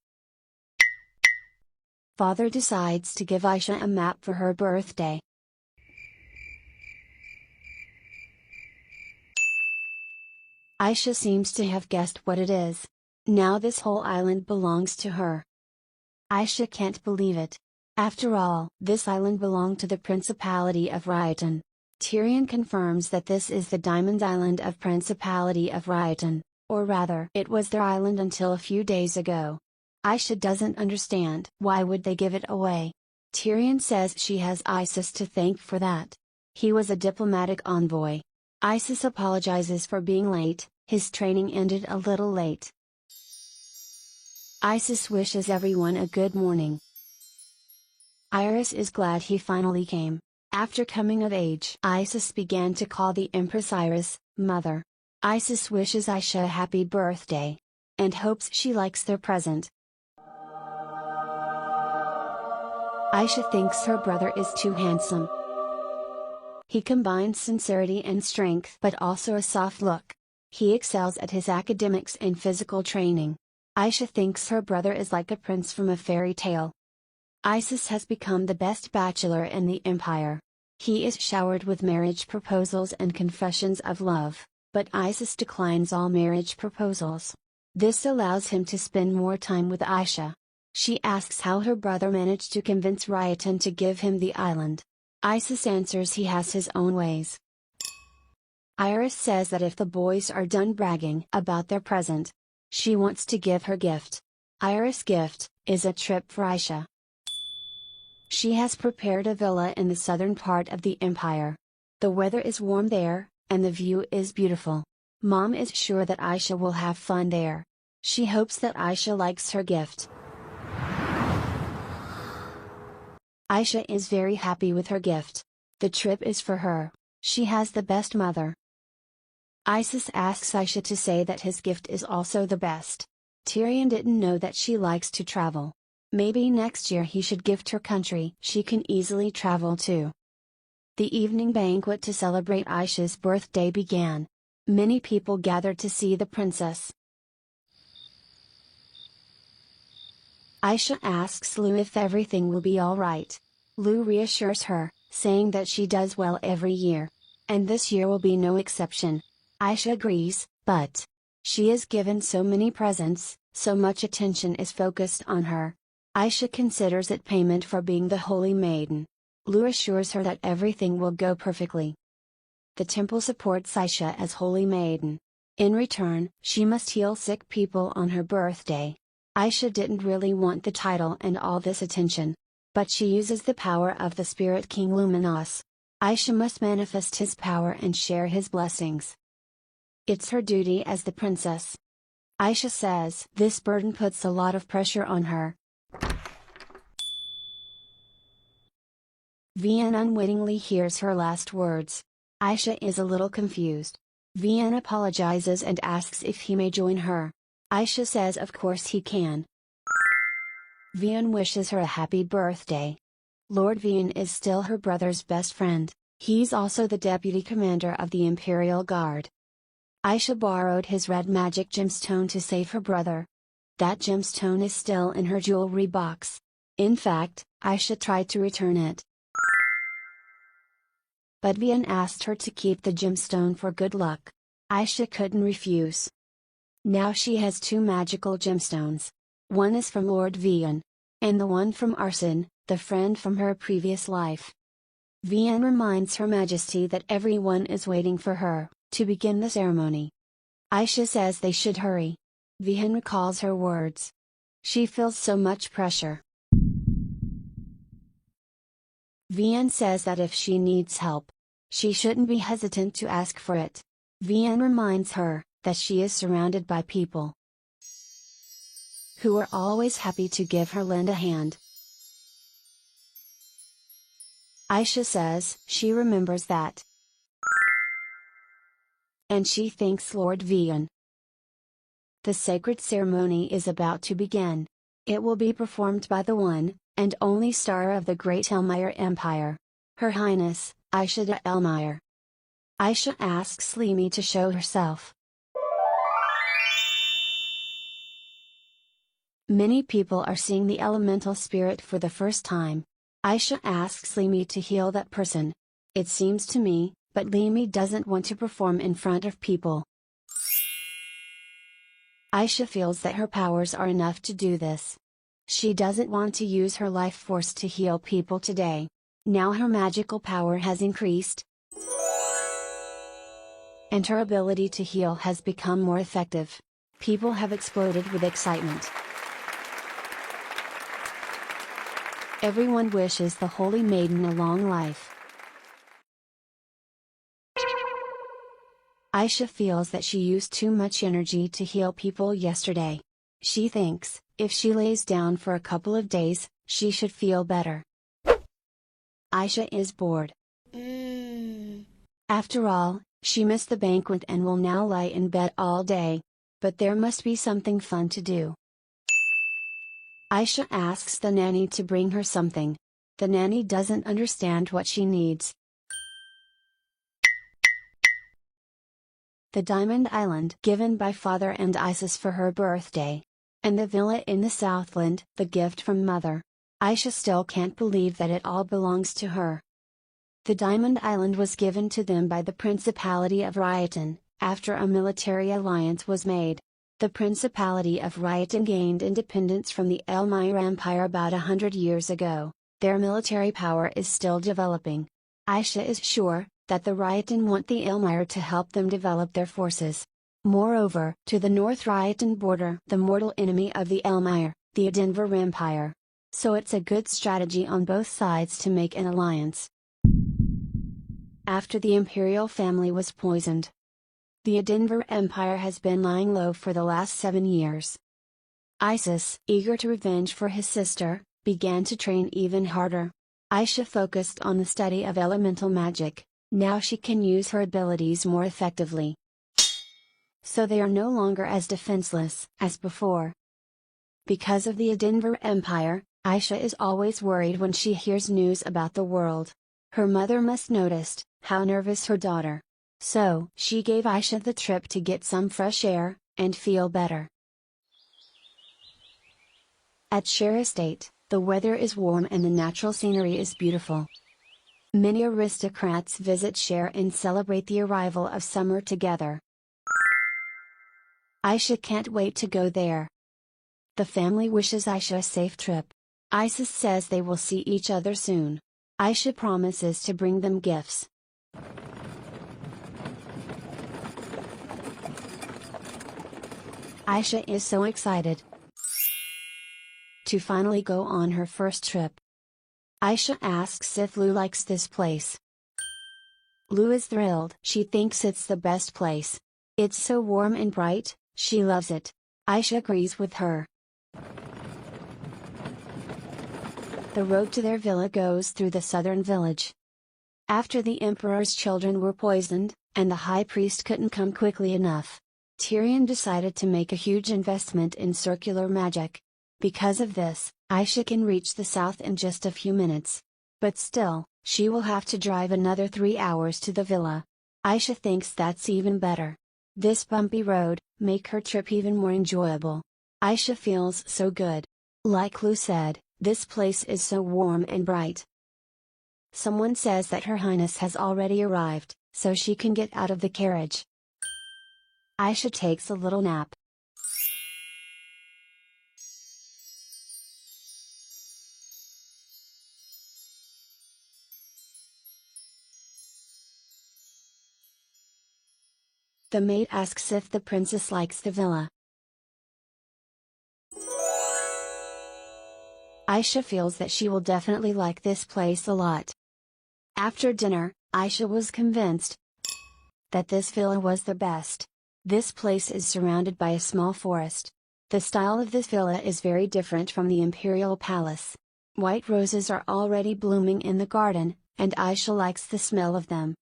Father decides to give Aisha a map for her birthday. Aisha seems to have guessed what it is. Now this whole island belongs to her. Aisha can't believe it. After all, this island belonged to the Principality of Ryoton. Tyrion confirms that this is the Diamond Island of Principality of Ryoton, or rather, it was their island until a few days ago. Aisha doesn't understand. Why would they give it away? Tyrion says she has Isis to thank for that. He was a diplomatic envoy. Isis apologizes for being late, his training ended a little late. Isis wishes everyone a good morning. Iris is glad he finally came. After coming of age, Isis began to call the Empress Iris, mother. Isis wishes Aisha a happy birthday, and hopes she likes their present. Aisha thinks her brother is too handsome. He combines sincerity and strength but also a soft look. He excels at his academics and physical training. Aisha thinks her brother is like a prince from a fairy tale. Isis has become the best bachelor in the empire. He is showered with marriage proposals and confessions of love, but Isis declines all marriage proposals. This allows him to spend more time with Aisha. She asks how her brother managed to convince Rayatan to give him the island. Isis answers he has his own ways. Iris says that if the boys are done bragging about their present, she wants to give her gift. Iris' gift is a trip for Aisha. She has prepared a villa in the southern part of the empire. The weather is warm there, and the view is beautiful. Mom is sure that Aisha will have fun there. She hopes that Aisha likes her gift. Aisha is very happy with her gift. The trip is for her. She has the best mother. Isis asks Aisha to say that his gift is also the best. Tyrion didn't know that she likes to travel. Maybe next year he should gift her country she can easily travel to. The evening banquet to celebrate Aisha's birthday began. Many people gathered to see the princess. Aisha asks Lu if everything will be alright. Lu reassures her, saying that she does well every year. And this year will be no exception. Aisha agrees, but she is given so many presents, so much attention is focused on her. Aisha considers it payment for being the holy maiden. Lu assures her that everything will go perfectly. The temple supports Aisha as holy maiden. In return, she must heal sick people on her birthday. Aisha didn't really want the title and all this attention. But she uses the power of the Spirit King Luminos. Aisha must manifest his power and share his blessings. It's her duty as the princess. Aisha says this burden puts a lot of pressure on her. Vian unwittingly hears her last words. Aisha is a little confused. Vian apologizes and asks if he may join her. Aisha says of course he can. Vian wishes her a happy birthday. Lord Vian is still her brother's best friend. He's also the deputy commander of the Imperial Guard. Aisha borrowed his red magic gemstone to save her brother. That gemstone is still in her jewelry box. In fact, Aisha tried to return it. But Vian asked her to keep the gemstone for good luck. Aisha couldn't refuse. Now she has two magical gemstones. One is from Lord Vian. And the one from Arson, the friend from her previous life. Vian reminds Her Majesty that everyone is waiting for her, to begin the ceremony. Aisha says they should hurry. Vian recalls her words. She feels so much pressure. Vian says that if she needs help, she shouldn't be hesitant to ask for it. Vian reminds her that she is surrounded by people who are always happy to give her lend a hand. Aisha says she remembers that. And she thanks Lord Vian. The sacred ceremony is about to begin. It will be performed by the one and only star of the Great Elmire Empire, Her Highness, Aisha de Elmire. Aisha asks Limi to show herself. Many people are seeing the elemental spirit for the first time. Aisha asks Limi to heal that person. It seems to me, but Limi doesn't want to perform in front of people. Aisha feels that her powers are enough to do this. She doesn't want to use her life force to heal people today. Now her magical power has increased, and her ability to heal has become more effective. People have exploded with excitement. Everyone wishes the Holy Maiden a long life. Aisha feels that she used too much energy to heal people yesterday. She thinks, if she lays down for a couple of days, she should feel better. Aisha is bored. After all, she missed the banquet and will now lie in bed all day. But there must be something fun to do. Aisha asks the nanny to bring her something. The nanny doesn't understand what she needs. the Diamond Island given by father and Isis for her birthday, and the villa in the Southland, the gift from mother. Aisha still can't believe that it all belongs to her. The Diamond Island was given to them by the Principality of Rayatan, after a military alliance was made. The Principality of Rayatan gained independence from the Elmire Empire about 100 years ago. Their military power is still developing. Aisha is sure that the Rayatan want the Elmire to help them develop their forces. Moreover, to the North Rayatan border the mortal enemy of the Elmire, the Adenver Empire. So it's a good strategy on both sides to make an alliance. After the imperial family was poisoned, the Adenver Empire has been lying low for the last 7 years. Isis, eager to revenge for his sister, began to train even harder. Aisha focused on the study of elemental magic. Now she can use her abilities more effectively. So they are no longer as defenseless as before. Because of the Adenver Empire, Aisha is always worried when she hears news about the world. Her mother must noticed how nervous her daughter. So she gave Aisha the trip to get some fresh air and feel better. At Share Estate, the weather is warm and the natural scenery is beautiful. Many aristocrats visit Share and celebrate the arrival of summer together. Aisha can't wait to go there. The family wishes Aisha a safe trip. Isis says they will see each other soon. Aisha promises to bring them gifts. Aisha is so excited to finally go on her first trip. Aisha asks if Lou likes this place. Lou is thrilled. She thinks it's the best place. It's so warm and bright, she loves it. Aisha agrees with her. The road to their villa goes through the southern village. After the emperor's children were poisoned, and the high priest couldn't come quickly enough, Tyrion decided to make a huge investment in circular magic. Because of this, Aisha can reach the south in just a few minutes. But still, she will have to drive another 3 hours to the villa. Aisha thinks that's even better. This bumpy road make her trip even more enjoyable. Aisha feels so good. Like Lou said, this place is so warm and bright. Someone says that Her Highness has already arrived, so she can get out of the carriage. Aisha takes a little nap. The maid asks if the princess likes the villa. Aisha feels that she will definitely like this place a lot. After dinner, Aisha was convinced that this villa was the best. This place is surrounded by a small forest. The style of this villa is very different from the imperial palace. White roses are already blooming in the garden, and Aisha likes the smell of them.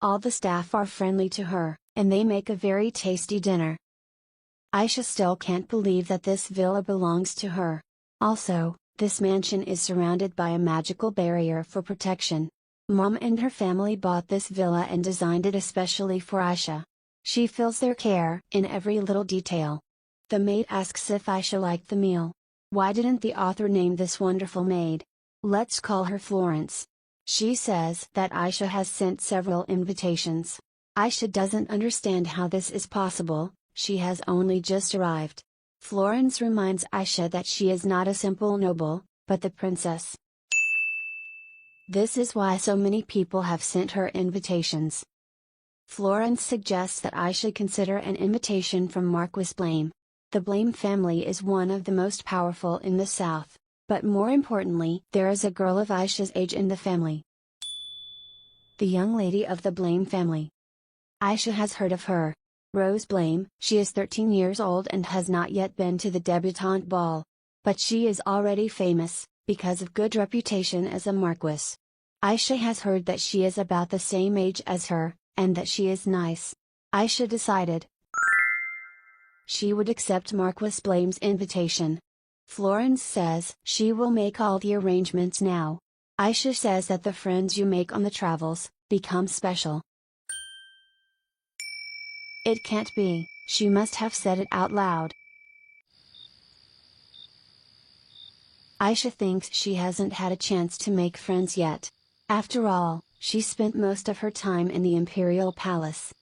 All the staff are friendly to her, and they make a very tasty dinner. Aisha still can't believe that this villa belongs to her. Also, this mansion is surrounded by a magical barrier for protection. Mom and her family bought this villa and designed it especially for Aisha. She feels their care in every little detail. The maid asks if Aisha liked the meal. Why didn't the author name this wonderful maid? Let's call her Florence. She says that Aisha has sent several invitations. Aisha doesn't understand how this is possible, she has only just arrived. Florence reminds Aisha that she is not a simple noble, but the princess. This is why so many people have sent her invitations. Florence suggests that Aisha consider an invitation from Marquis Blame. The Blame family is one of the most powerful in the south, but more importantly, there is a girl of Aisha's age in the family. The young lady of the Blame family. Aisha has heard of her. Rose Blame. She is 13 years old and has not yet been to the debutante ball. But she is already famous, because of good reputation as a marquis. Aisha has heard that she is about the same age as her, and that she is nice. Aisha decided she would accept Marquis Blame's invitation. Florence says she will make all the arrangements now. Aisha says that the friends you make on the travels become special. It can't be, she must have said it out loud. Aisha thinks she hasn't had a chance to make friends yet. After all, she spent most of her time in the Imperial Palace.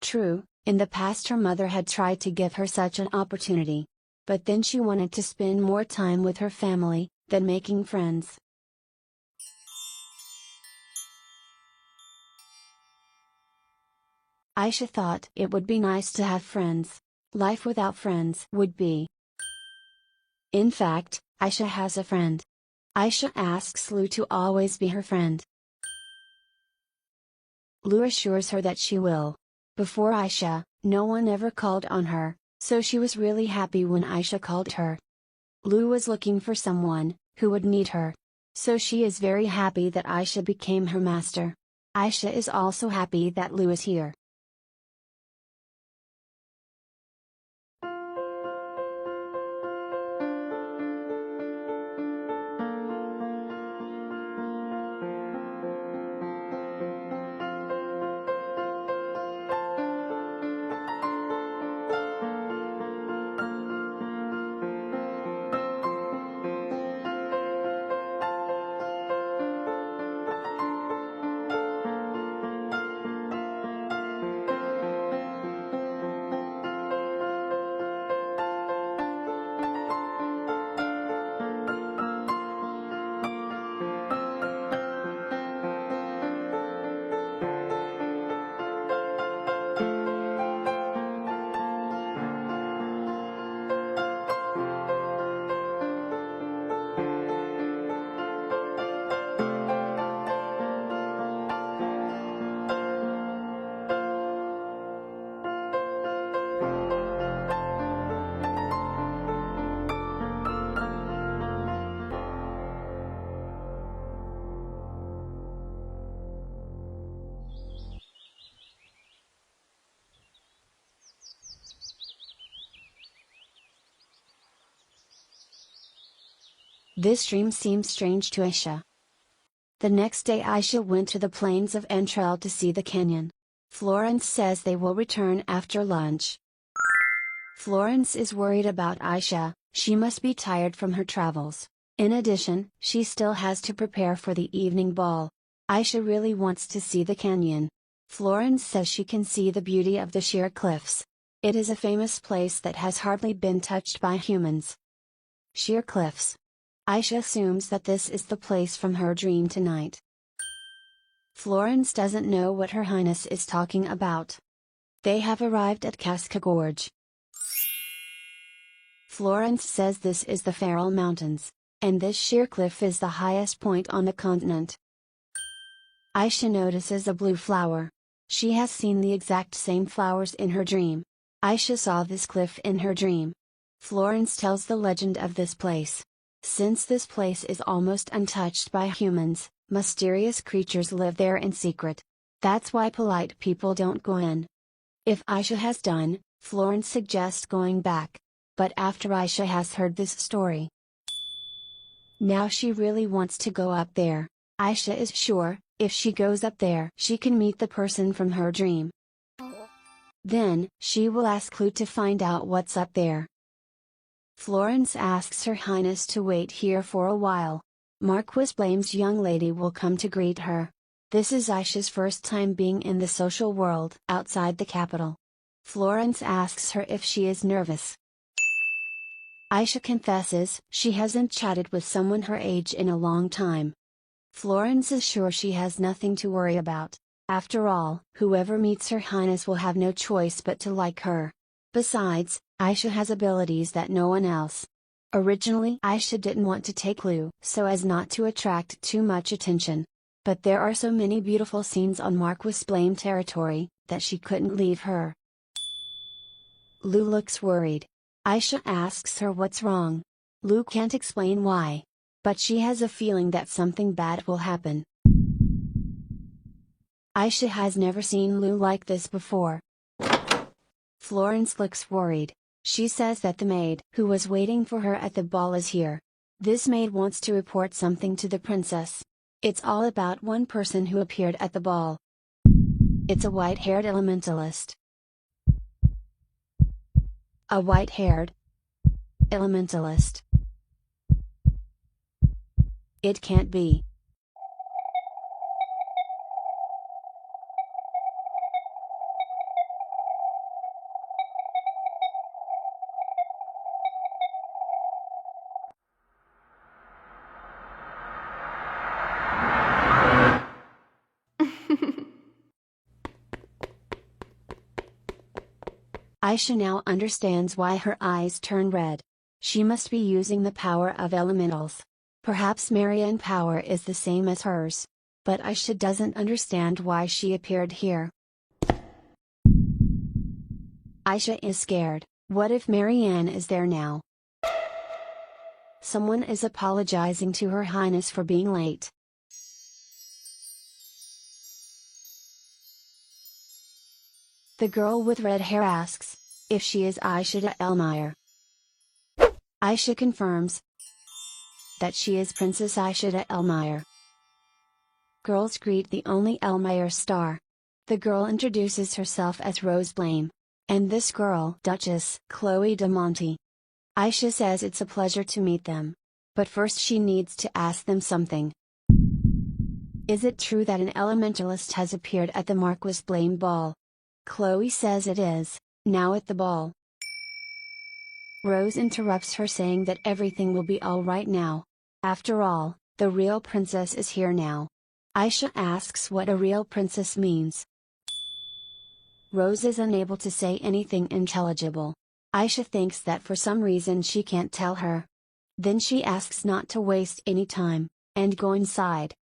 True, in the past her mother had tried to give her such an opportunity. But then she wanted to spend more time with her family, than making friends. Aisha thought it would be nice to have friends. Life without friends would be. In fact, Aisha has a friend. Aisha asks Lu to always be her friend. Lu assures her that she will. Before Aisha, no one ever called on her, so she was really happy when Aisha called her. Lu was looking for someone, who would need her. So she is very happy that Aisha became her master. Aisha is also happy that Lu is here. This dream seemed strange to Aisha. The next day Aisha went to the plains of Betrayal to see the canyon. Florence says they will return after lunch. Florence is worried about Aisha, she must be tired from her travels. In addition, she still has to prepare for the evening ball. Aisha really wants to see the canyon. Florence says she can see the beauty of the sheer cliffs. It is a famous place that has hardly been touched by humans. Sheer cliffs. Aisha assumes that this is the place from her dream tonight. Florence doesn't know what Her Highness is talking about. They have arrived at Casca Gorge. Florence says this is the Feral Mountains, and this sheer cliff is the highest point on the continent. Aisha notices a blue flower. She has seen the exact same flowers in her dream. Aisha saw this cliff in her dream. Florence tells the legend of this place. Since this place is almost untouched by humans, mysterious creatures live there in secret. That's why polite people don't go in. If Aisha has done, Florence suggests going back. But after Aisha has heard this story, now she really wants to go up there. Aisha is sure, if she goes up there she can meet the person from her dream. Then, she will ask Lu to find out what's up there. Florence asks Her Highness to wait here for a while. Marquis Blame's young lady will come to greet her. This is Aisha's first time being in the social world outside the capital. Florence asks her if she is nervous. Aisha confesses she hasn't chatted with someone her age in a long time. Florence is sure she has nothing to worry about. After all, whoever meets Her Highness will have no choice but to like her. Besides, Aisha has abilities that no one else. Originally Aisha didn't want to take Lu so as not to attract too much attention. But there are so many beautiful scenes on Marquis Blame territory, that she couldn't leave her. Lu looks worried. Aisha asks her what's wrong. Lu can't explain why. But she has a feeling that something bad will happen. Aisha has never seen Lu like this before. Florence looks worried. She says that the maid who was waiting for her at the ball is here. This maid wants to report something to the princess. It's all about one person who appeared at the ball. It's a white-haired elementalist. A white-haired elementalist. It can't be. Aisha now understands why her eyes turn red. She must be using the power of elementals. Perhaps Marianne's power is the same as hers. But Aisha doesn't understand why she appeared here. Aisha is scared. What if Marianne is there now? Someone is apologizing to Her Highness for being late. The girl with red hair asks if she is Aisha de Elmire. Aisha confirms that she is Princess Aisha de Elmire. Girls greet the only Elmire star. The girl introduces herself as Rose Blame. And this girl, Duchess Chloe de Monte. Aisha says it's a pleasure to meet them. But first she needs to ask them something. Is it true that an elementalist has appeared at the Marquis Blame ball? Chloe says it is, now at the ball. Rose interrupts her saying that everything will be alright now. After all, the real princess is here now. Aisha asks what a real princess means. Rose is unable to say anything intelligible. Aisha thinks that for some reason she can't tell her. Then she asks not to waste any time, and go inside.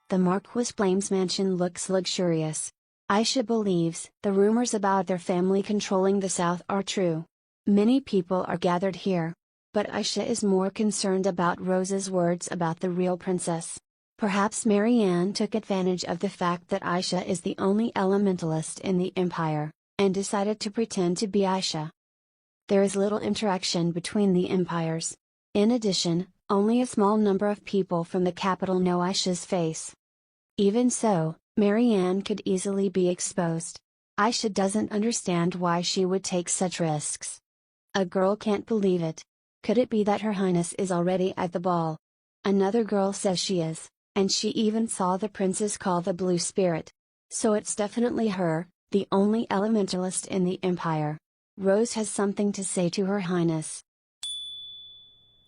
The Marquis Blame's mansion looks luxurious. Aisha believes the rumors about their family controlling the South are true. Many people are gathered here. But Aisha is more concerned about Rose's words about the real princess. Perhaps Marianne took advantage of the fact that Aisha is the only elementalist in the Empire, and decided to pretend to be Aisha. There is little interaction between the empires. In addition, only a small number of people from the capital know Aisha's face. Even so, Marianne could easily be exposed. Aisha doesn't understand why she would take such risks. A girl can't believe it. Could it be that Her Highness is already at the ball? Another girl says she is, and she even saw the princess call the blue spirit. So it's definitely her, the only elementalist in the Empire. Rose has something to say to Her Highness.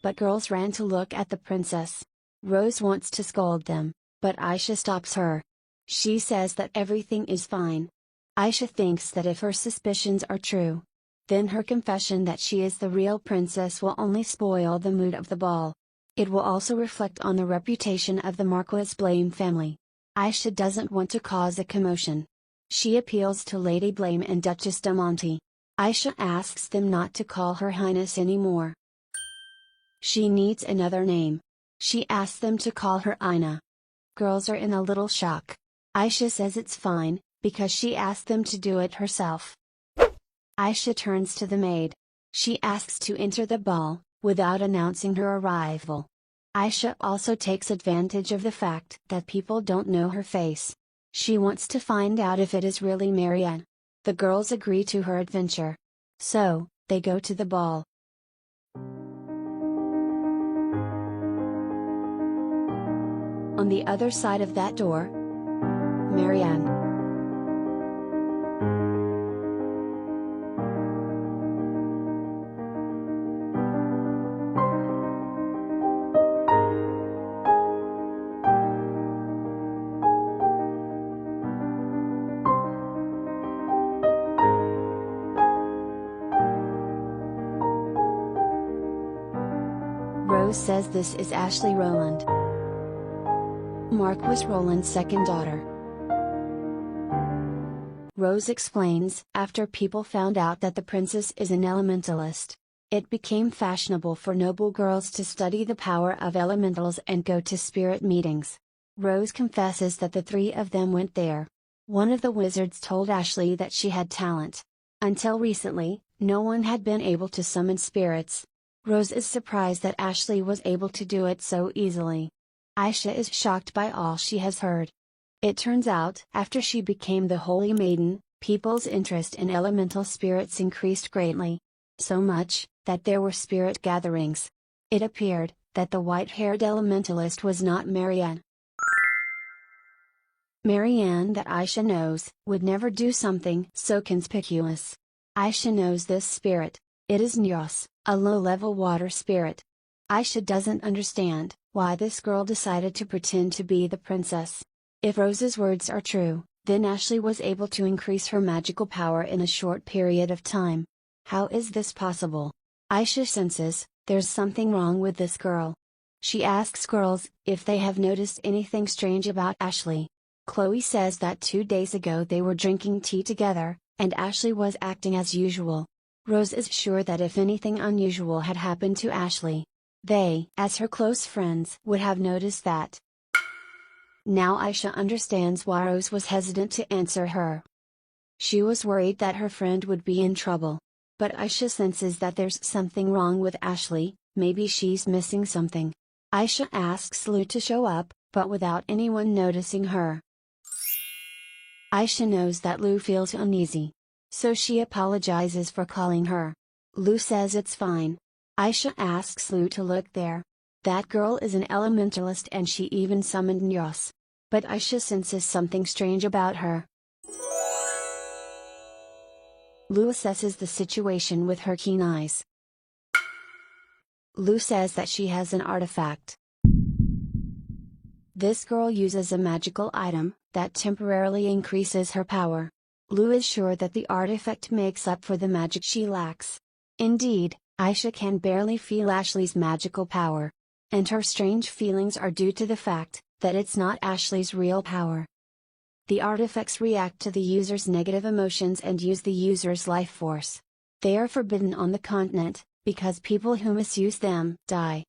But girls ran to look at the princess. Rose wants to scold them, but Aisha stops her. She says that everything is fine. Aisha thinks that if her suspicions are true, then her confession that she is the real princess will only spoil the mood of the ball. It will also reflect on the reputation of the Marquis Blame family. Aisha doesn't want to cause a commotion. She appeals to Lady Blame and Duchess de Monte. Aisha asks them not to call Her Highness anymore. She needs another name. She asks them to call her Ina. Girls are in a little shock. Aisha says it's fine, because she asked them to do it herself. Aisha turns to the maid. She asks to enter the ball, without announcing her arrival. Aisha also takes advantage of the fact that people don't know her face. She wants to find out if it is really Marianne. The girls agree to her adventure. So, they go to the ball. On the other side of that door, Marianne. Rose says this is Ashley Rowland, Marquis Rowland's second daughter. Rose explains, after people found out that the princess is an elementalist, it became fashionable for noble girls to study the power of elementals and go to spirit meetings. Rose confesses that the three of them went there. One of the wizards told Ashley that she had talent. Until recently, no one had been able to summon spirits. Rose is surprised that Ashley was able to do it so easily. Aisha is shocked by all she has heard. It turns out, after she became the Holy Maiden, people's interest in elemental spirits increased greatly. So much, that there were spirit gatherings. It appeared, that the white-haired elementalist was not Marianne. Marianne that Aisha knows, would never do something so conspicuous. Aisha knows this spirit. It is Nyos, a low-level water spirit. Aisha doesn't understand, why this girl decided to pretend to be the princess. If Rose's words are true, then Ashley was able to increase her magical power in a short period of time. How is this possible? Aisha senses, there's something wrong with this girl. She asks girls, if they have noticed anything strange about Ashley. Chloe says that 2 days ago they were drinking tea together, and Ashley was acting as usual. Rose is sure that if anything unusual had happened to Ashley, they, as her close friends, would have noticed that. Now Aisha understands why Rose was hesitant to answer her. She was worried that her friend would be in trouble. But Aisha senses that there's something wrong with Ashley, maybe she's missing something. Aisha asks Lou to show up, but without anyone noticing her. Aisha knows that Lou feels uneasy. So she apologizes for calling her. Lou says it's fine. Aisha asks Lou to look there. That girl is an elementalist and she even summoned Nyos. But Aisha senses something strange about her. Lou assesses the situation with her keen eyes. Lou says that she has an artifact. This girl uses a magical item, that temporarily increases her power. Lou is sure that the artifact makes up for the magic she lacks. Indeed, Aisha can barely feel Ashley's magical power. And her strange feelings are due to the fact, that it's not Ashley's real power. The artifacts react to the user's negative emotions and use the user's life force. They are forbidden on the continent, because people who misuse them die.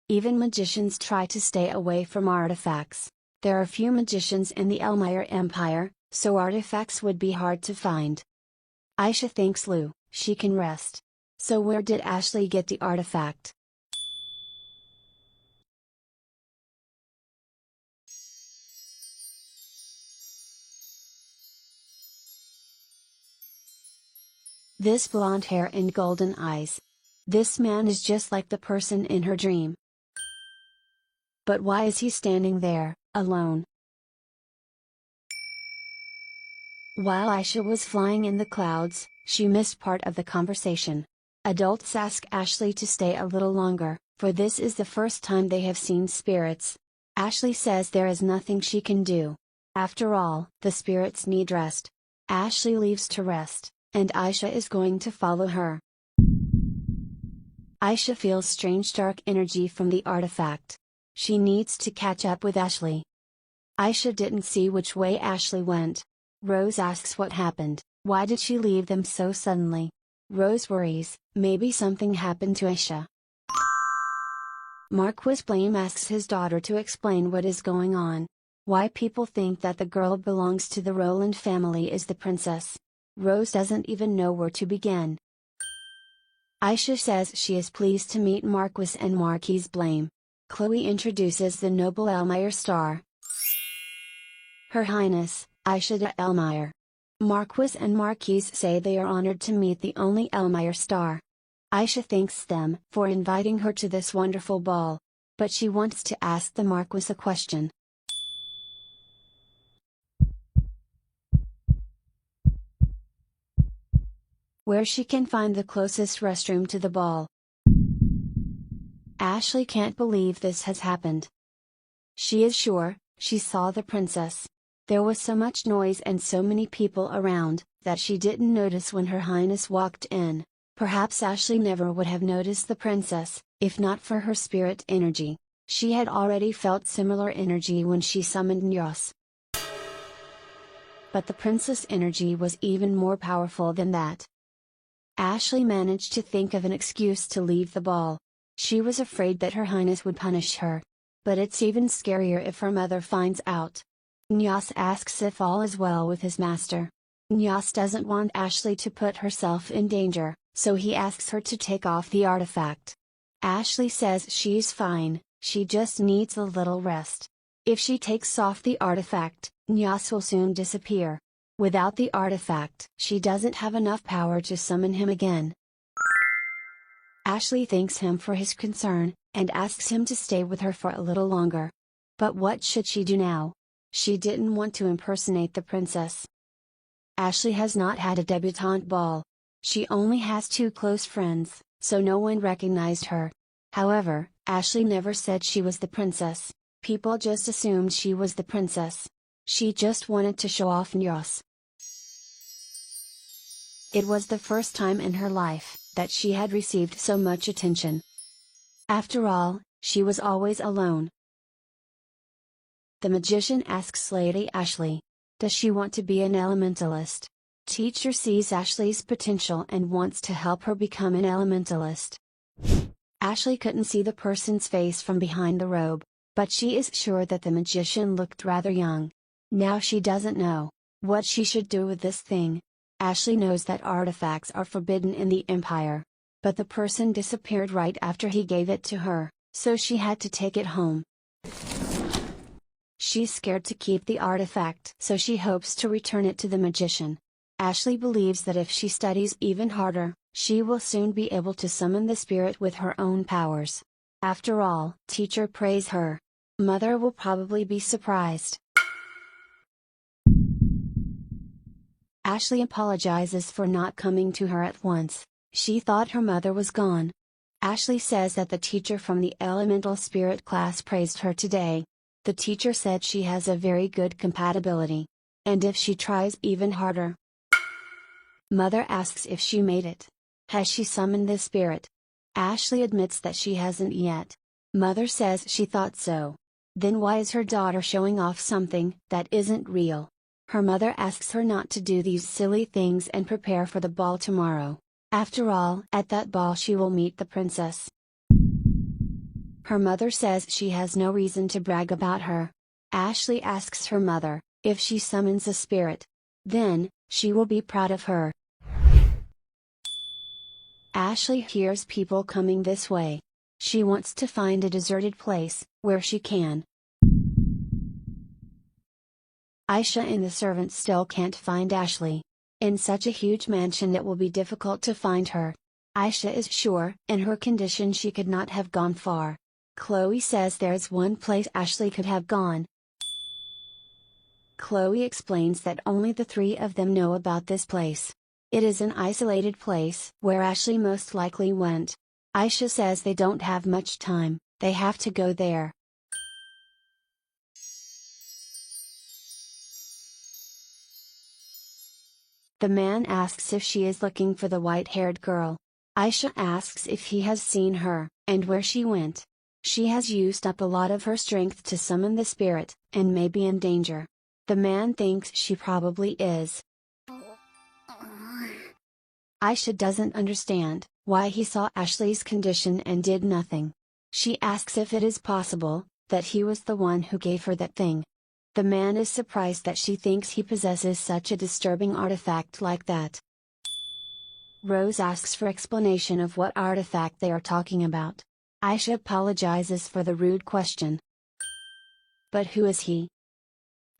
Even magicians try to stay away from artifacts. There are few magicians in the Elmire Empire, so artifacts would be hard to find. Aisha thanks Lou, she can rest. So where did Ashley get the artifact? This blonde hair and golden eyes. This man is just like the person in her dream. But why is he standing there, alone? While Aisha was flying in the clouds, she missed part of the conversation. Adults ask Ashley to stay a little longer, for this is the first time they have seen spirits. Ashley says there is nothing she can do. After all, the spirits need rest. Ashley leaves to rest, and Aisha is going to follow her. Aisha feels strange dark energy from the artifact. She needs to catch up with Ashley. Aisha didn't see which way Ashley went. Rose asks what happened, why did she leave them so suddenly? Rose worries, maybe something happened to Aisha. Marquis Blame asks his daughter to explain what is going on. Why people think that the girl belongs to the Roland family is the princess. Rose doesn't even know where to begin. Aisha says she is pleased to meet Marquis and Marquis Blame. Chloe introduces the noble Elmire star. Her Highness, Aisha de Elmire. Marquis and Marquise say they are honored to meet the only Elmire star. Aisha thanks them for inviting her to this wonderful ball. But she wants to ask the Marquis a question. Where she can find the closest restroom to the ball. Ashley can't believe this has happened. She is sure, she saw the princess. There was so much noise and so many people around, that she didn't notice when Her Highness walked in. Perhaps Ashley never would have noticed the princess, if not for her spirit energy. She had already felt similar energy when she summoned Nyos. But the princess' energy was even more powerful than that. Ashley managed to think of an excuse to leave the ball. She was afraid that Her Highness would punish her. But it's even scarier if her mother finds out. Nyos asks if all is well with his master. Nyos doesn't want Ashley to put herself in danger, so he asks her to take off the artifact. Ashley says she's fine, she just needs a little rest. If she takes off the artifact, Nyas will soon disappear. Without the artifact, she doesn't have enough power to summon him again. Ashley thanks him for his concern, and asks him to stay with her for a little longer. But what should she do now? She didn't want to impersonate the princess. Ashley has not had a debutante ball. She only has 2 close friends, so no one recognized her. However, Ashley never said she was the princess. People just assumed she was the princess. She just wanted to show off Nyos. It was the first time in her life that she had received so much attention. After all, she was always alone. The magician asks Lady Ashley, does she want to be an elementalist? Teacher sees Ashley's potential and wants to help her become an elementalist. Ashley couldn't see the person's face from behind the robe, but she is sure that the magician looked rather young. Now she doesn't know what she should do with this thing. Ashley knows that artifacts are forbidden in the Empire. But the person disappeared right after he gave it to her, so she had to take it home. She's scared to keep the artifact, so she hopes to return it to the magician. Ashley believes that if she studies even harder, she will soon be able to summon the spirit with her own powers. After all, teacher praise her. Mother will probably be surprised. Ashley apologizes for not coming to her at once. She thought her mother was gone. Ashley says that the teacher from the elemental spirit class praised her today. The teacher said she has a very good compatibility. And if she tries even harder. Mother asks if she made it. Has she summoned the spirit? Ashley admits that she hasn't yet. Mother says she thought so. Then why is her daughter showing off something that isn't real? Her mother asks her not to do these silly things and prepare for the ball tomorrow. After all, at that ball she will meet the princess. Her mother says she has no reason to brag about her. Ashley asks her mother, if she summons a spirit, then, she will be proud of her. Ashley hears people coming this way. She wants to find a deserted place, where she can. Aisha and the servants still can't find Ashley. In such a huge mansion it will be difficult to find her. Aisha is sure, in her condition she could not have gone far. Chloe says there is one place Ashley could have gone. Chloe explains that only the 3 of them know about this place. It is an isolated place, where Ashley most likely went. Aisha says they don't have much time, they have to go there. The man asks if she is looking for the white-haired girl. Aisha asks if he has seen her, and where she went. She has used up a lot of her strength to summon the spirit, and may be in danger. The man thinks she probably is. Aisha doesn't understand why he saw Ashley's condition and did nothing. She asks if it is possible that he was the one who gave her that thing. The man is surprised that she thinks he possesses such a disturbing artifact like that. Rose asks for explanation of what artifact they are talking about. Aisha apologizes for the rude question. But who is he?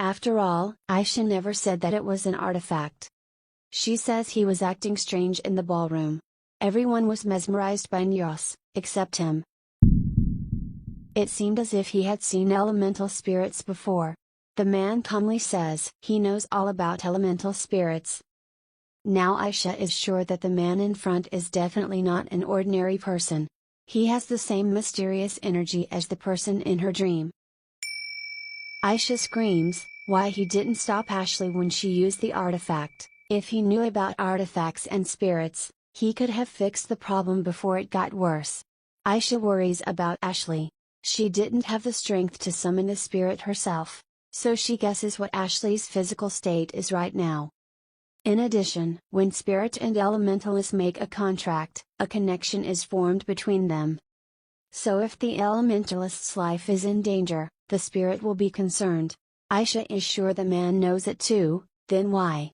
After all, Aisha never said that it was an artifact. She says he was acting strange in the ballroom. Everyone was mesmerized by Nyos, except him. It seemed as if he had seen elemental spirits before. The man calmly says he knows all about elemental spirits. Now Aisha is sure that the man in front is definitely not an ordinary person. He has the same mysterious energy as the person in her dream. Aisha screams, why he didn't stop Ashley when she used the artifact. If he knew about artifacts and spirits, he could have fixed the problem before it got worse. Aisha worries about Ashley. She didn't have the strength to summon a spirit herself, so she guesses what Ashley's physical state is right now. In addition, when spirit and elementalists make a contract, a connection is formed between them. So if the elementalist's life is in danger, the spirit will be concerned. Aisha is sure the man knows it too, then why?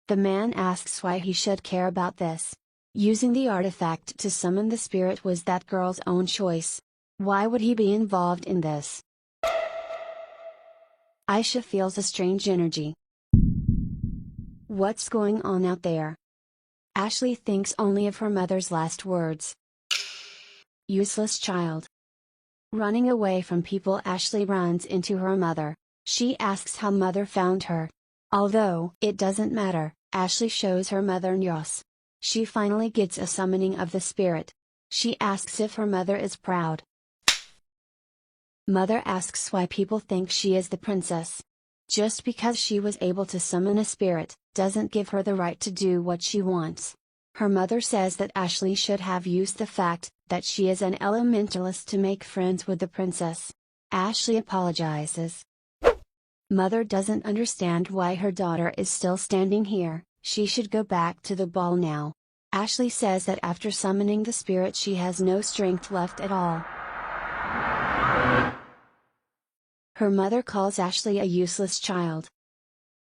The man asks why he should care about this. Using the artifact to summon the spirit was that girl's own choice. Why would he be involved in this? Aisha feels a strange energy. What's going on out there? Ashley thinks only of her mother's last words. Useless child. Running away from people, Ashley runs into her mother. She asks how mother found her. Although it doesn't matter, Ashley shows her mother Nyos. She finally gets a summoning of the spirit. She asks if her mother is proud. Mother asks why people think she is the princess. Just because she was able to summon a spirit, doesn't give her the right to do what she wants. Her mother says that Ashley should have used the fact that she is an elementalist to make friends with the princess. Ashley apologizes. Mother doesn't understand why her daughter is still standing here, she should go back to the ball now. Ashley says that after summoning the spirit she has no strength left at all. Her mother calls Ashley a useless child.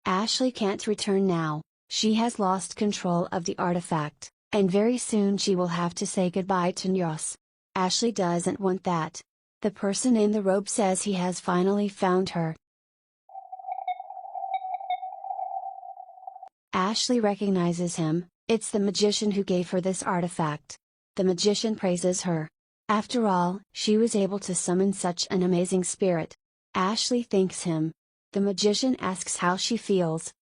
Ashley can't return now, she has lost control of the artifact, and very soon she will have to say goodbye to Nyos. Ashley doesn't want that. The person in the robe says he has finally found her. Ashley recognizes him, it's the magician who gave her this artifact. The magician praises her. After all, she was able to summon such an amazing spirit. Ashley thanks him. The magician asks how she feels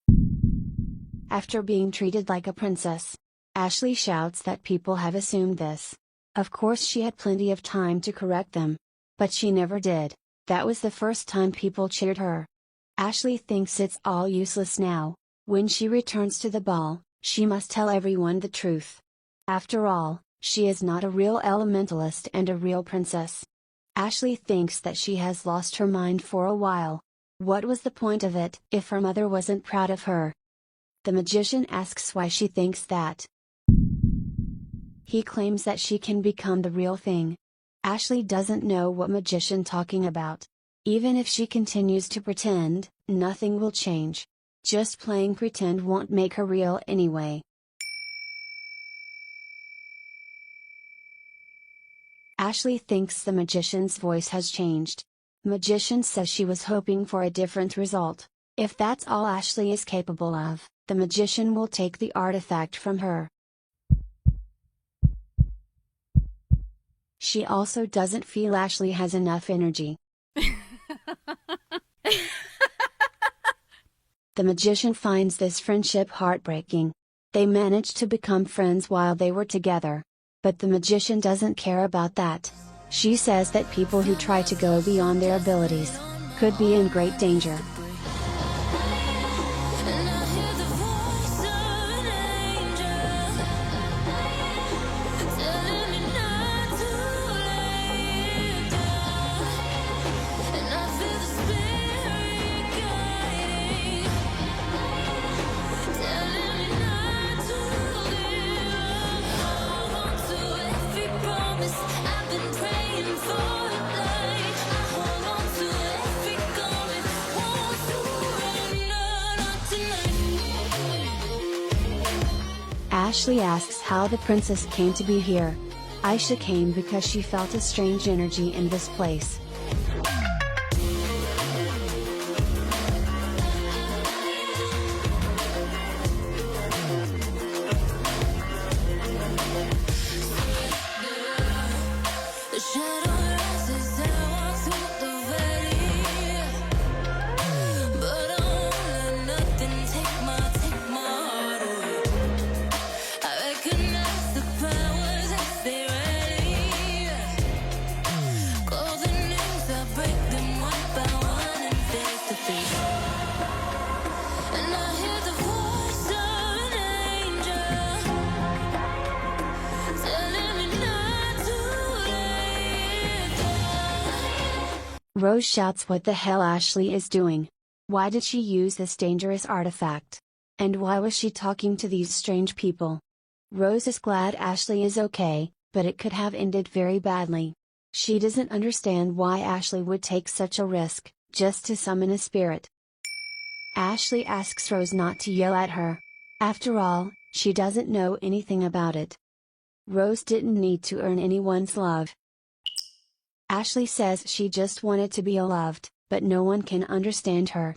after being treated like a princess. Ashley shouts that people have assumed this. Of course she had plenty of time to correct them. But she never did. That was the first time people cheered her. Ashley thinks it's all useless now. When she returns to the ball, she must tell everyone the truth. After all, she is not a real elementalist and a real princess. Ashley thinks that she has lost her mind for a while. What was the point of it if her mother wasn't proud of her? The magician asks why she thinks that. He claims that she can become the real thing. Ashley doesn't know what magician talking about. Even if she continues to pretend, nothing will change. Just playing pretend won't make her real anyway. Ashley thinks the magician's voice has changed. Magician says she was hoping for a different result. If that's all Ashley is capable of, the magician will take the artifact from her. She also doesn't feel Ashley has enough energy. The magician finds this friendship heartbreaking. They managed to become friends while they were together. But the magician doesn't care about that. She says that people who try to go beyond their abilities could be in great danger. Ashley asks how the princess came to be here. Aisha came because she felt a strange energy in this place. Rose shouts what the hell Ashley is doing. Why did she use this dangerous artifact? And why was she talking to these strange people? Rose is glad Ashley is okay, but it could have ended very badly. She doesn't understand why Ashley would take such a risk, just to summon a spirit. Ashley asks Rose not to yell at her. After all, she doesn't know anything about it. Rose didn't need to earn anyone's love. Ashley says she just wanted to be loved, but no one can understand her.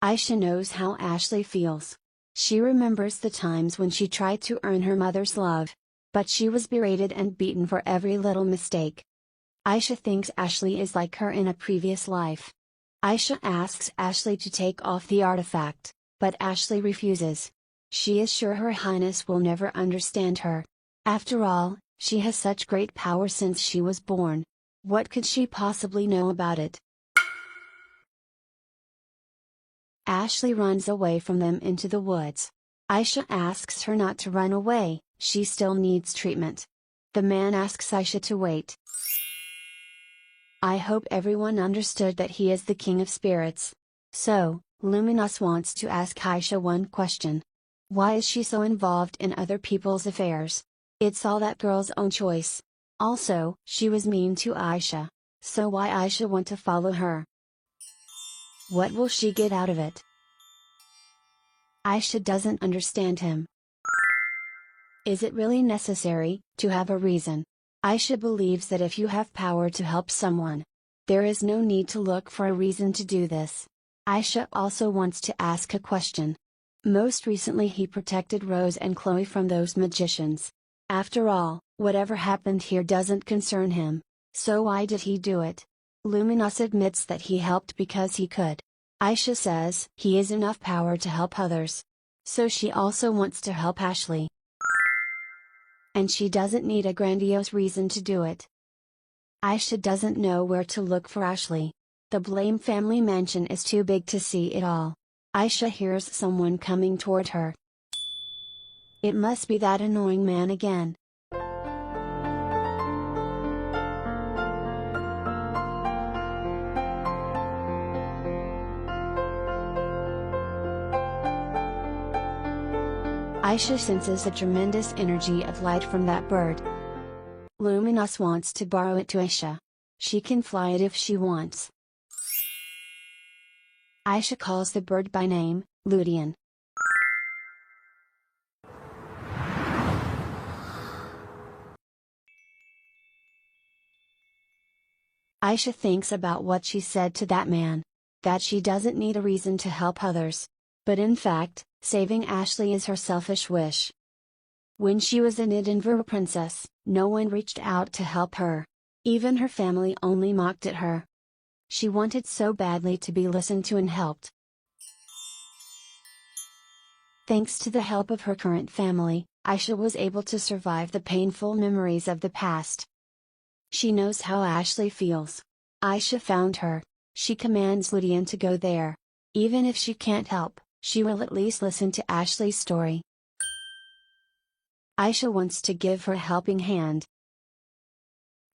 Aisha knows how Ashley feels. She remembers the times when she tried to earn her mother's love. But she was berated and beaten for every little mistake. Aisha thinks Ashley is like her in a previous life. Aisha asks Ashley to take off the artifact, but Ashley refuses. She is sure Her Highness will never understand her. After all, she has such great power since she was born. What could she possibly know about it? Ashley runs away from them into the woods. Aisha asks her not to run away, she still needs treatment. The man asks Aisha to wait. I hope everyone understood that he is the king of spirits. So, Luminous wants to ask Aisha one question. Why is she so involved in other people's affairs? It's all that girl's own choice. Also, she was mean to Aisha. So why Aisha want to follow her? What will she get out of it? Aisha doesn't understand him. Is it really necessary to have a reason? Aisha believes that if you have power to help someone, there is no need to look for a reason to do this. Aisha also wants to ask a question. Most recently he protected Rose and Chloe from those magicians. After all, whatever happened here doesn't concern him. So why did he do it? Luminous admits that he helped because he could. Aisha says he has enough power to help others. So she also wants to help Ashley. And she doesn't need a grandiose reason to do it. Aisha doesn't know where to look for Ashley. The Blame family mansion is too big to see it all. Aisha hears someone coming toward her. It must be that annoying man again. Aisha senses a tremendous energy of light from that bird. Luminous wants to borrow it to Aisha. She can fly it if she wants. Aisha calls the bird by name, Ludian. Aisha thinks about what she said to that man. That she doesn't need a reason to help others. But in fact, saving Ashley is her selfish wish. When she was an Edinburgh princess, no one reached out to help her. Even her family only mocked at her. She wanted so badly to be listened to and helped. Thanks to the help of her current family, Aisha was able to survive the painful memories of the past. She knows how Ashley feels. Aisha found her. She commands Ludian to go there. Even if she can't help, she will at least listen to Ashley's story. Aisha wants to give her a helping hand.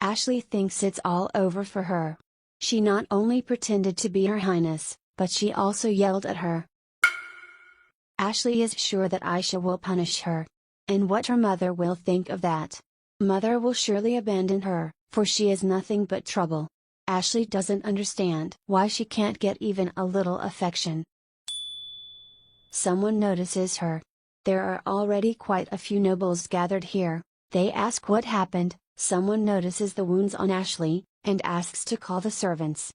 Ashley thinks it's all over for her. She not only pretended to be Her Highness, but she also yelled at her. Ashley is sure that Aisha will punish her. And what her mother will think of that? Mother will surely abandon her, for she is nothing but trouble. Ashley doesn't understand why she can't get even a little affection. Someone notices her. There are already quite a few nobles gathered here. They ask what happened. Someone notices the wounds on Ashley, and asks to call the servants.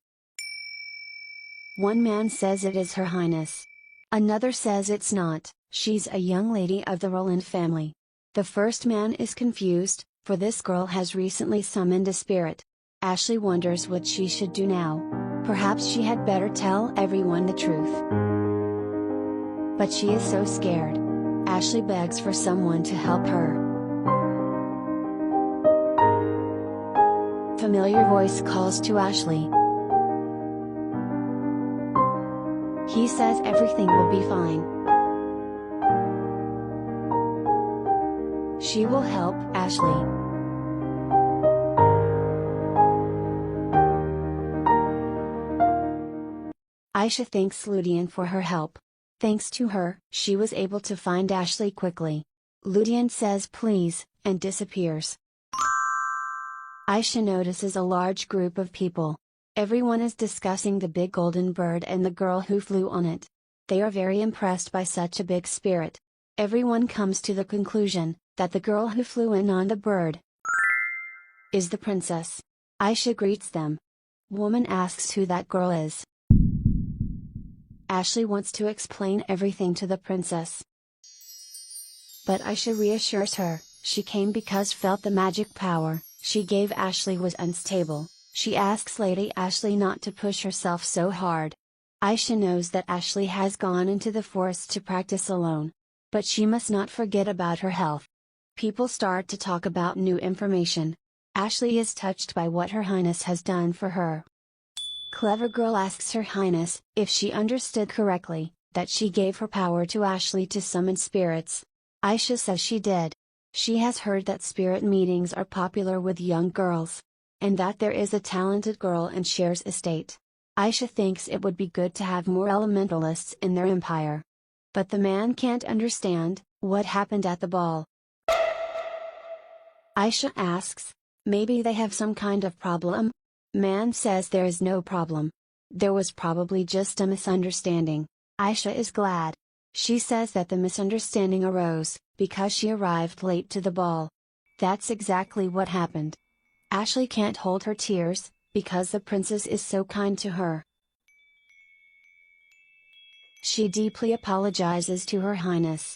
One man says it is Her Highness. Another says it's not, she's a young lady of the Roland family. The first man is confused, for this girl has recently summoned a spirit. Ashley wonders what she should do now. Perhaps she had better tell everyone the truth. But she is so scared. Ashley begs for someone to help her. Familiar voice calls to Ashley. He says everything will be fine. She will help Ashley. Aisha thanks Ludian for her help. Thanks to her, she was able to find Ashley quickly. Ludian says please, and disappears. Aisha notices a large group of people. Everyone is discussing the big golden bird and the girl who flew on it. They are very impressed by such a big spirit. Everyone comes to the conclusion that the girl who flew in on the bird is the princess. Aisha greets them. Woman asks who that girl is. Ashley wants to explain everything to the princess. But Aisha reassures her, she came because felt the magic power she gave Ashley was unstable. She asks Lady Ashley not to push herself so hard. Aisha knows that Ashley has gone into the forest to practice alone. But she must not forget about her health. People start to talk about new information. Ashley is touched by what Her Highness has done for her. Clever Girl asks Her Highness, if she understood correctly, that she gave her power to Ashley to summon spirits. Aisha says she did. She has heard that spirit meetings are popular with young girls. And that there is a talented girl in Cher's estate. Aisha thinks it would be good to have more elementalists in their empire. But the man can't understand what happened at the ball. Aisha asks, maybe they have some kind of problem? Man says there is no problem. There was probably just a misunderstanding. Aisha is glad. She says that the misunderstanding arose because she arrived late to the ball. That's exactly what happened. Ashley can't hold her tears, because the princess is so kind to her. She deeply apologizes to Her Highness.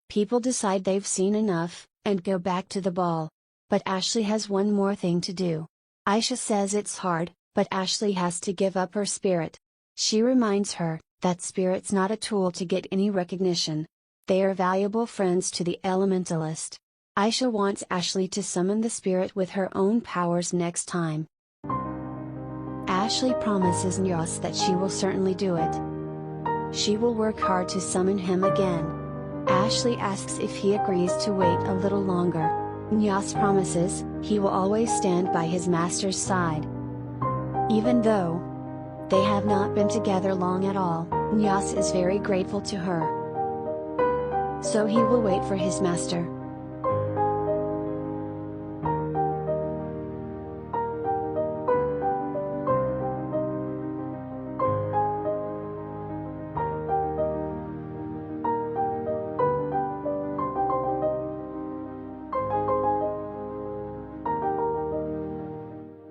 People decide they've seen enough, and go back to the ball. But Ashley has one more thing to do. Aisha says it's hard, but Ashley has to give up her spirit. She reminds her, that spirit's not a tool to get any recognition. They are valuable friends to the elementalist. Aisha wants Ashley to summon the spirit with her own powers next time. Ashley promises Nyas that she will certainly do it. She will work hard to summon him again. Ashley asks if he agrees to wait a little longer. Nyas promises, he will always stand by his master's side. Even though they have not been together long at all, Nyas is very grateful to her. So he will wait for his master.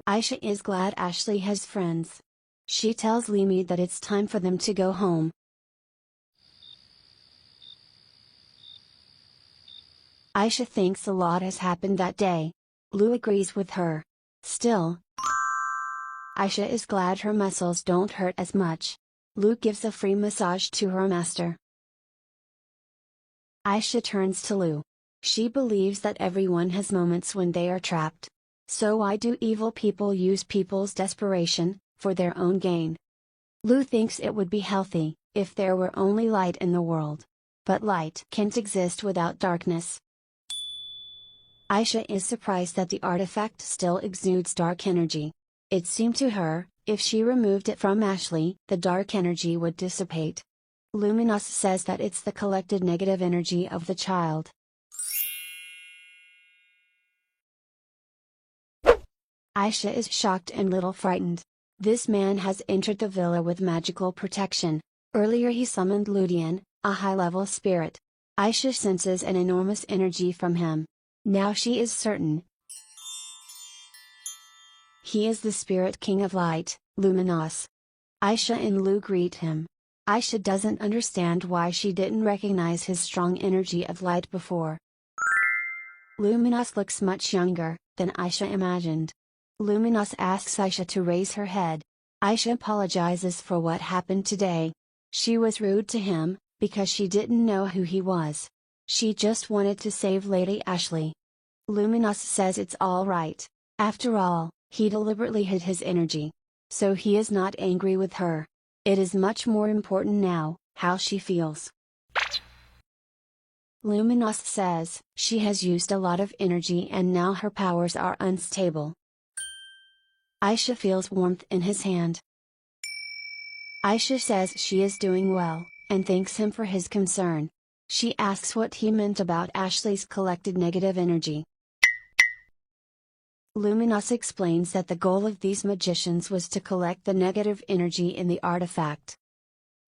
Aisha is glad Ashley has friends. She tells Limi that it's time for them to go home. Aisha thinks a lot has happened that day. Lu agrees with her. Still, Aisha is glad her muscles don't hurt as much. Lu gives a free massage to her master. Aisha turns to Lu. She believes that everyone has moments when they are trapped. So why do evil people use people's desperation, for their own gain? Lu thinks it would be healthy, if there were only light in the world. But light can't exist without darkness. Aisha is surprised that the artifact still exudes dark energy. It seemed to her, if she removed it from Ashley, the dark energy would dissipate. Luminous says that it's the collected negative energy of the child. Aisha is shocked and little frightened. This man has entered the villa with magical protection. Earlier he summoned Ludian, a high-level spirit. Aisha senses an enormous energy from him. Now she is certain he is the spirit king of light, Luminous. Aisha and Lu greet him. Aisha doesn't understand why she didn't recognize his strong energy of light before. Luminous looks much younger than Aisha imagined. Luminous asks Aisha to raise her head. Aisha apologizes for what happened today. She was rude to him, because she didn't know who he was. She just wanted to save Lady Ashley. Luminous says it's all right. After all, he deliberately hid his energy. So he is not angry with her. It is much more important now, how she feels. Luminous says, she has used a lot of energy and now her powers are unstable. Aisha feels warmth in his hand. Aisha says she is doing well, and thanks him for his concern. She asks what he meant about Ashley's collected negative energy. Luminous explains that the goal of these magicians was to collect the negative energy in the artifact.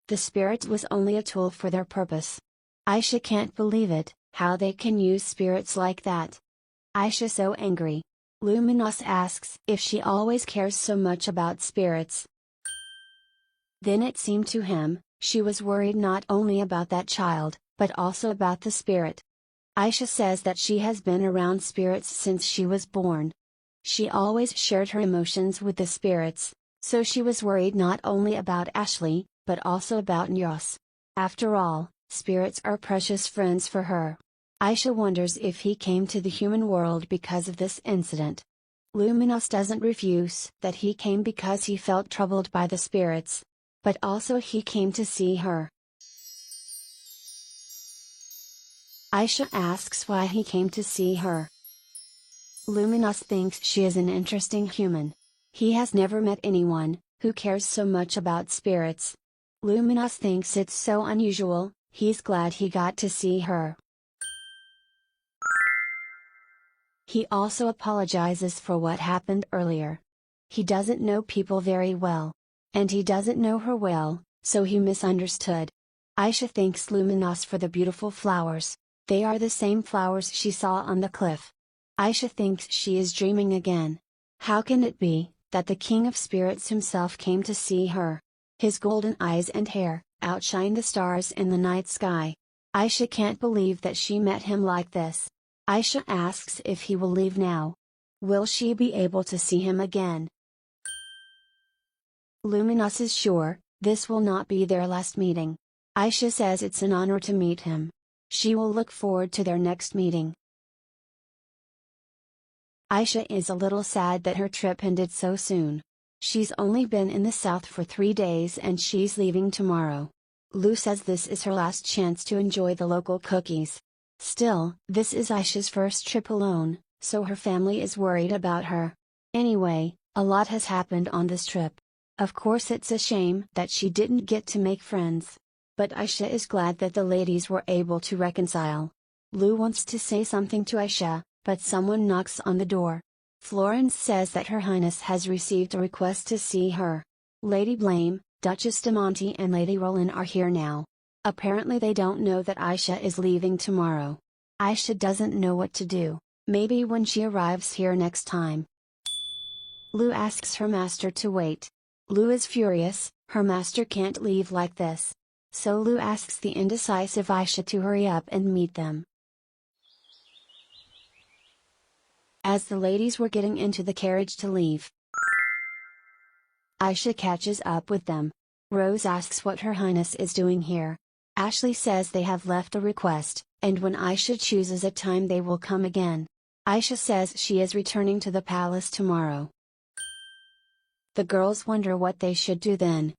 The spirit was only a tool for their purpose. Aisha can't believe it, how they can use spirits like that. Aisha so angry. Luminous asks if she always cares so much about spirits. Then it seemed to him, she was worried not only about that child, but also about the spirit. Aisha says that she has been around spirits since she was born. She always shared her emotions with the spirits, so she was worried not only about Ashley, but also about Nyos. After all, spirits are precious friends for her. Aisha wonders if he came to the human world because of this incident. Luminous doesn't refuse that he came because he felt troubled by the spirits. But also he came to see her. Aisha asks why he came to see her. Luminous thinks she is an interesting human. He has never met anyone who cares so much about spirits. Luminous thinks it's so unusual, he's glad he got to see her. He also apologizes for what happened earlier. He doesn't know people very well. And he doesn't know her well, so he misunderstood. Aisha thanks Luminous for the beautiful flowers. They are the same flowers she saw on the cliff. Aisha thinks she is dreaming again. How can it be that the King of Spirits himself came to see her? His golden eyes and hair outshine the stars in the night sky. Aisha can't believe that she met him like this. Aisha asks if he will leave now. Will she be able to see him again? Luminous is sure, this will not be their last meeting. Aisha says it's an honor to meet him. She will look forward to their next meeting. Aisha is a little sad that her trip ended so soon. She's only been in the south for 3 days and she's leaving tomorrow. Lu says this is her last chance to enjoy the local cookies. Still, this is Aisha's first trip alone, so her family is worried about her. Anyway, a lot has happened on this trip. Of course it's a shame that she didn't get to make friends. But Aisha is glad that the ladies were able to reconcile. Lu wants to say something to Aisha, but someone knocks on the door. Florence says that Her Highness has received a request to see her. Lady Blame, Duchess de Monte and Lady Roland are here now. Apparently they don't know that Aisha is leaving tomorrow. Aisha doesn't know what to do, maybe when she arrives here next time. Lu asks her master to wait. Lu is furious, her master can't leave like this. So Lu asks the indecisive Aisha to hurry up and meet them. As the ladies were getting into the carriage to leave, Aisha catches up with them. Rose asks what Her Highness is doing here. Ashley says they have left a request, and when Aisha chooses a time they will come again. Aisha says she is returning to the palace tomorrow. The girls wonder what they should do then.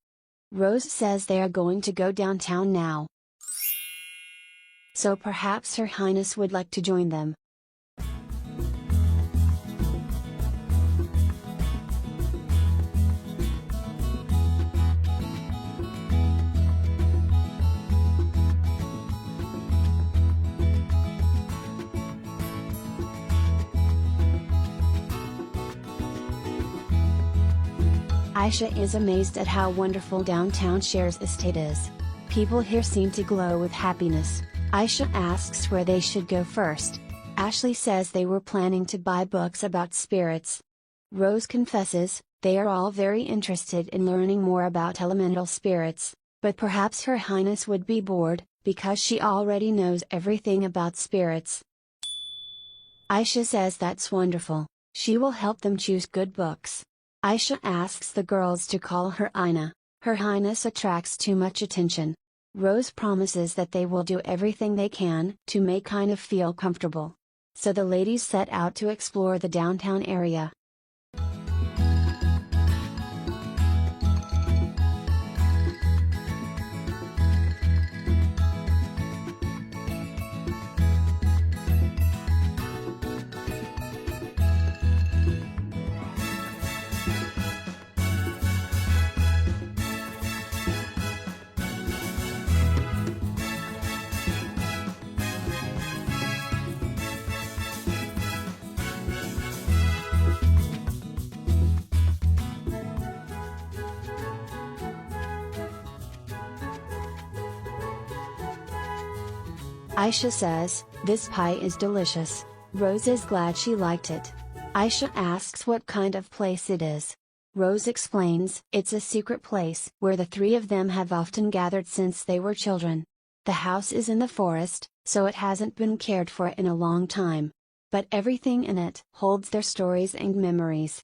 Rose says they are going to go downtown now. So perhaps Her Highness would like to join them. Aisha is amazed at how wonderful downtown Cher's estate is. People here seem to glow with happiness. Aisha asks where they should go first. Ashley says they were planning to buy books about spirits. Rose confesses, they are all very interested in learning more about elemental spirits, but perhaps Her Highness would be bored, because she already knows everything about spirits. Aisha says that's wonderful, she will help them choose good books. Aisha asks the girls to call her Ina. Her Highness attracts too much attention. Rose promises that they will do everything they can to make Ina feel comfortable. So the ladies set out to explore the downtown area. Aisha says, this pie is delicious. Rose is glad she liked it. Aisha asks what kind of place it is. Rose explains, it's a secret place where the three of them have often gathered since they were children. The house is in the forest, so it hasn't been cared for in a long time. But everything in it holds their stories and memories.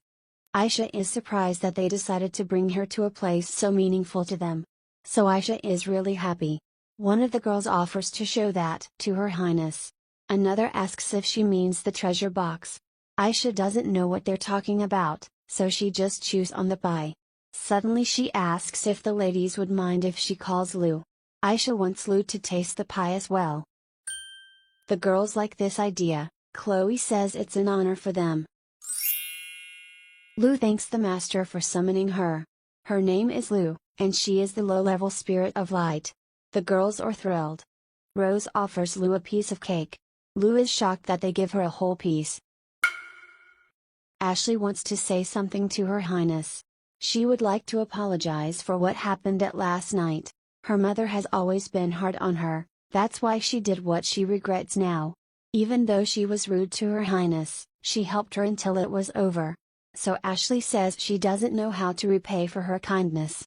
Aisha is surprised that they decided to bring her to a place so meaningful to them. So Aisha is really happy. One of the girls offers to show that to Her Highness. Another asks if she means the treasure box. Aisha doesn't know what they're talking about, so she just chews on the pie. Suddenly she asks if the ladies would mind if she calls Lu. Aisha wants Lu to taste the pie as well. The girls like this idea. Chloe says it's an honor for them. Lu thanks the master for summoning her. Her name is Lu, and she is the low-level spirit of light. The girls are thrilled. Rose offers Lu a piece of cake. Lu is shocked that they give her a whole piece. Ashley wants to say something to Her Highness. She would like to apologize for what happened at last night. Her mother has always been hard on her, that's why she did what she regrets now. Even though she was rude to Her Highness, she helped her until it was over. So Ashley says she doesn't know how to repay for her kindness.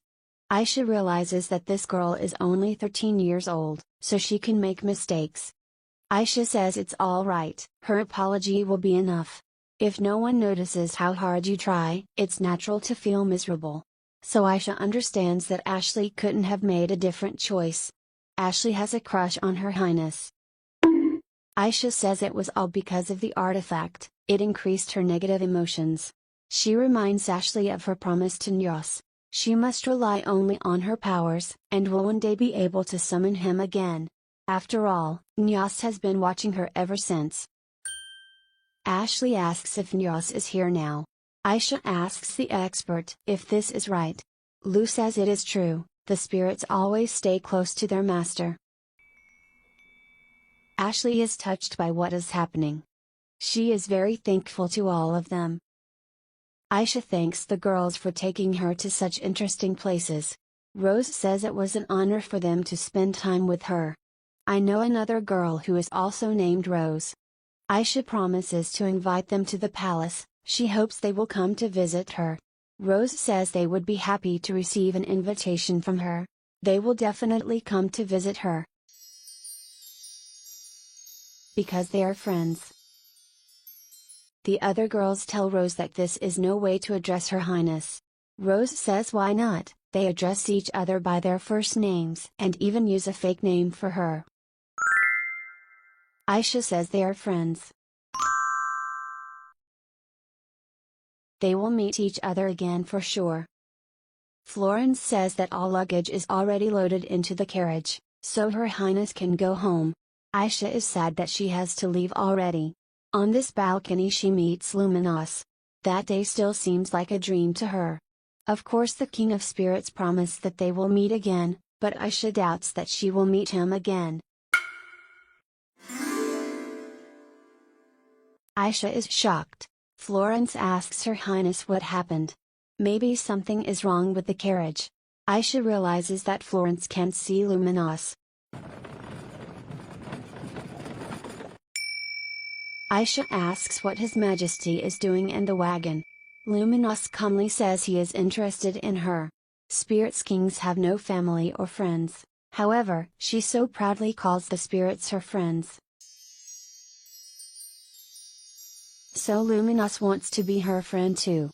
Aisha realizes that this girl is only 13 years old, so she can make mistakes. Aisha says it's alright, her apology will be enough. If no one notices how hard you try, it's natural to feel miserable. So Aisha understands that Ashley couldn't have made a different choice. Ashley has a crush on Her Highness. Aisha says it was all because of the artifact, it increased her negative emotions. She reminds Ashley of her promise to Nyos. She must rely only on her powers, and will one day be able to summon him again. After all, Nyos has been watching her ever since. Ashley asks if Nyos is here now. Aisha asks the expert if this is right. Lu says it is true, the spirits always stay close to their master. Ashley is touched by what is happening. She is very thankful to all of them. Aisha thanks the girls for taking her to such interesting places. Rose says it was an honor for them to spend time with her. I know another girl who is also named Rose. Aisha promises to invite them to the palace, she hopes they will come to visit her. Rose says they would be happy to receive an invitation from her. They will definitely come to visit her. Because they are friends. The other girls tell Rose that this is no way to address Her Highness. Rose says why not, they address each other by their first names and even use a fake name for her. Aisha says they are friends. They will meet each other again for sure. Florence says that all luggage is already loaded into the carriage, so Her Highness can go home. Aisha is sad that she has to leave already. On this balcony she meets Luminos. That day still seems like a dream to her. Of course the King of Spirits promised that they will meet again, but Aisha doubts that she will meet him again. Aisha is shocked. Florence asks Her Highness what happened. Maybe something is wrong with the carriage. Aisha realizes that Florence can't see Luminos. Aisha asks what His Majesty is doing in the wagon. Luminos calmly says he is interested in her. Spirits kings have no family or friends, however, she so proudly calls the spirits her friends. So Luminos wants to be her friend too.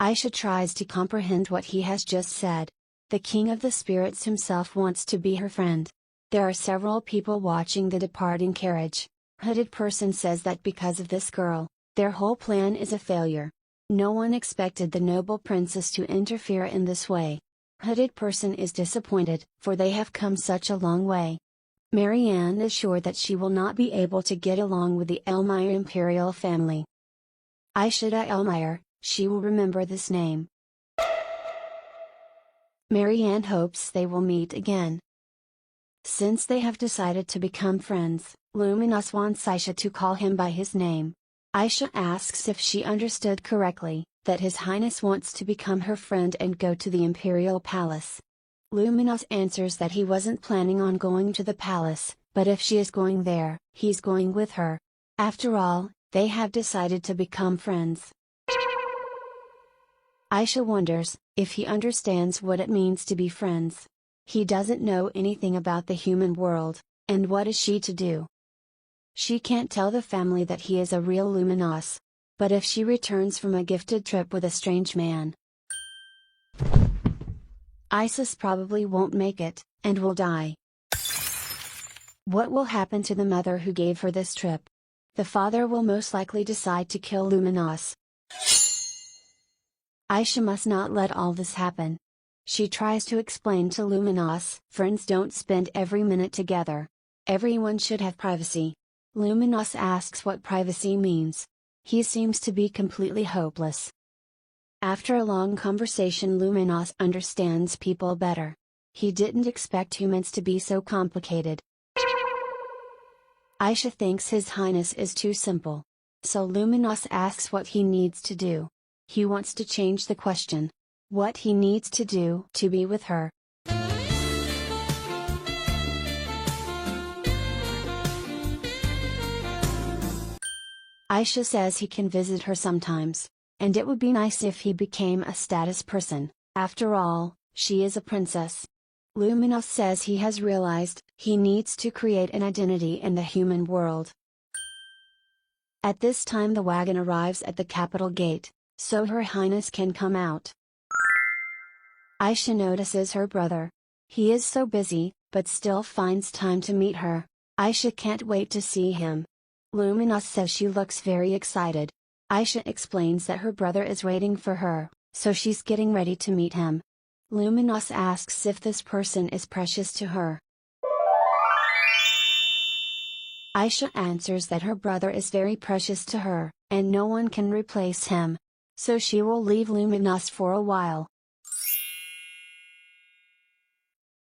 Aisha tries to comprehend what he has just said. The king of the spirits himself wants to be her friend. There are several people watching the departing carriage. Hooded person says that because of this girl, their whole plan is a failure. No one expected the noble princess to interfere in this way. Hooded person is disappointed, for they have come such a long way. Marianne is sure that she will not be able to get along with the Elmire imperial family. Aishida Elmire, she will remember this name. Marianne hopes they will meet again. Since they have decided to become friends, Luminos wants Aisha to call him by his name. Aisha asks if she understood correctly, that His Highness wants to become her friend and go to the imperial palace. Luminos answers that he wasn't planning on going to the palace, but if she is going there, he's going with her. After all, they have decided to become friends. Aisha wonders if he understands what it means to be friends. He doesn't know anything about the human world, and what is she to do? She can't tell the family that he is a real Luminos. But if she returns from a gifted trip with a strange man, Isis probably won't make it, and will die. What will happen to the mother who gave her this trip? The father will most likely decide to kill Luminos. Aisha must not let all this happen. She tries to explain to Luminos, friends don't spend every minute together. Everyone should have privacy. Luminos asks what privacy means. He seems to be completely hopeless. After a long conversation, Luminos understands people better. He didn't expect humans to be so complicated. Aisha thinks His Highness is too simple. So Luminos asks what he needs to do. He wants to change the question. What he needs to do to be with her. Aisha says he can visit her sometimes, and it would be nice if he became a status person. After all, she is a princess. Luminos says he has realized he needs to create an identity in the human world. At this time the wagon arrives at the capital gate, so Her Highness can come out. Aisha notices her brother. He is so busy, but still finds time to meet her. Aisha can't wait to see him. Luminos says she looks very excited. Aisha explains that her brother is waiting for her, so she's getting ready to meet him. Luminos asks if this person is precious to her. Aisha answers that her brother is very precious to her, and no one can replace him. So she will leave Luminos for a while.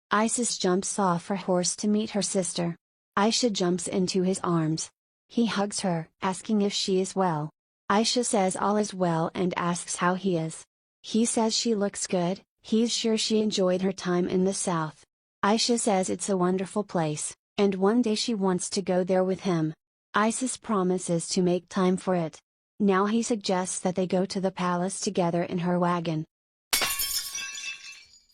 Isis jumps off her horse to meet her sister. Aisha jumps into his arms. He hugs her, asking if she is well. Aisha says all is well and asks how he is. He says she looks good, he's sure she enjoyed her time in the south. Aisha says it's a wonderful place, and one day she wants to go there with him. Isis promises to make time for it. Now he suggests that they go to the palace together in her wagon.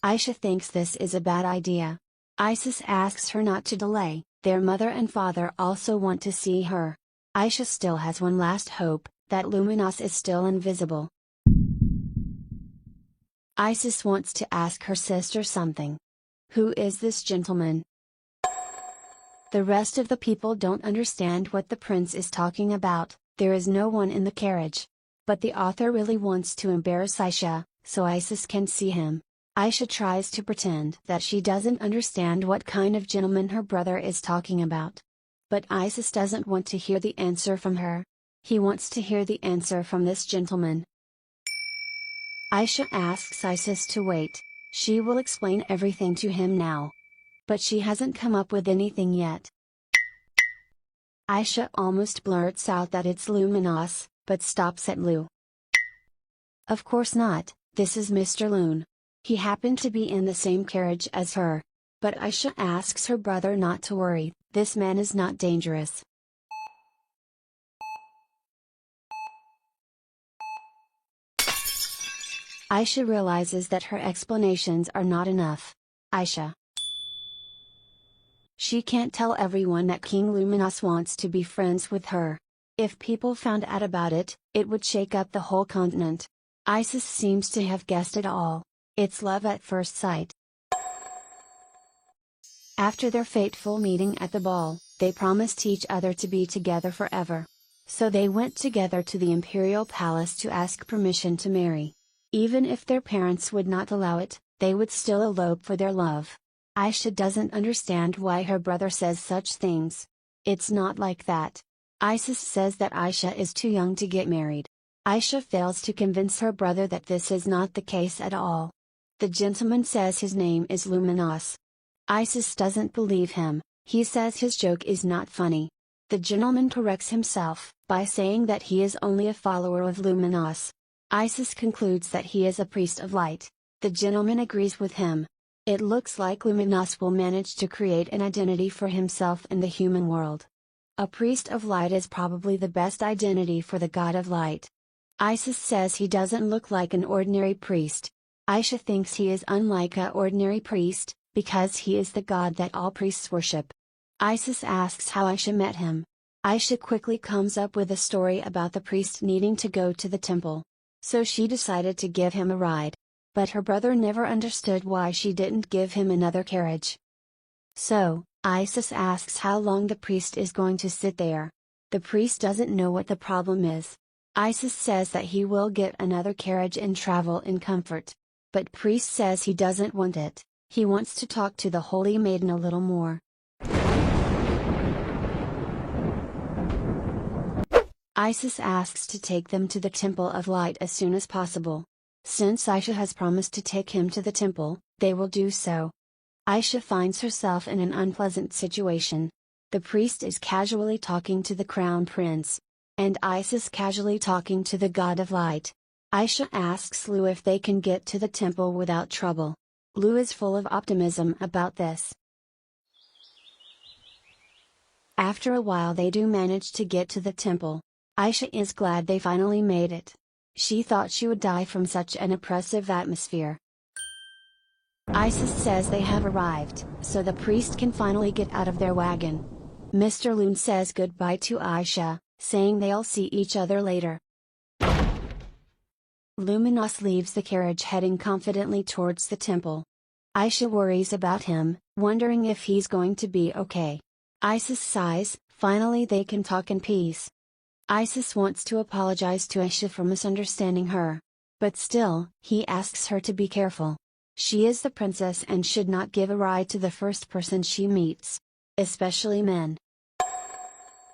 Aisha thinks this is a bad idea. Isis asks her not to delay. Their mother and father also want to see her. Aisha still has one last hope, that Luminos is still invisible. Isis wants to ask her sister something. Who is this gentleman? The rest of the people don't understand what the prince is talking about. There is no one in the carriage. But the author really wants to embarrass Aisha, so Isis can see him. Aisha tries to pretend that she doesn't understand what kind of gentleman her brother is talking about. But Isis doesn't want to hear the answer from her. He wants to hear the answer from this gentleman. Aisha asks Isis to wait. She will explain everything to him now. But she hasn't come up with anything yet. Aisha almost blurts out that it's Luminos, but stops at Lu. Of course not, this is Mr. Loon. He happened to be in the same carriage as her. But Aisha asks her brother not to worry, this man is not dangerous. Aisha realizes that her explanations are not enough. Aisha. She can't tell everyone that King Luminos wants to be friends with her. If people found out about it, it would shake up the whole continent. Isis seems to have guessed it all. It's love at first sight. After their fateful meeting at the ball, they promised each other to be together forever. So they went together to the imperial palace to ask permission to marry. Even if their parents would not allow it, they would still elope for their love. Aisha doesn't understand why her brother says such things. It's not like that. Isis says that Aisha is too young to get married. Aisha fails to convince her brother that this is not the case at all. The gentleman says his name is Luminos. Isis doesn't believe him. He says his joke is not funny. The gentleman corrects himself, by saying that he is only a follower of Luminos. Isis concludes that he is a priest of light. The gentleman agrees with him. It looks like Luminos will manage to create an identity for himself in the human world. A priest of light is probably the best identity for the god of light. Isis says he doesn't look like an ordinary priest. Aisha thinks he is unlike a ordinary priest, because he is the god that all priests worship. Isis asks how Aisha met him. Aisha quickly comes up with a story about the priest needing to go to the temple. So she decided to give him a ride. But her brother never understood why she didn't give him another carriage. So, Isis asks how long the priest is going to sit there. The priest doesn't know what the problem is. Isis says that he will get another carriage and travel in comfort. But priest says he doesn't want it, he wants to talk to the holy maiden a little more. Isis asks to take them to the Temple of Light as soon as possible. Since Aisha has promised to take him to the temple, they will do so. Aisha finds herself in an unpleasant situation. The priest is casually talking to the crown prince. And Isis casually talking to the god of light. Aisha asks Lu if they can get to the temple without trouble. Lu is full of optimism about this. After a while they do manage to get to the temple. Aisha is glad they finally made it. She thought she would die from such an oppressive atmosphere. Isis says they have arrived, so the priest can finally get out of their wagon. Mr. Loon says goodbye to Aisha, saying they'll see each other later. Luminos leaves the carriage heading confidently towards the temple. Aisha worries about him, wondering if he's going to be okay. Isis sighs, finally they can talk in peace. Isis wants to apologize to Aisha for misunderstanding her. But still, he asks her to be careful. She is the princess and should not give a ride to the first person she meets. Especially men.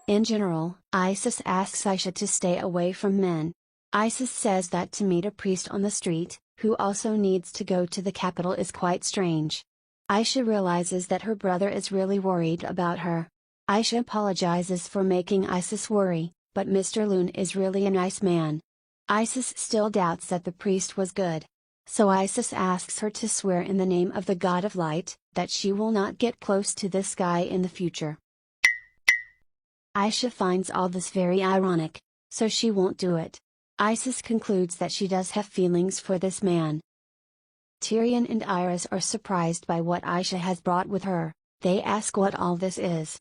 In general, Isis asks Aisha to stay away from men. Isis says that to meet a priest on the street, who also needs to go to the capital is quite strange. Aisha realizes that her brother is really worried about her. Aisha apologizes for making Isis worry, but Mr. Loon is really a nice man. Isis still doubts that the priest was good. So Isis asks her to swear in the name of the god of light, that she will not get close to this guy in the future. Aisha finds all this very ironic, so she won't do it. Isis concludes that she does have feelings for this man. Tyrion and Iris are surprised by what Aisha has brought with her. They ask what all this is.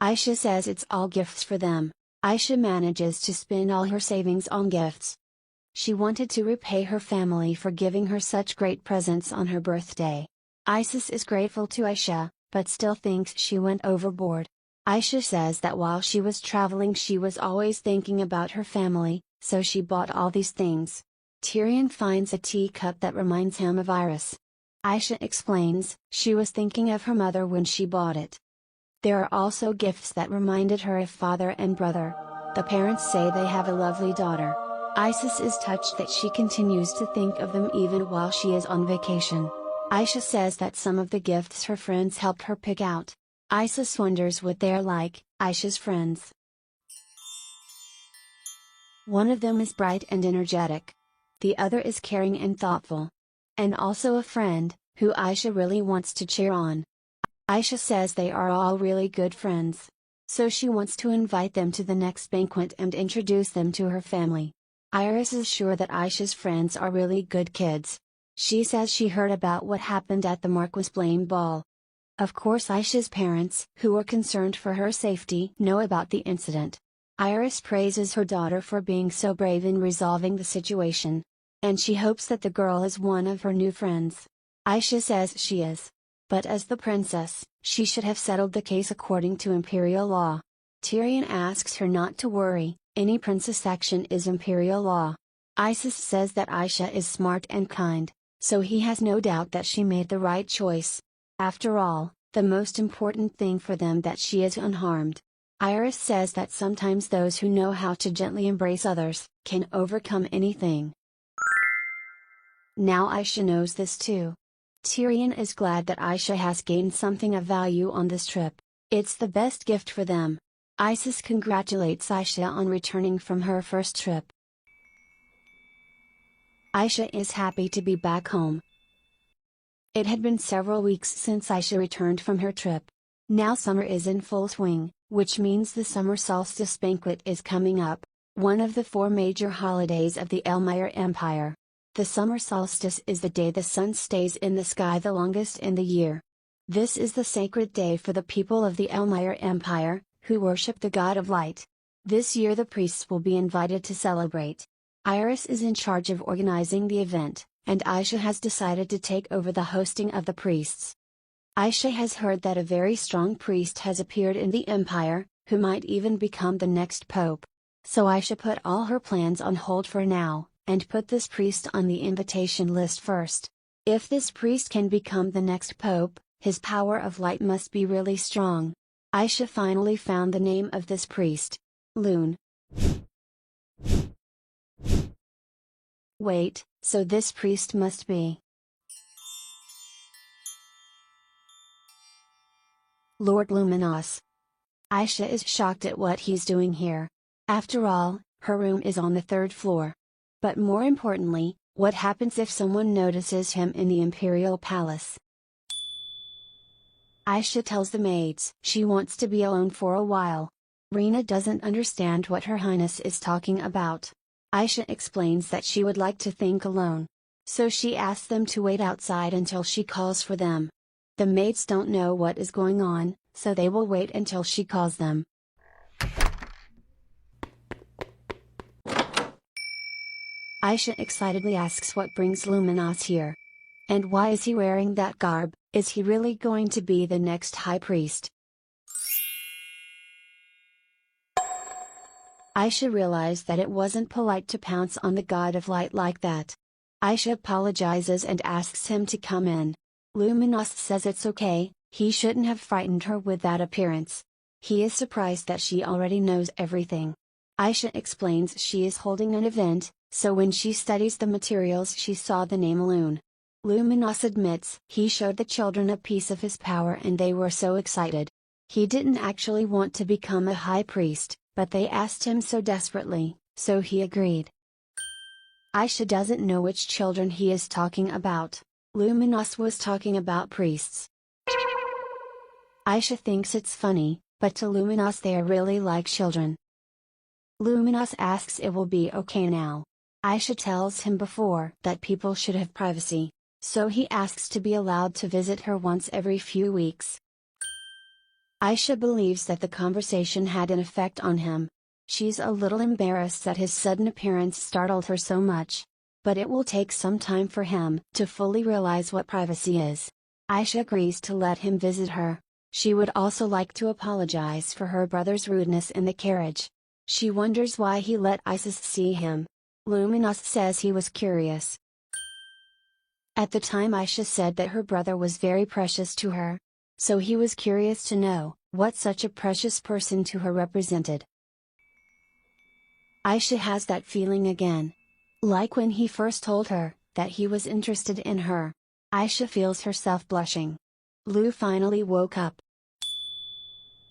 Aisha says it's all gifts for them. Aisha manages to spend all her savings on gifts. She wanted to repay her family for giving her such great presents on her birthday. Isis is grateful to Aisha, but still thinks she went overboard. Aisha says that while she was traveling she was always thinking about her family, so she bought all these things. Tyrion finds a teacup that reminds him of Iris. Aisha explains, she was thinking of her mother when she bought it. There are also gifts that reminded her of father and brother. The parents say they have a lovely daughter. Isis is touched that she continues to think of them even while she is on vacation. Aisha says that some of the gifts her friends helped her pick out. Isis wonders what they're like, Aisha's friends. One of them is bright and energetic. The other is caring and thoughtful. And also a friend, who Aisha really wants to cheer on. Aisha says they are all really good friends. So she wants to invite them to the next banquet and introduce them to her family. Iris is sure that Aisha's friends are really good kids. She says she heard about what happened at the Marquis Blame Ball. Of course Aisha's parents, who are concerned for her safety, know about the incident. Iris praises her daughter for being so brave in resolving the situation. And she hopes that the girl is one of her new friends. Aisha says she is. But as the princess, she should have settled the case according to imperial law. Tyrion asks her not to worry, any princess action is imperial law. Isis says that Aisha is smart and kind, so he has no doubt that she made the right choice. After all, the most important thing for them that she is unharmed. Iris says that sometimes those who know how to gently embrace others, can overcome anything. Now Aisha knows this too. Tyrion is glad that Aisha has gained something of value on this trip. It's the best gift for them. Isis congratulates Aisha on returning from her first trip. Aisha is happy to be back home. It had been several weeks since Aisha returned from her trip. Now summer is in full swing, which means the summer solstice banquet is coming up. one of the 4 major holidays of the Elmire Empire. The summer solstice is the day the sun stays in the sky the longest in the year. This is the sacred day for the people of the Elmire Empire, who worship the god of light. This year the priests will be invited to celebrate. Iris is in charge of organizing the event, and Aisha has decided to take over the hosting of the priests. Aisha has heard that a very strong priest has appeared in the empire, who might even become the next pope. So Aisha put all her plans on hold for now, and put this priest on the invitation list first. If this priest can become the next pope, his power of light must be really strong. Aisha finally found the name of this priest. Loon. Wait, so this priest must be Lord Luminos. Aisha is shocked at what he's doing here. After all, her room is on the 3rd floor. But more importantly, what happens if someone notices him in the Imperial Palace? Aisha tells the maids she wants to be alone for a while. Rina doesn't understand what Her Highness is talking about. Aisha explains that she would like to think alone. So she asks them to wait outside until she calls for them. The maids don't know what is going on, so they will wait until she calls them. Aisha excitedly asks what brings Luminos here. And why is he wearing that garb? Is he really going to be the next high priest? Aisha realized that it wasn't polite to pounce on the god of light like that. Aisha apologizes and asks him to come in. Luminos says it's okay, he shouldn't have frightened her with that appearance. He is surprised that she already knows everything. Aisha explains she is holding an event, so when she studies the materials she saw the name Loon. Luminos admits he showed the children a piece of his power and they were so excited. He didn't actually want to become a high priest, but they asked him so desperately, so he agreed. Aisha doesn't know which children he is talking about. Luminos was talking about priests. Aisha thinks it's funny, but to Luminos they are really like children. Luminos asks it will be okay now. Aisha tells him before that people should have privacy, so he asks to be allowed to visit her once every few weeks. Aisha believes that the conversation had an effect on him. She's a little embarrassed that his sudden appearance startled her so much. But it will take some time for him to fully realize what privacy is. Aisha agrees to let him visit her. She would also like to apologize for her brother's rudeness in the carriage. She wonders why he let Isis see him. Luminos says he was curious. At the time Aisha said that her brother was very precious to her. So he was curious to know what such a precious person to her represented. Aisha has that feeling again. Like when he first told her that he was interested in her. Aisha feels herself blushing. Lu finally woke up.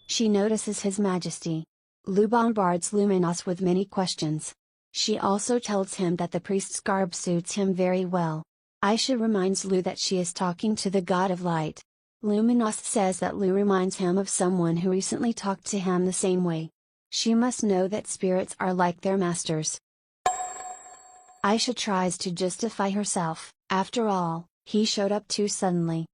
She notices His Majesty. Lu bombards Luminos with many questions. She also tells him that the priest's garb suits him very well. Aisha reminds Lu that she is talking to the god of light. Luminos says that Lu reminds him of someone who recently talked to him the same way. She must know that spirits are like their masters. Aisha tries to justify herself, after all, he showed up too suddenly.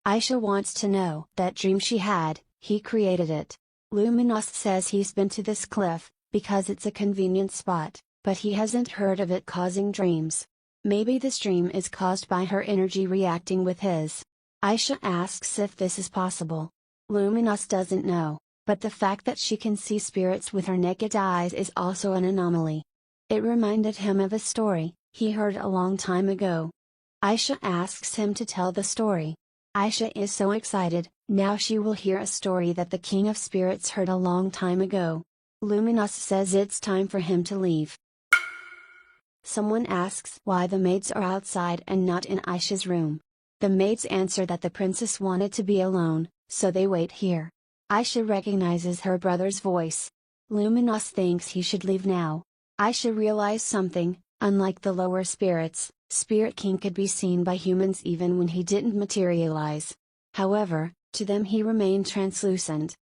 Aisha wants to know that dream she had, he created it. Luminos says he's been to this cliff, because it's a convenient spot, but he hasn't heard of it causing dreams. Maybe this dream is caused by her energy reacting with his. Aisha asks if this is possible. Luminos doesn't know, but the fact that she can see spirits with her naked eyes is also an anomaly. It reminded him of a story he heard a long time ago. Aisha asks him to tell the story. Aisha is so excited, now she will hear a story that the King of Spirits heard a long time ago. Luminos says it's time for him to leave. Someone asks why the maids are outside and not in Aisha's room. The maids answer that the princess wanted to be alone, so they wait here. Aisha recognizes her brother's voice. Luminos thinks he should leave now. Aisha realized something, unlike the lower spirits, Spirit King could be seen by humans even when he didn't materialize. However, to them he remained translucent.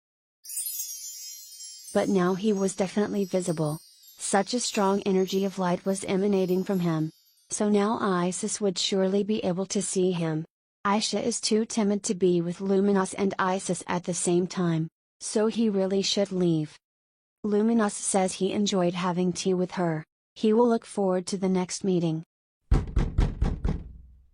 But now he was definitely visible. Such a strong energy of light was emanating from him. So now Isis would surely be able to see him. Aisha is too timid to be with Luminous and Isis at the same time, so he really should leave. Luminous says he enjoyed having tea with her. He will look forward to the next meeting.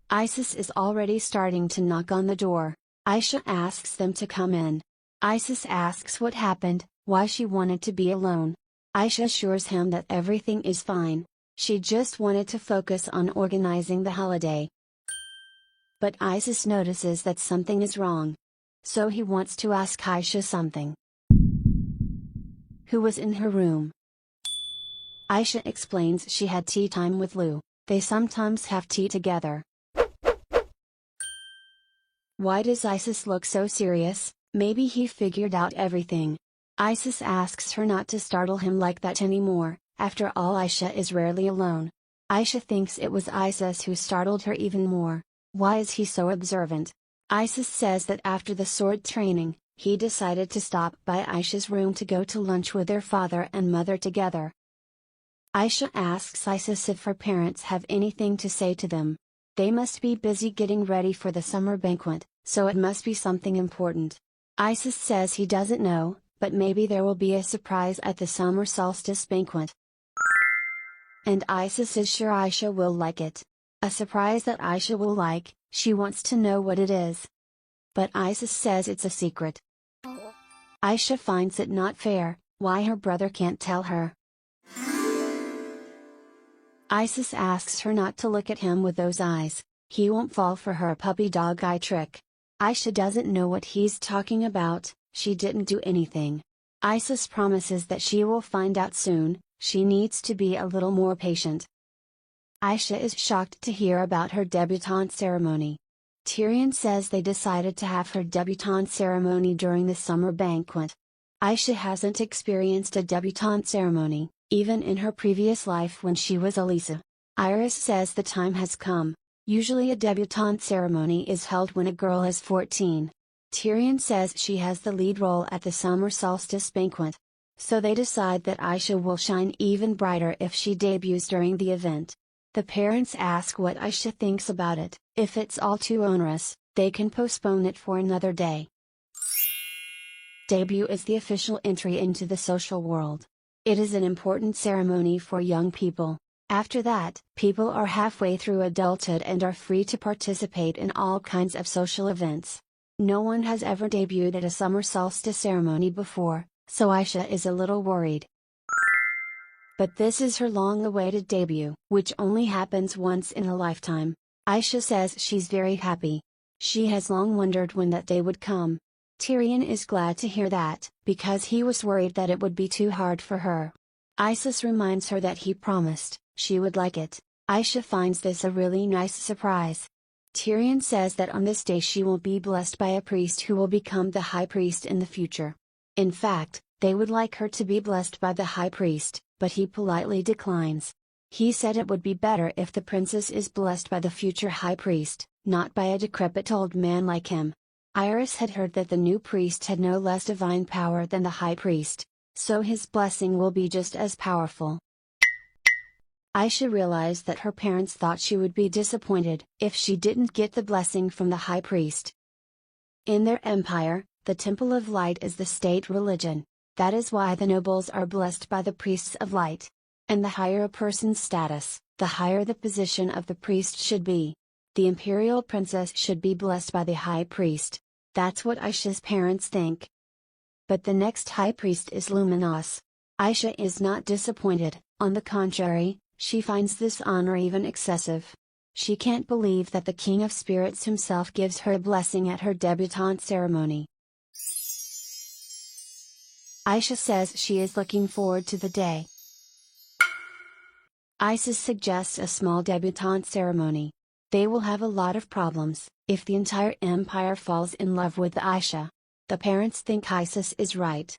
Isis is already starting to knock on the door. Aisha asks them to come in. Isis asks what happened, why she wanted to be alone. Aisha assures him that everything is fine. She just wanted to focus on organizing the holiday. But Isis notices that something is wrong. So he wants to ask Aisha something. Who was in her room? Aisha explains she had tea time with Lu. They sometimes have tea together. Why does Isis look so serious? Maybe he figured out everything. Isis asks her not to startle him like that anymore. After all, Aisha is rarely alone. Aisha thinks it was Isis who startled her even more. Why is he so observant? Isis says that after the sword training, he decided to stop by Aisha's room to go to lunch with their father and mother together. Aisha asks Isis if her parents have anything to say to them. They must be busy getting ready for the summer banquet, so it must be something important. Isis says he doesn't know, but maybe there will be a surprise at the summer solstice banquet. And Isis is sure Aisha will like it. A surprise that Aisha will like, she wants to know what it is. But Isis says it's a secret. Aisha finds it not fair, why her brother can't tell her. Isis asks her not to look at him with those eyes, he won't fall for her puppy dog eye trick. Aisha doesn't know what he's talking about, she didn't do anything. Isis promises that she will find out soon, she needs to be a little more patient. Aisha is shocked to hear about her debutante ceremony. Tyrion says they decided to have her debutante ceremony during the summer banquet. Aisha hasn't experienced a debutante ceremony, even in her previous life when she was Elisa. Iris says the time has come. Usually a debutante ceremony is held when a girl is 14. Tyrion says she has the lead role at the summer solstice banquet. So they decide that Aisha will shine even brighter if she debuts during the event. The parents ask what Aisha thinks about it. If it's all too onerous, they can postpone it for another day. Debut is the official entry into the social world. It is an important ceremony for young people. After that, people are halfway through adulthood and are free to participate in all kinds of social events. No one has ever debuted at a summer solstice ceremony before, so Aisha is a little worried. But this is her long-awaited debut, which only happens once in a lifetime. Aisha says she's very happy. She has long wondered when that day would come. Tyrion is glad to hear that, because he was worried that it would be too hard for her. Isis reminds her that he promised she would like it. Aisha finds this a really nice surprise. Tyrion says that on this day she will be blessed by a priest who will become the high priest in the future. In fact, they would like her to be blessed by the high priest, but he politely declines. He said it would be better if the princess is blessed by the future high priest, not by a decrepit old man like him. Iris had heard that the new priest had no less divine power than the high priest, so his blessing will be just as powerful. Aisha realized that her parents thought she would be disappointed if she didn't get the blessing from the high priest. In their empire, the Temple of Light is the state religion. That is why the nobles are blessed by the priests of light. And the higher a person's status, the higher the position of the priest should be. The imperial princess should be blessed by the high priest. That's what Aisha's parents think. But the next high priest is Luminous. Aisha is not disappointed, on the contrary, she finds this honor even excessive. She can't believe that the King of Spirits himself gives her a blessing at her debutante ceremony. Aisha says she is looking forward to the day. Isis suggests a small debutante ceremony. They will have a lot of problems, if the entire empire falls in love with Aisha. The parents think Isis is right.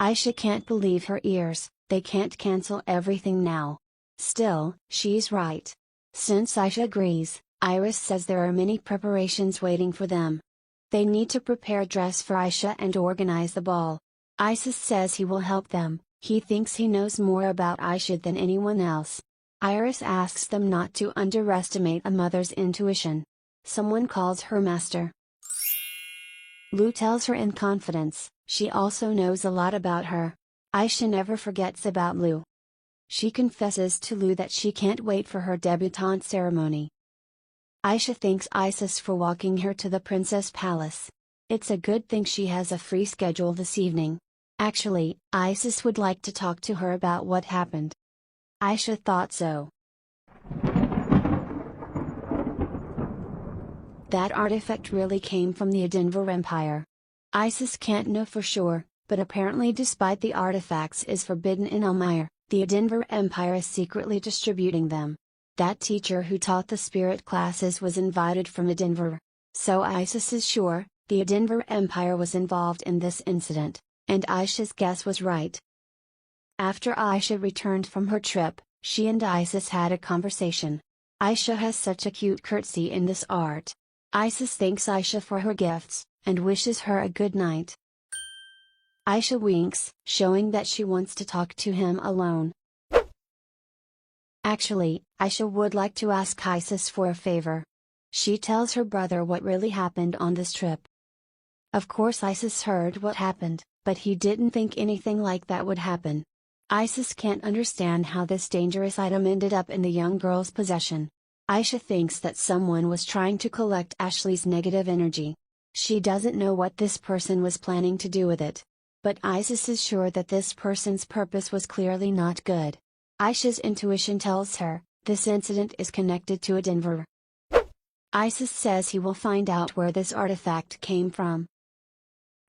Aisha can't believe her ears, they can't cancel everything now. Still, she's right. Since Aisha agrees, Iris says there are many preparations waiting for them. They need to prepare a dress for Aisha and organize the ball. Isis says he will help them, He thinks he knows more about Aisha than anyone else. Iris asks them not to underestimate a mother's intuition. Someone calls her master. Lu tells her in confidence, she also knows a lot about her. Aisha never forgets about Lu. She confesses to Lu that she can't wait for her debutante ceremony. Aisha thanks Isis for walking her to the princess palace. It's a good thing she has a free schedule this evening. Actually, Isis would like to talk to her about what happened. Aisha thought so. That artifact really came from the Denver Empire. Isis can't know for sure, but apparently despite the artifacts is forbidden in Elmire, the Denver Empire is secretly distributing them. That teacher who taught the spirit classes was invited from Denver. So Isis is sure, the Denver Empire was involved in this incident, and Aisha's guess was right. After Aisha returned from her trip, she and Isis had a conversation. Aisha has such a cute curtsy in this art. Isis thanks Aisha for her gifts, and wishes her a good night. Aisha winks, showing that she wants to talk to him alone. Actually, Aisha would like to ask Isis for a favor. She tells her brother what really happened on this trip. Of course Isis heard what happened, but he didn't think anything like that would happen. Isis can't understand how this dangerous item ended up in the young girl's possession. Aisha thinks that someone was trying to collect Ashley's negative energy. She doesn't know what this person was planning to do with it. But Isis is sure that this person's purpose was clearly not good. Aisha's intuition tells her, this incident is connected to a Denver. Isis says he will find out where this artifact came from.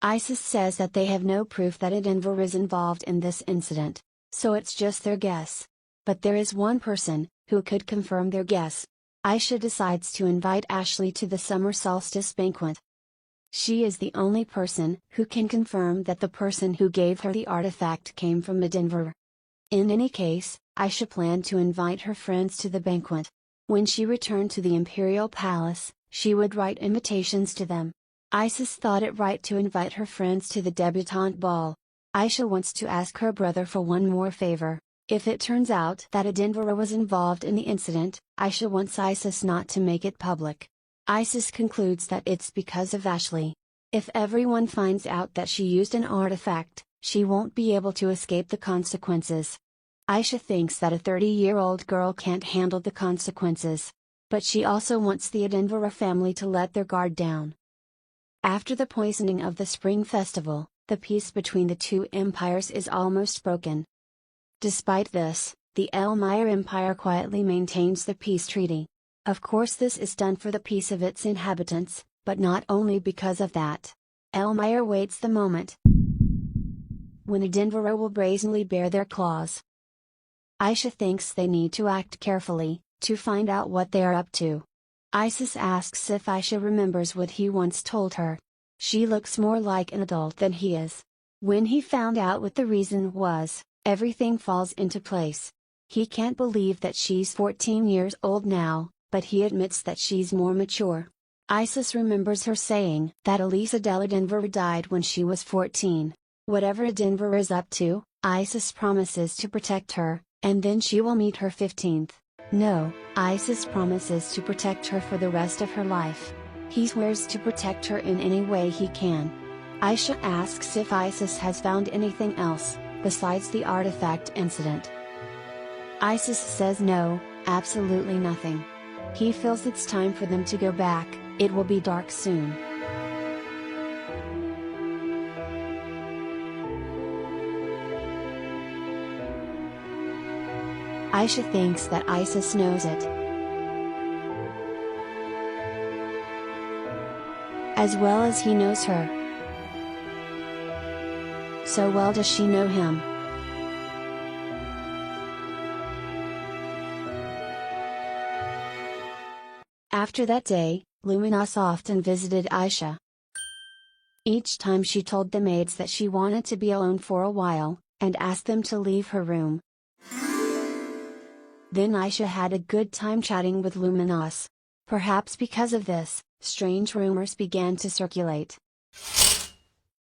Isis says that they have no proof that a Denver is involved in this incident, so it's just their guess. But there is one person, who could confirm their guess. Aisha decides to invite Ashley to the summer solstice banquet. She is the only person who can confirm that the person who gave her the artifact came from a Denver. In any case, Aisha planned to invite her friends to the banquet. When she returned to the Imperial Palace, she would write invitations to them. Isis thought it right to invite her friends to the debutante ball. Aisha wants to ask her brother for one more favor. If it turns out that a Denver was involved in the incident, Aisha wants Isis not to make it public. Isis concludes that it's because of Ashley. If everyone finds out that she used an artifact, she won't be able to escape the consequences. Aisha thinks that a 30-year-old girl can't handle the consequences. But she also wants the Denver family to let their guard down. After the poisoning of the Spring Festival, the peace between the two empires is almost broken. Despite this, the Elmire Empire quietly maintains the peace treaty. Of course this is done for the peace of its inhabitants, but not only because of that. Elmire waits the moment when a Denver will brazenly bare their claws. Aisha thinks they need to act carefully, to find out what they are up to. Isis asks if Aisha remembers what he once told her. She looks more like an adult than he is. When he found out what the reason was, everything falls into place. He can't believe that she's 14 years old now, but he admits that she's more mature. Isis remembers her saying that Elisa Della Denver died when she was 14. Whatever Denver is up to, Isis promises to protect her, and then she will meet her 15th. No, Isis promises to protect her for the rest of her life. He swears to protect her in any way he can. Aisha asks if Isis has found anything else, besides the artifact incident. Isis says no, absolutely nothing. He feels it's time for them to go back, it will be dark soon. Aisha thinks that Isis knows it. As well as he knows her. So well does she know him. After that day, Luminos often visited Aisha. Each time she told the maids that she wanted to be alone for a while, and asked them to leave her room. Then Aisha had a good time chatting with Luminos. Perhaps because of this, strange rumors began to circulate.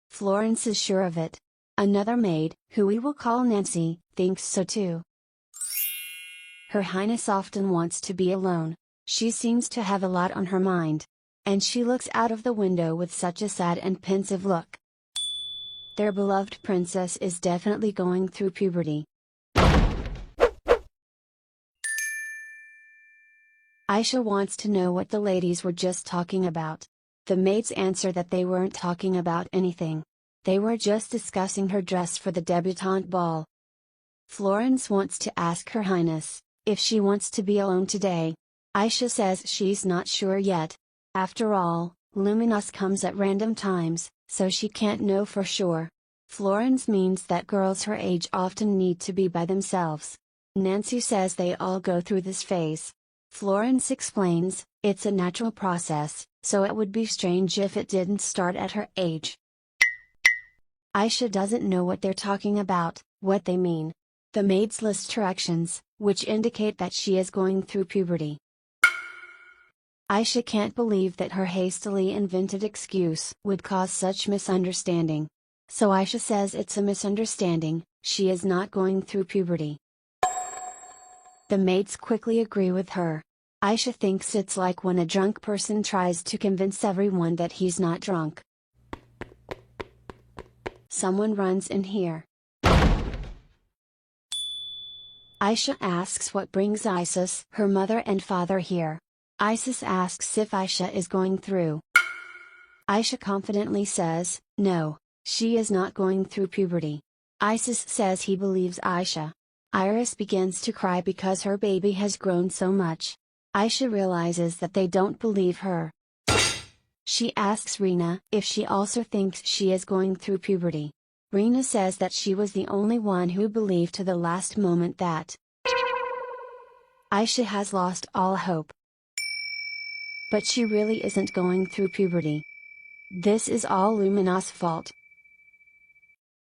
Florence is sure of it. Another maid, who we will call Nancy, thinks so too. Her Highness often wants to be alone. She seems to have a lot on her mind. And she looks out of the window with such a sad and pensive look. Their beloved princess is definitely going through puberty. Aisha wants to know what the ladies were just talking about. The maids answer that they weren't talking about anything. They were just discussing her dress for the debutante ball. Florence wants to ask Her Highness if she wants to be alone today. Aisha says she's not sure yet. After all, Luminous comes at random times, so she can't know for sure. Florence means that girls her age often need to be by themselves. Nancy says they all go through this phase. Florence explains, it's a natural process, so it would be strange if it didn't start at her age. Aisha doesn't know what they're talking about, what they mean. The maids list her actions, which indicate that she is going through puberty. Aisha can't believe that her hastily invented excuse would cause such misunderstanding. So Aisha says it's a misunderstanding, she is not going through puberty. The maids quickly agree with her. Aisha thinks it's like when a drunk person tries to convince everyone that he's not drunk. Someone runs in here. Aisha asks what brings Isis, her mother and father, here. Isis asks if Aisha is going through. Aisha confidently says, no, she is not going through puberty. Isis says he believes Aisha. Iris begins to cry because her baby has grown so much. Aisha realizes that they don't believe her. She asks Rena if she also thinks she is going through puberty. Rena says that she was the only one who believed to the last moment that Aisha has lost all hope. But she really isn't going through puberty. This is all Lumina's fault.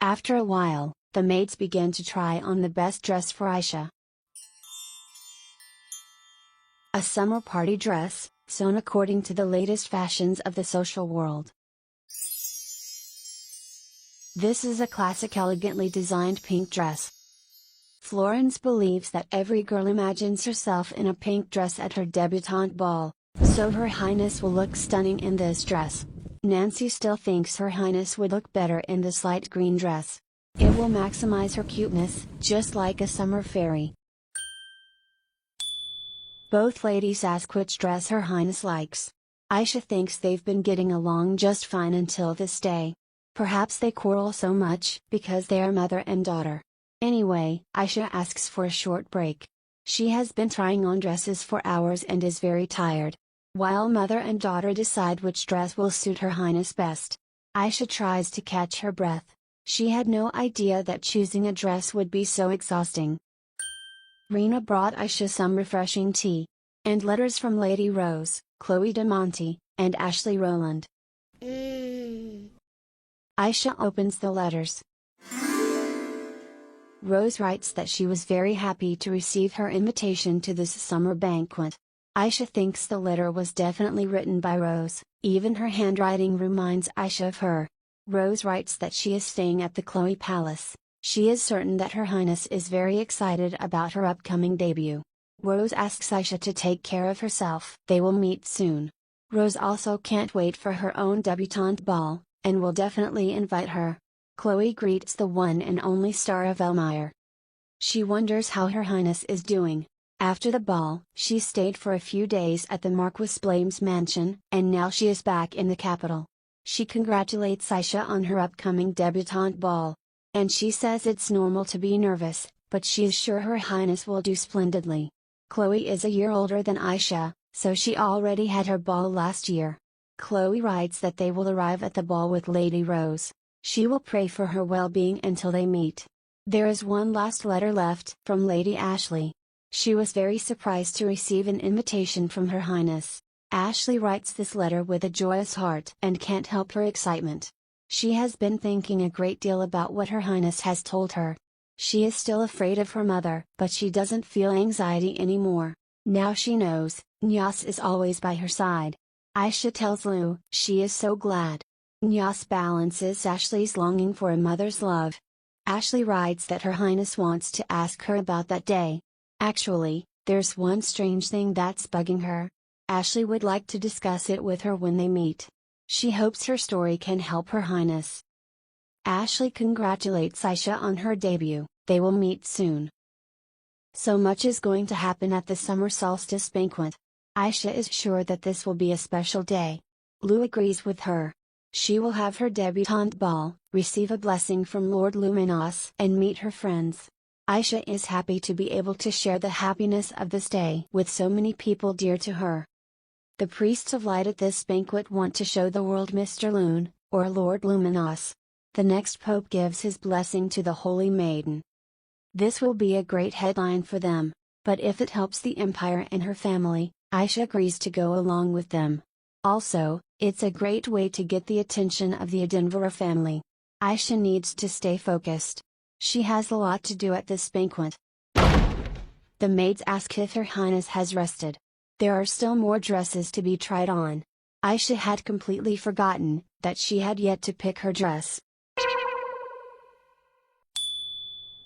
After a while, the maids begin to try on the best dress for Aisha. A summer party dress, sewn according to the latest fashions of the social world. This is a classic elegantly designed pink dress. Florence believes that every girl imagines herself in a pink dress at her debutante ball. So Her Highness will look stunning in this dress. Nancy still thinks Her Highness would look better in this light green dress. It will maximize her cuteness, just like a summer fairy. Both ladies ask which dress Her Highness likes. Aisha thinks they've been getting along just fine until this day. Perhaps they quarrel so much because they are mother and daughter. Anyway, Aisha asks for a short break. She has been trying on dresses for hours and is very tired. While mother and daughter decide which dress will suit Her Highness best, Aisha tries to catch her breath. She had no idea that choosing a dress would be so exhausting. Rena brought Aisha some refreshing tea. And letters from Lady Rose, Chloe de Monte, and Ashley Rowland. Aisha opens the letters. Rose writes that she was very happy to receive her invitation to this summer banquet. Aisha thinks the letter was definitely written by Rose, even her handwriting reminds Aisha of her. Rose writes that she is staying at the Chloe Palace. She is certain that Her Highness is very excited about her upcoming debut. Rose asks Aisha to take care of herself. They will meet soon. Rose also can't wait for her own debutante ball, and will definitely invite her. Chloe greets the one and only star of Elmire. She wonders how Her Highness is doing. After the ball, she stayed for a few days at the Marquis Blame's mansion, and now she is back in the capital. She congratulates Aisha on her upcoming debutante ball. And she says it's normal to be nervous, but she is sure Her Highness will do splendidly. Chloe is a year older than Aisha, so she already had her ball last year. Chloe writes that they will arrive at the ball with Lady Rose. She will pray for her well-being until they meet. There is one last letter left from Lady Ashley. She was very surprised to receive an invitation from Her Highness. Ashley writes this letter with a joyous heart and can't help her excitement. She has been thinking a great deal about what Her Highness has told her. She is still afraid of her mother, but she doesn't feel anxiety anymore. Now she knows, Nyas is always by her side. Aisha tells Lou she is so glad. Nyas balances Ashley's longing for a mother's love. Ashley writes that Her Highness wants to ask her about that day. Actually, there's one strange thing that's bugging her. Ashley would like to discuss it with her when they meet. She hopes her story can help Her Highness. Ashley congratulates Aisha on her debut, they will meet soon. So much is going to happen at the summer solstice banquet. Aisha is sure that this will be a special day. Lu agrees with her. She will have her debutante ball, receive a blessing from Lord Luminos and meet her friends. Aisha is happy to be able to share the happiness of this day with so many people dear to her. The priests of light at this banquet want to show the world Mr. Lune, or Lord Luminos. The next pope gives his blessing to the Holy Maiden. This will be a great headline for them, but if it helps the empire and her family, Aisha agrees to go along with them. Also, it's a great way to get the attention of the Adenvara family. Aisha needs to stay focused. She has a lot to do at this banquet. The maids ask if Her Highness has rested. There are still more dresses to be tried on. Aisha had completely forgotten that she had yet to pick her dress.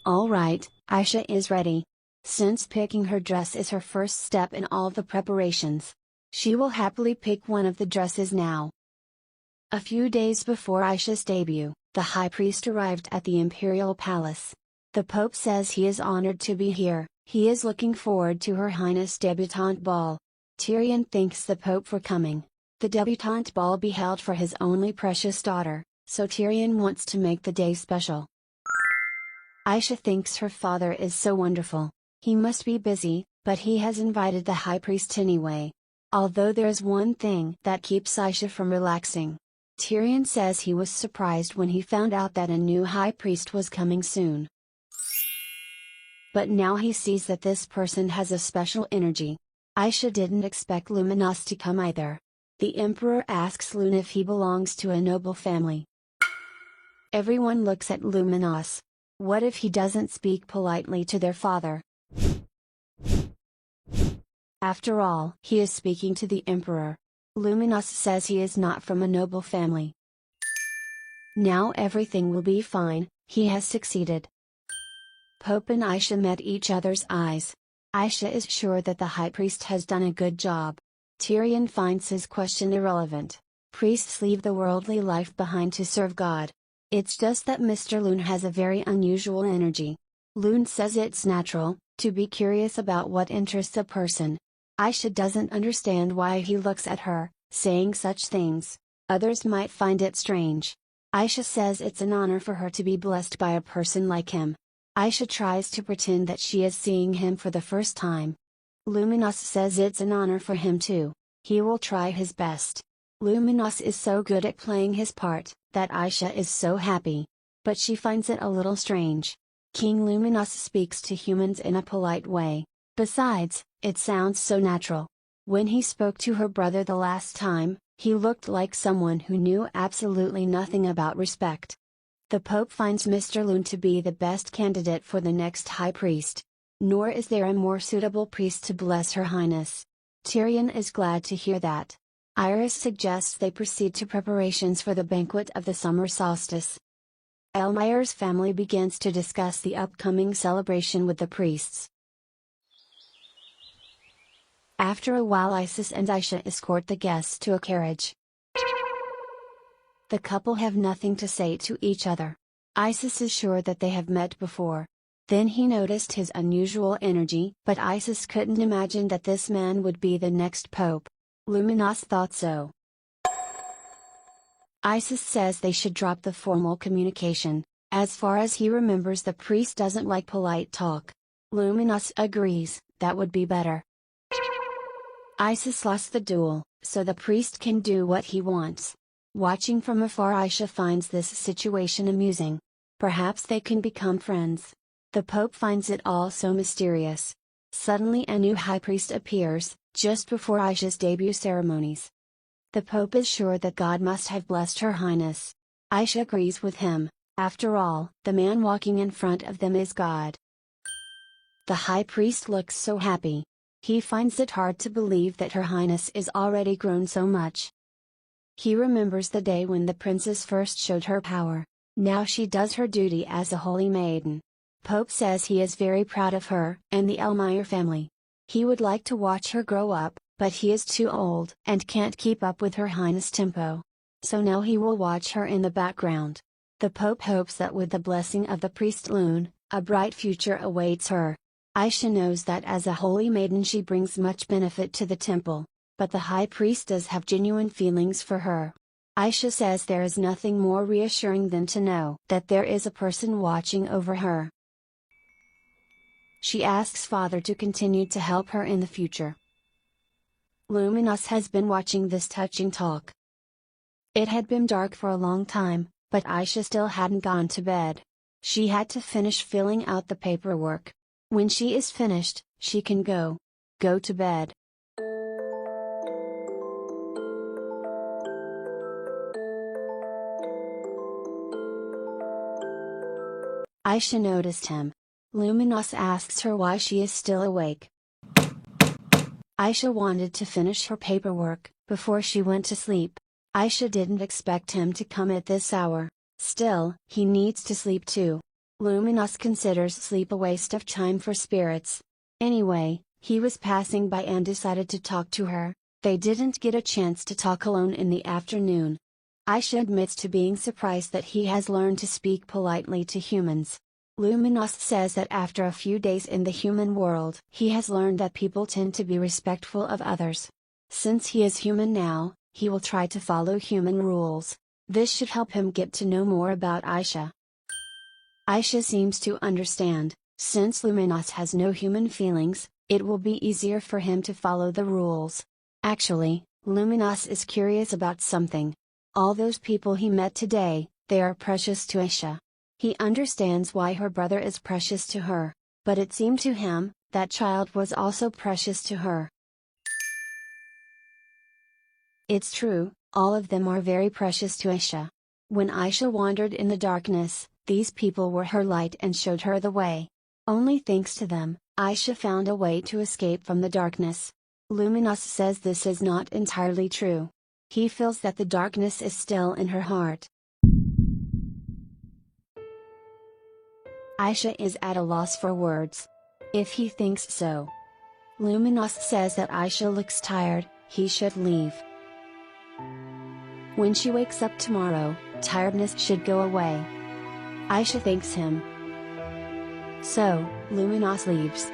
Alright, Aisha is ready. Since picking her dress is her first step in all the preparations, she will happily pick one of the dresses now. A few days before Aisha's debut, the high priest arrived at the imperial palace. The Pope says he is honored to be here. He is looking forward to Her Highness' debutante ball. Tyrion thanks the Pope for coming. The debutante ball be held for his only precious daughter, so Tyrion wants to make the day special. Aisha thinks her father is so wonderful. He must be busy, but he has invited the high priest anyway. Although there is one thing that keeps Aisha from relaxing. Tyrion says he was surprised when he found out that a new high priest was coming soon. But now he sees that this person has a special energy. Aisha didn't expect Luminos to come either. The emperor asks Lune if he belongs to a noble family. Everyone looks at Luminos. What if he doesn't speak politely to their father? After all, he is speaking to the emperor. Luminos says he is not from a noble family. Now everything will be fine, he has succeeded. Pope and Aisha met each other's eyes. Aisha is sure that the high priest has done a good job. Tyrion finds his question irrelevant. Priests leave the worldly life behind to serve God. It's just that Mr. Lune has a very unusual energy. Lune says it's natural to be curious about what interests a person. Aisha doesn't understand why he looks at her, saying such things. Others might find it strange. Aisha says it's an honor for her to be blessed by a person like him. Aisha tries to pretend that she is seeing him for the first time. Luminos says it's an honor for him too. He will try his best. Luminos is so good at playing his part, that Aisha is so happy. But she finds it a little strange. King Luminos speaks to humans in a polite way. Besides, it sounds so natural. When he spoke to her brother the last time, he looked like someone who knew absolutely nothing about respect. The Pope finds Mr. Lune to be the best candidate for the next high priest. Nor is there a more suitable priest to bless Her Highness. Tyrion is glad to hear that. Iris suggests they proceed to preparations for the banquet of the summer solstice. Elmire's family begins to discuss the upcoming celebration with the priests. After a while, Isis and Aisha escort the guests to a carriage. The couple have nothing to say to each other. Isis is sure that they have met before. Then he noticed his unusual energy, but Isis couldn't imagine that this man would be the next pope. Luminos thought so. Isis says they should drop the formal communication. As far as he remembers, the priest doesn't like polite talk. Luminos agrees, that would be better. Isis lost the duel, so the priest can do what he wants. Watching from afar, Aisha finds this situation amusing. Perhaps they can become friends. The Pope finds it all so mysterious. Suddenly a new high priest appears, just before Aisha's debut ceremonies. The Pope is sure that God must have blessed Her Highness. Aisha agrees with him. After all, the man walking in front of them is God. The high priest looks so happy. He finds it hard to believe that Her Highness is already grown so much. He remembers the day when the princess first showed her power. Now she does her duty as a holy maiden. Pope says he is very proud of her and the Elmire family. He would like to watch her grow up, but he is too old and can't keep up with Her Highness' tempo. So now he will watch her in the background. The Pope hopes that with the blessing of the priest Loon, a bright future awaits her. Aisha knows that as a holy maiden she brings much benefit to the temple, but the high priest does have genuine feelings for her. Aisha says there is nothing more reassuring than to know that there is a person watching over her. She asks Father to continue to help her in the future. Luminous has been watching this touching talk. It had been dark for a long time, but Aisha still hadn't gone to bed. She had to finish filling out the paperwork. When she is finished, she can go to bed. Aisha noticed him. Luminous asks her why she is still awake. Aisha wanted to finish her paperwork before she went to sleep. Aisha didn't expect him to come at this hour. Still, he needs to sleep too. Luminous considers sleep a waste of time for spirits. Anyway, he was passing by and decided to talk to her. They didn't get a chance to talk alone in the afternoon. Aisha admits to being surprised that he has learned to speak politely to humans. Luminous says that after a few days in the human world, he has learned that people tend to be respectful of others. Since he is human now, he will try to follow human rules. This should help him get to know more about Aisha. Aisha seems to understand. Since Luminous has no human feelings, it will be easier for him to follow the rules. Actually, Luminous is curious about something. All those people he met today, they are precious to Aisha. He understands why her brother is precious to her, but it seemed to him, that child was also precious to her. It's true, all of them are very precious to Aisha. When Aisha wandered in the darkness, these people were her light and showed her the way. Only thanks to them, Aisha found a way to escape from the darkness. Luminous says this is not entirely true. He feels that the darkness is still in her heart. Aisha is at a loss for words. If he thinks so. Luminous says that Aisha looks tired, he should leave. When she wakes up tomorrow, tiredness should go away. Aisha thanks him. So, Luminous leaves.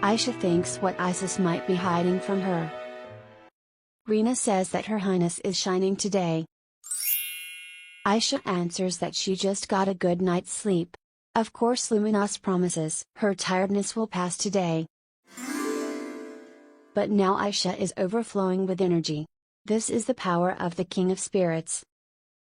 Aisha thinks what Isis might be hiding from her. Rena says that Her Highness is shining today. Aisha answers that she just got a good night's sleep. Of course Luminous promises her tiredness will pass today. But now Aisha is overflowing with energy. This is the power of the King of Spirits.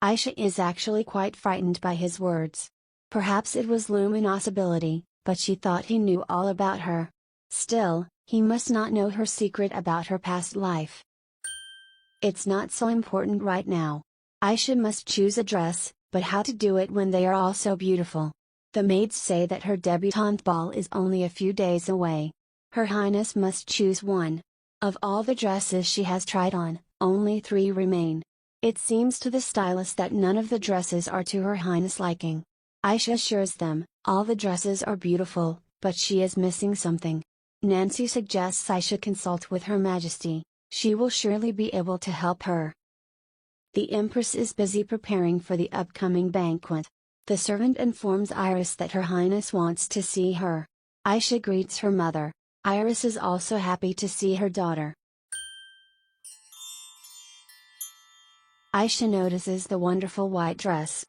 Aisha is actually quite frightened by his words. Perhaps it was Luminous' ability, but she thought he knew all about her. Still, he must not know her secret about her past life. It's not so important right now. Aisha must choose a dress, but how to do it when they are all so beautiful? The maids say that her debutante ball is only a few days away. Her Highness must choose one. Of all the dresses she has tried on, only 3 remain. It seems to the stylist that none of the dresses are to Her Highness' liking. Aisha assures them, all the dresses are beautiful, but she is missing something. Nancy suggests Aisha consult with Her Majesty. She will surely be able to help her. The Empress is busy preparing for the upcoming banquet. The servant informs Iris that Her Highness wants to see her. Aisha greets her mother. Iris is also happy to see her daughter. Aisha notices the wonderful white dress.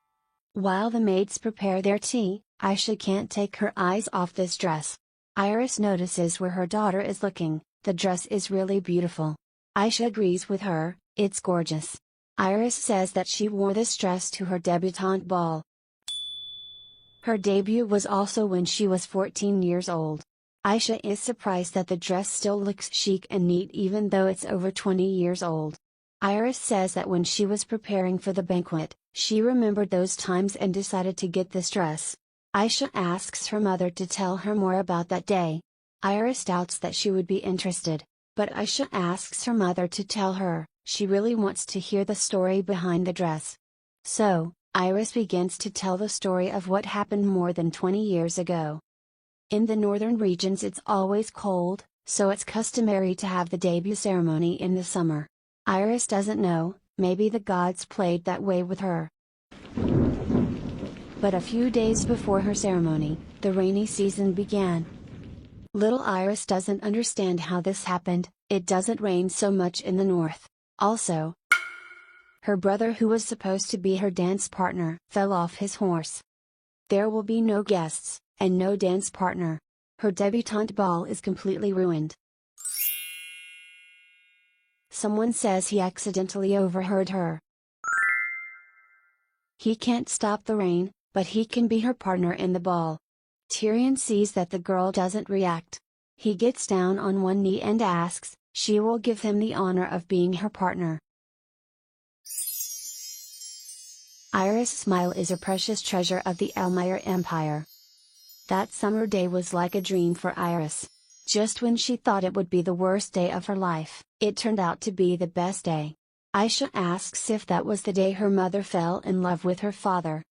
While the maids prepare their tea, Aisha can't take her eyes off this dress. Iris notices where her daughter is looking. The dress is really beautiful. Aisha agrees with her, it's gorgeous. Iris says that she wore this dress to her debutante ball. Her debut was also when she was 14 years old. Aisha is surprised that the dress still looks chic and neat even though it's over 20 years old. Iris says that when she was preparing for the banquet, She remembered those times and decided to get this dress. Aisha asks her mother to tell her more about that day. Iris doubts that she would be interested, but Aisha asks her mother to tell her. She really wants to hear the story behind the dress. So, Iris begins to tell the story of what happened more than 20 years ago. In the northern regions it's always cold, so it's customary to have the debut ceremony in the summer. Iris doesn't know, maybe the gods played that way with her. But a few days before her ceremony, the rainy season began. Little Iris doesn't understand how this happened. It doesn't rain so much in the north. Also, her brother, who was supposed to be her dance partner, fell off his horse. There will be no guests, and no dance partner. Her debutante ball is completely ruined. Someone says he accidentally overheard her. He can't stop the rain, but he can be her partner in the ball. Tyrion sees that the girl doesn't react. He gets down on one knee and asks, she will give him the honor of being her partner. Iris' smile is a precious treasure of the Elmire Empire. That summer day was like a dream for Iris. Just when she thought it would be the worst day of her life, it turned out to be the best day. Aisha asks if that was the day her mother fell in love with her father.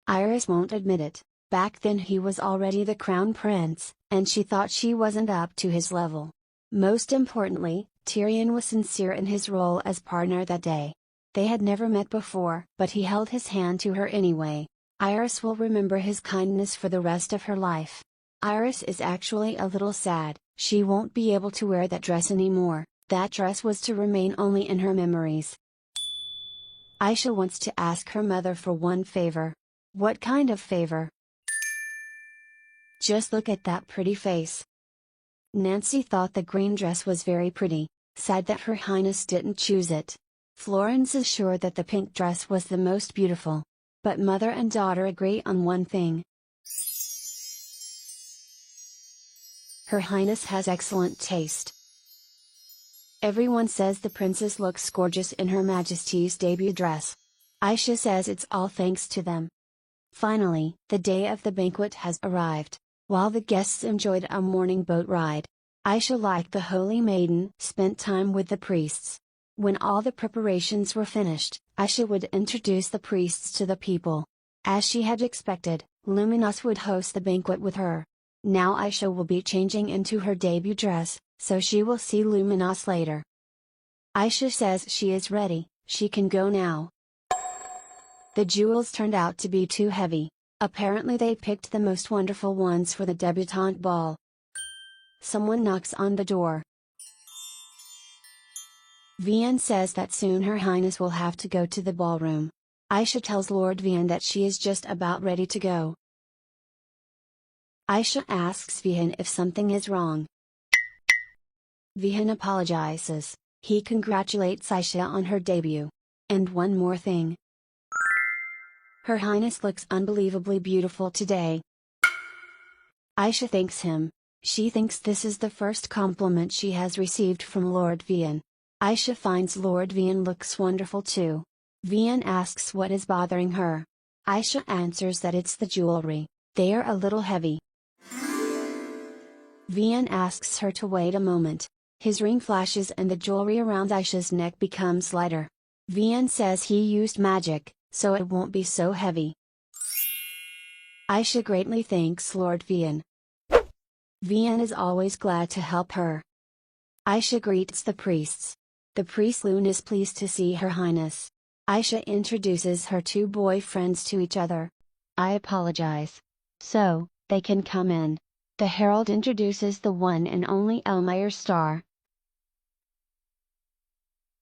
Iris won't admit it. Back then he was already the crown prince, and she thought she wasn't up to his level. Most importantly, Tyrion was sincere in his role as partner that day. They had never met before, but he held his hand to her anyway. Iris will remember his kindness for the rest of her life. Iris is actually a little sad. She won't be able to wear that dress anymore. That dress was to remain only in her memories. Aisha wants to ask her mother for one favor. What kind of favor? Just look at that pretty face. Nancy thought the green dress was very pretty, sad that Her Highness didn't choose it. Florence is sure that the pink dress was the most beautiful. But mother and daughter agree on one thing. Her Highness has excellent taste. Everyone says the princess looks gorgeous in Her Majesty's debut dress. Aisha says it's all thanks to them. Finally, the day of the banquet has arrived. While the guests enjoyed a morning boat ride, Aisha, like the holy maiden, spent time with the priests. When all the preparations were finished, Aisha would introduce the priests to the people. As she had expected, Luminous would host the banquet with her. Now Aisha will be changing into her debut dress, so she will see Luminous later. Aisha says she is ready, she can go now. The jewels turned out to be too heavy. Apparently they picked the most wonderful ones for the debutante ball. Someone knocks on the door. Vian says that soon Her Highness will have to go to the ballroom. Aisha tells Lord Vian that she is just about ready to go. Aisha asks Vian if something is wrong. Vian apologizes. He congratulates Aisha on her debut. And one more thing. Her Highness looks unbelievably beautiful today. Aisha thanks him. She thinks this is the first compliment she has received from Lord Vian. Aisha finds Lord Vian looks wonderful too. Vian asks what is bothering her. Aisha answers that it's the jewelry. They are a little heavy. Vian asks her to wait a moment. His ring flashes and the jewelry around Aisha's neck becomes lighter. Vian says he used magic, so it won't be so heavy. Aisha greatly thanks Lord Vian. Vian is always glad to help her. Aisha greets the priests. The priest Loon is pleased to see Her Highness. Aisha introduces her two boyfriends to each other. I apologize. So, they can come in. The herald introduces the one and only Elmire Star.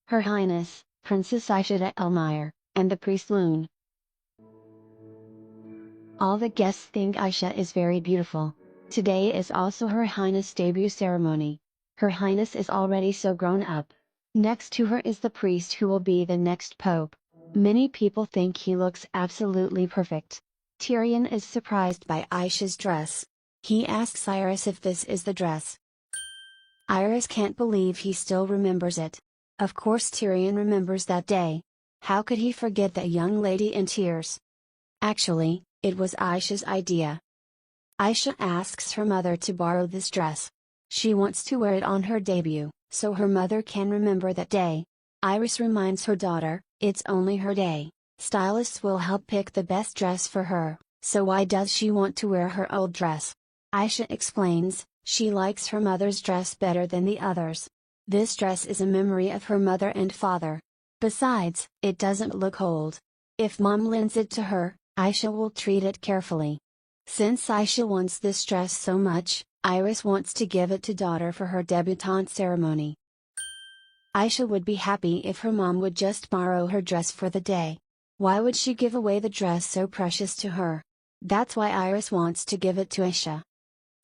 Her Highness, Princess Aisha Elmire, and the priest Loon. All the guests think Aisha is very beautiful. Today is also Her Highness' debut ceremony. Her Highness is already so grown up. Next to her is the priest who will be the next pope. Many people think he looks absolutely perfect. Tyrion is surprised by Aisha's dress. He asks Iris if this is the dress. Iris can't believe he still remembers it. Of course Tyrion remembers that day. How could he forget that young lady in tears? Actually, it was Aisha's idea. Aisha asks her mother to borrow this dress. She wants to wear it on her debut, so her mother can remember that day. Iris reminds her daughter, it's only her day. Stylists will help pick the best dress for her, so why does she want to wear her old dress? Aisha explains, she likes her mother's dress better than the others. This dress is a memory of her mother and father. Besides, it doesn't look old. If mom lends it to her, Aisha will treat it carefully. Since Aisha wants this dress so much, Iris wants to give it to daughter for her debutante ceremony. Aisha would be happy if her mom would just borrow her dress for the day. Why would she give away the dress so precious to her? That's why Iris wants to give it to Aisha.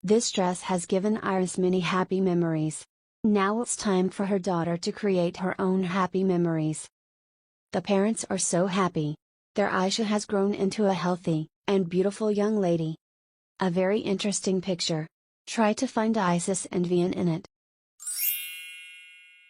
This dress has given Iris many happy memories. Now it's time for her daughter to create her own happy memories. The parents are so happy. Their Aisha has grown into a healthy and beautiful young lady. A very interesting picture. Try to find Isis and Vian in it.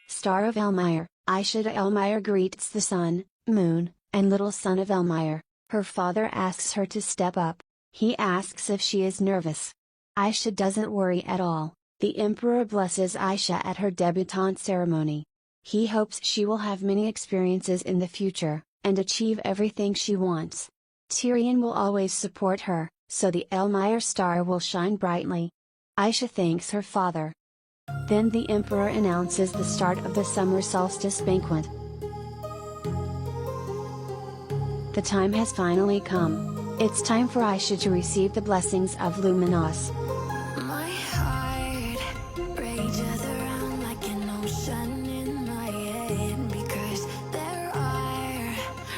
Star of Elmire, Aisha de Elmire greets the sun, moon, and little son of Elmire. Her father asks her to step up. He asks if she is nervous. Aisha doesn't worry at all. The emperor blesses Aisha at her debutante ceremony. He hopes she will have many experiences in the future, and achieve everything she wants. Tyrion will always support her, so the Elmire star will shine brightly. Aisha thanks her father. Then the emperor announces the start of the summer solstice banquet. The time has finally come. It's time for Aisha to receive the blessings of Luminos. My heart rages around like an ocean in my head, because there are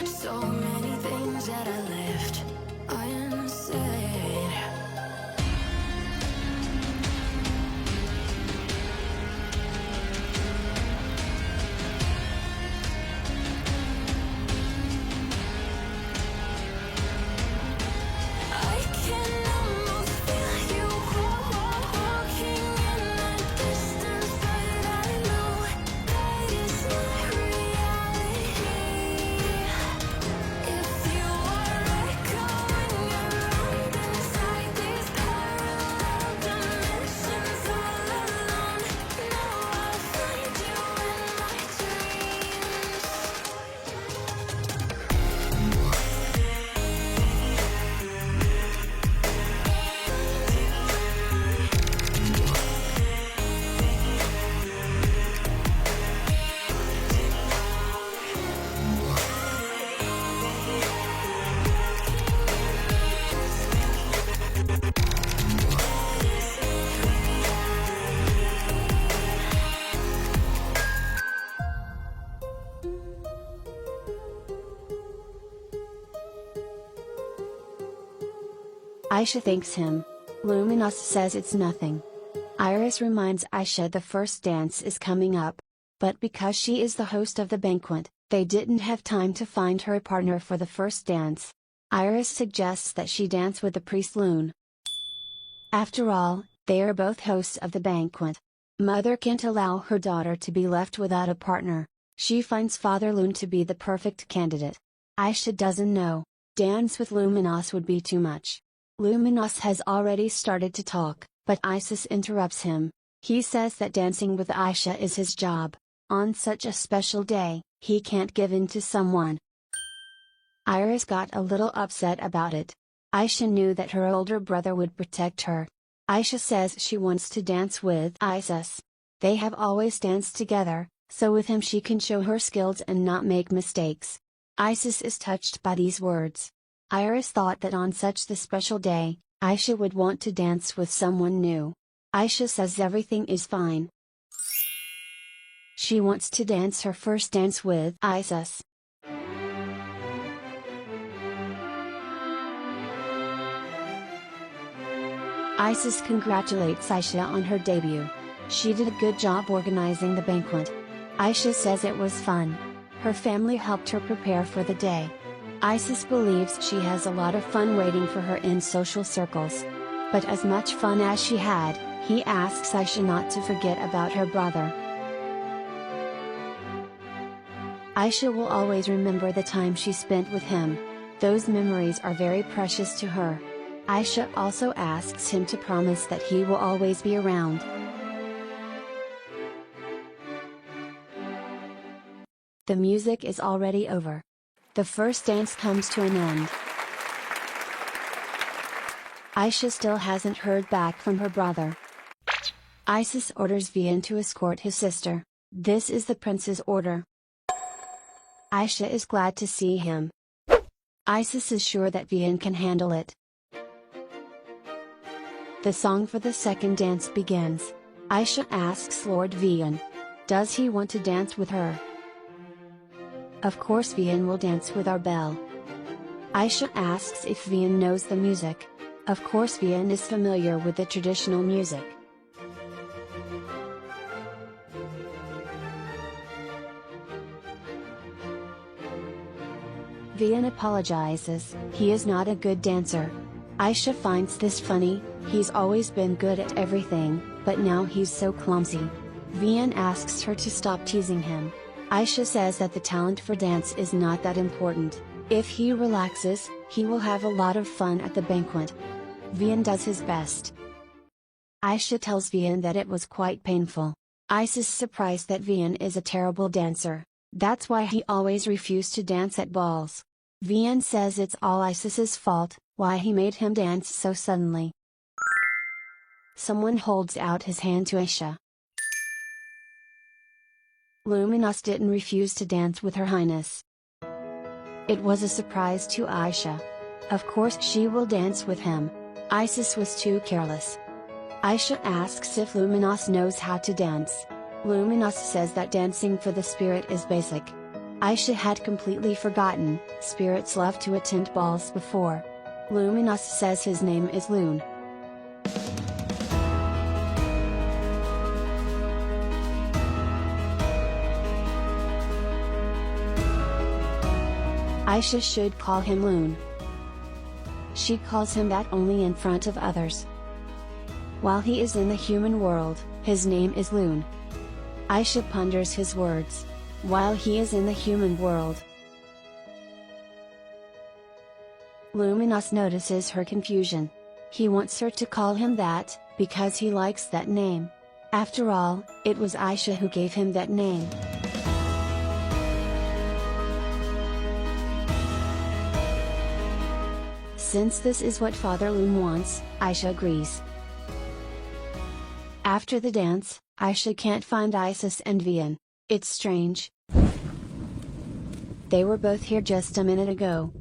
so many things that I left unsaid. I can almost feel you walking in the distance, but I know that it's not reality. If you are echoing around inside these parallel dimensions all alone, know I'll find you in my dreams. Aisha thanks him. Luminos says it's nothing. Iris reminds Aisha the first dance is coming up. But because she is the host of the banquet, they didn't have time to find her a partner for the first dance. Iris suggests that she dance with the priest Lune. After all, they are both hosts of the banquet. Mother can't allow her daughter to be left without a partner. She finds Father Lune to be the perfect candidate. Aisha doesn't know. Dance with Luminos would be too much. Luminos has already started to talk, but Isis interrupts him. He says that dancing with Aisha is his job. On such a special day, he can't give in to someone. Iris got a little upset about it. Aisha knew that her older brother would protect her. Aisha says she wants to dance with Isis. They have always danced together, so with him she can show her skills and not make mistakes. Isis is touched by these words. Iris thought that on such the special day, Aisha would want to dance with someone new. Aisha says everything is fine. She wants to dance her first dance with Isis. Isis congratulates Aisha on her debut. She did a good job organizing the banquet. Aisha says it was fun. Her family helped her prepare for the day. Isis believes she has a lot of fun waiting for her in social circles. But as much fun as she had, he asks Aisha not to forget about her brother. Aisha will always remember the time she spent with him. Those memories are very precious to her. Aisha also asks him to promise that he will always be around. The music is already over. The first dance comes to an end. Aisha still hasn't heard back from her brother. Isis orders Vian to escort his sister. This is the prince's order. Aisha is glad to see him. Isis is sure that Vian can handle it. The song for the second dance begins. Aisha asks Lord Vian, does he want to dance with her? Of course Vian will dance with our belle. Aisha asks if Vian knows the music. Of course Vian is familiar with the traditional music. Vian apologizes, he is not a good dancer. Aisha finds this funny, he's always been good at everything, but now he's so clumsy. Vian asks her to stop teasing him. Aisha says that the talent for dance is not that important. If he relaxes, he will have a lot of fun at the banquet. Vian does his best. Aisha tells Vian that it was quite painful. Isis is surprised that Vian is a terrible dancer. That's why he always refused to dance at balls. Vian says it's all Isis's fault, why he made him dance so suddenly. Someone holds out his hand to Aisha. Luminous didn't refuse to dance with Her Highness. It was a surprise to Aisha. Of course she will dance with him. Isis was too careless. Aisha asks if Luminous knows how to dance. Luminous says that dancing for the spirit is basic. Aisha had completely forgotten, spirits love to attend balls before. Luminous says his name is Loon. Aisha should call him Loon. She calls him that only in front of others. While he is in the human world, his name is Loon. Aisha ponders his words. While he is in the human world. Luminous notices her confusion. He wants her to call him that, because he likes that name. After all, it was Aisha who gave him that name. Since this is what Father Loon wants, Aisha agrees. After the dance, Aisha can't find Isis and Vian. It's strange. They were both here just a minute ago.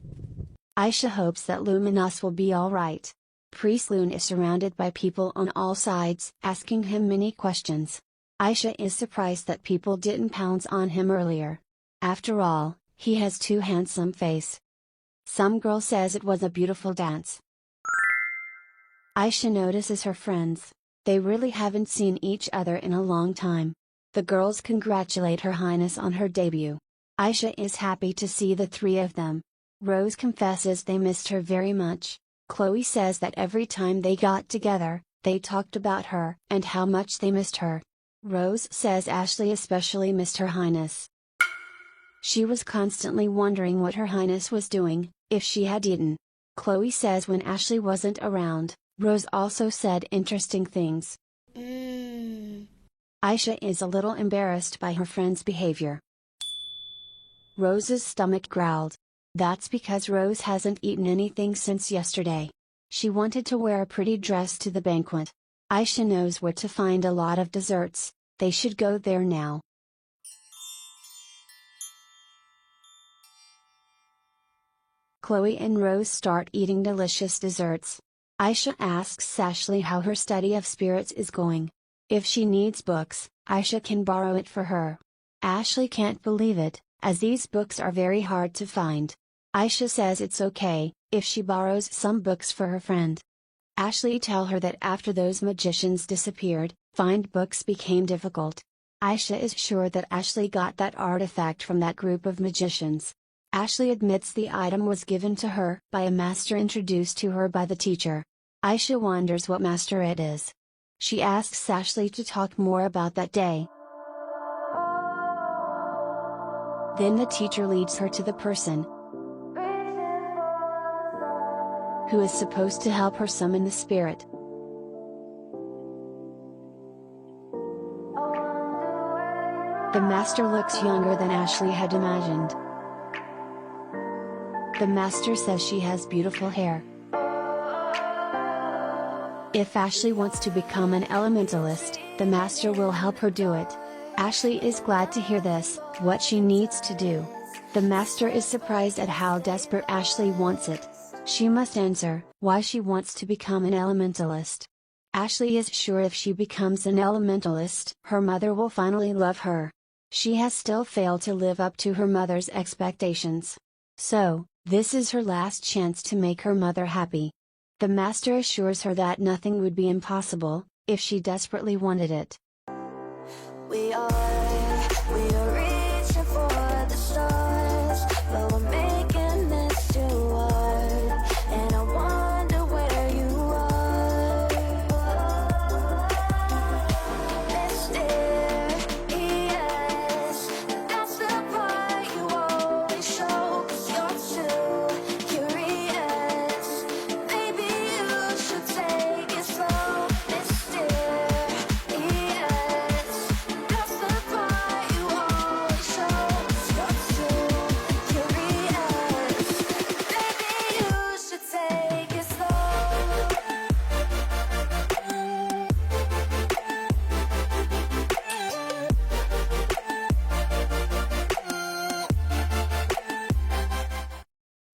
Aisha hopes that Luminous will be alright. Priest Loon is surrounded by people on all sides, asking him many questions. Aisha is surprised that people didn't pounce on him earlier. After all, he has too handsome face. Some girl says it was a beautiful dance. Aisha notices her friends. They really haven't seen each other in a long time. The girls congratulate Her Highness on her debut. Aisha is happy to see the three of them. Rose confesses they missed her very much. Chloe says that every time they got together, they talked about her and how much they missed her. Rose says Ashley especially missed Her Highness. She was constantly wondering what Her Highness was doing, if she had eaten. Chloe says when Ashley wasn't around, Rose also said interesting things. Aisha is a little embarrassed by her friend's behavior. Rose's stomach growled. That's because Rose hasn't eaten anything since yesterday. She wanted to wear a pretty dress to the banquet. Aisha knows where to find a lot of desserts, they should go there now. Chloe and Rose start eating delicious desserts. Aisha asks Ashley how her study of spirits is going. If she needs books, Aisha can borrow it for her. Ashley can't believe it, as these books are very hard to find. Aisha says it's okay, if she borrows some books for her friend. Ashley tells her that after those magicians disappeared, find books became difficult. Aisha is sure that Ashley got that artifact from that group of magicians. Ashley admits the item was given to her by a master introduced to her by the teacher. Aisha wonders what master it is. She asks Ashley to talk more about that day. Then the teacher leads her to the person who is supposed to help her summon the spirit. The master looks younger than Ashley had imagined. The master says she has beautiful hair. If Ashley wants to become an elementalist, the master will help her do it. Ashley is glad to hear this, what she needs to do. The master is surprised at how desperate Ashley wants it. She must answer why she wants to become an elementalist. Ashley is sure if she becomes an elementalist, her mother will finally love her. She has still failed to live up to her mother's expectations. So, this is her last chance to make her mother happy. The master assures her that nothing would be impossible, if she desperately wanted it. We are reaching for the stars, but we're making this too hard, and I wonder where you are. Mysterious, that's the part you always show, 'cause you're too curious. Maybe you should take it slow. Mysterious, that's the part you always show, 'cause you're too curious. Maybe you should take it slow.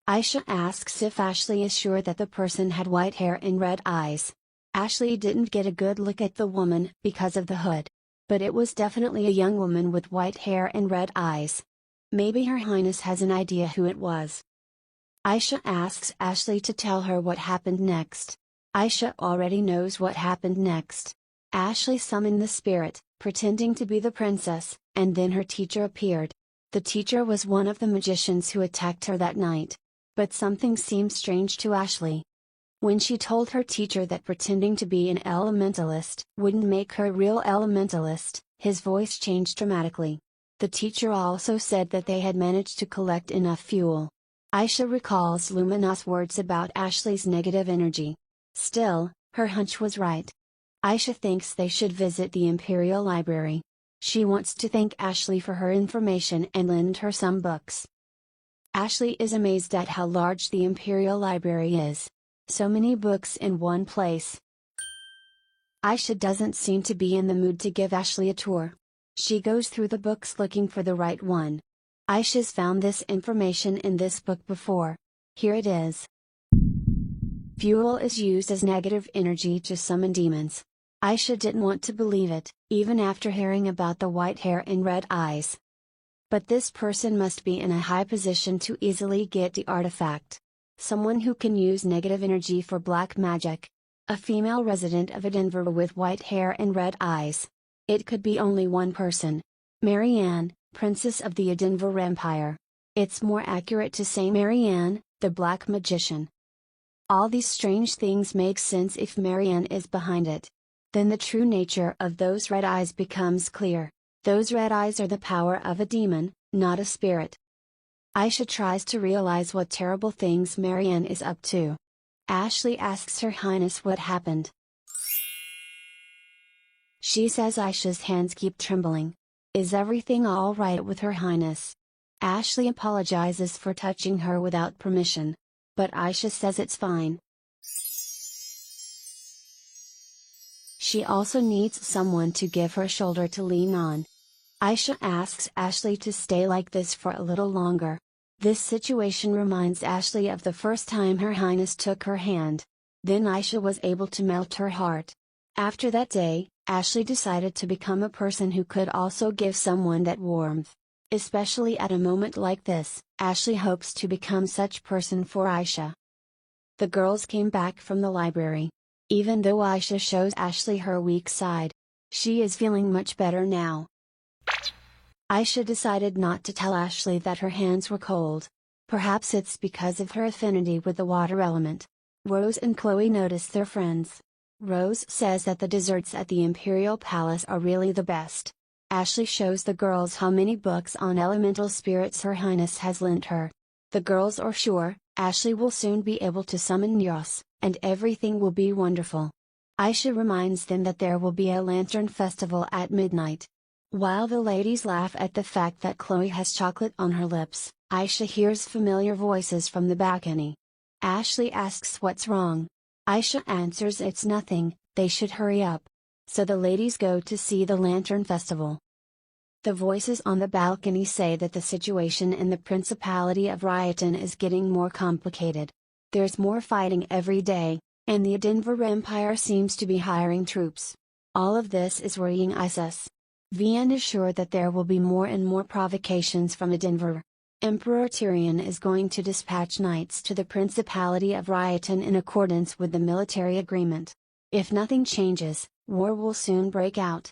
Aisha asks if Ashley is sure that the person had white hair and red eyes. Ashley didn't get a good look at the woman because of the hood. But it was definitely a young woman with white hair and red eyes. Maybe Her Highness has an idea who it was. Aisha asks Ashley to tell her what happened next. Aisha already knows what happened next. Ashley summoned the spirit, pretending to be the princess, and then her teacher appeared. The teacher was one of the magicians who attacked her that night. But something seemed strange to Ashley. When she told her teacher that pretending to be an elementalist wouldn't make her a real elementalist, his voice changed dramatically. The teacher also said that they had managed to collect enough fuel. Aisha recalls Lumina's words about Ashley's negative energy. Still, her hunch was right. Aisha thinks they should visit the Imperial Library. She wants to thank Ashley for her information and lend her some books. Ashley is amazed at how large the Imperial Library is. So many books in one place. Aisha doesn't seem to be in the mood to give Ashley a tour. She goes through the books looking for the right one. Aisha's found this information in this book before. Here it is. Fuel is used as negative energy to summon demons. Aisha didn't want to believe it, even after hearing about the white hair and red eyes. But this person must be in a high position to easily get the artifact. Someone who can use negative energy for black magic. A female resident of Edinburgh with white hair and red eyes. It could be only one person. Marianne, Princess of the Edinburgh Empire. It's more accurate to say Marianne, the Black Magician. All these strange things make sense if Marianne is behind it. Then the true nature of those red eyes becomes clear. Those red eyes are the power of a demon, not a spirit. Aisha tries to realize what terrible things Marianne is up to. Ashley asks Her Highness what happened. She says Aisha's hands keep trembling. Is everything all right with Her Highness? Ashley apologizes for touching her without permission. But Aisha says it's fine. She also needs someone to give her a shoulder to lean on. Aisha asks Ashley to stay like this for a little longer. This situation reminds Ashley of the first time Her Highness took her hand. Then Aisha was able to melt her heart. After that day, Ashley decided to become a person who could also give someone that warmth. Especially at a moment like this, Ashley hopes to become such person for Aisha. The girls came back from the library. Even though Aisha shows Ashley her weak side, she is feeling much better now. Aisha decided not to tell Ashley that her hands were cold. Perhaps it's because of her affinity with the water element. Rose and Chloe notice their friends. Rose says that the desserts at the Imperial Palace are really the best. Ashley shows the girls how many books on elemental spirits Her Highness has lent her. The girls are sure, Ashley will soon be able to summon Nyos, and everything will be wonderful. Aisha reminds them that there will be a lantern festival at midnight. While the ladies laugh at the fact that Chloe has chocolate on her lips, Aisha hears familiar voices from the balcony. Ashley asks what's wrong. Aisha answers it's nothing, they should hurry up. So the ladies go to see the lantern festival. The voices on the balcony say that the situation in the Principality of Ryotan is getting more complicated. There's more fighting every day, and the Denver Empire seems to be hiring troops. All of this is worrying Isis. Vian is sure that there will be more and more provocations from Denver. Emperor Tyrion is going to dispatch knights to the Principality of Ryotan in accordance with the military agreement. If nothing changes, war will soon break out.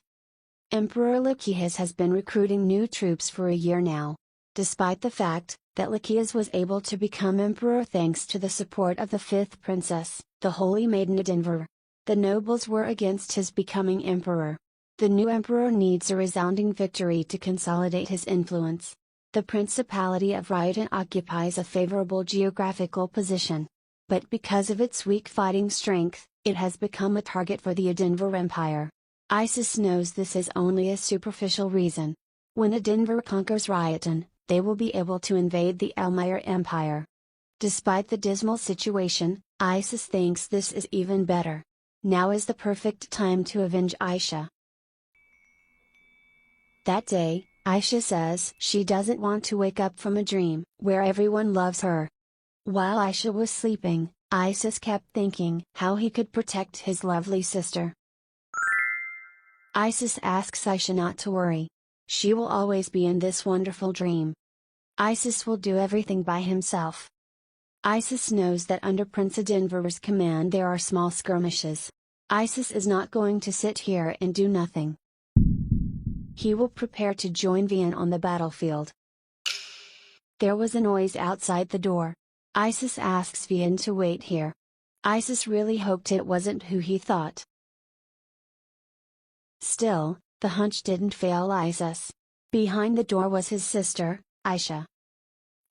Emperor Lycias has been recruiting new troops for a year now. Despite the fact that Lycias was able to become emperor thanks to the support of the fifth princess, the Holy Maiden Denver, the nobles were against his becoming emperor. The new emperor needs a resounding victory to consolidate his influence. The Principality of Ryotan occupies a favorable geographical position. But because of its weak fighting strength, it has become a target for the Denver Empire. Isis knows this is only a superficial reason. When Denver conquers Ryotan, they will be able to invade the Elmire Empire. Despite the dismal situation, Isis thinks this is even better. Now is the perfect time to avenge Aisha. That day, Aisha says she doesn't want to wake up from a dream where everyone loves her. While Aisha was sleeping, Isis kept thinking how he could protect his lovely sister. Isis asks Aisha not to worry. She will always be in this wonderful dream. Isis will do everything by himself. Isis knows that under Prince Denver's command there are small skirmishes. Isis is not going to sit here and do nothing. He will prepare to join Vian on the battlefield. There was a noise outside the door. Isis asks Vian to wait here. Isis really hoped it wasn't who he thought. Still, the hunch didn't fail Isis. Behind the door was his sister, Aisha.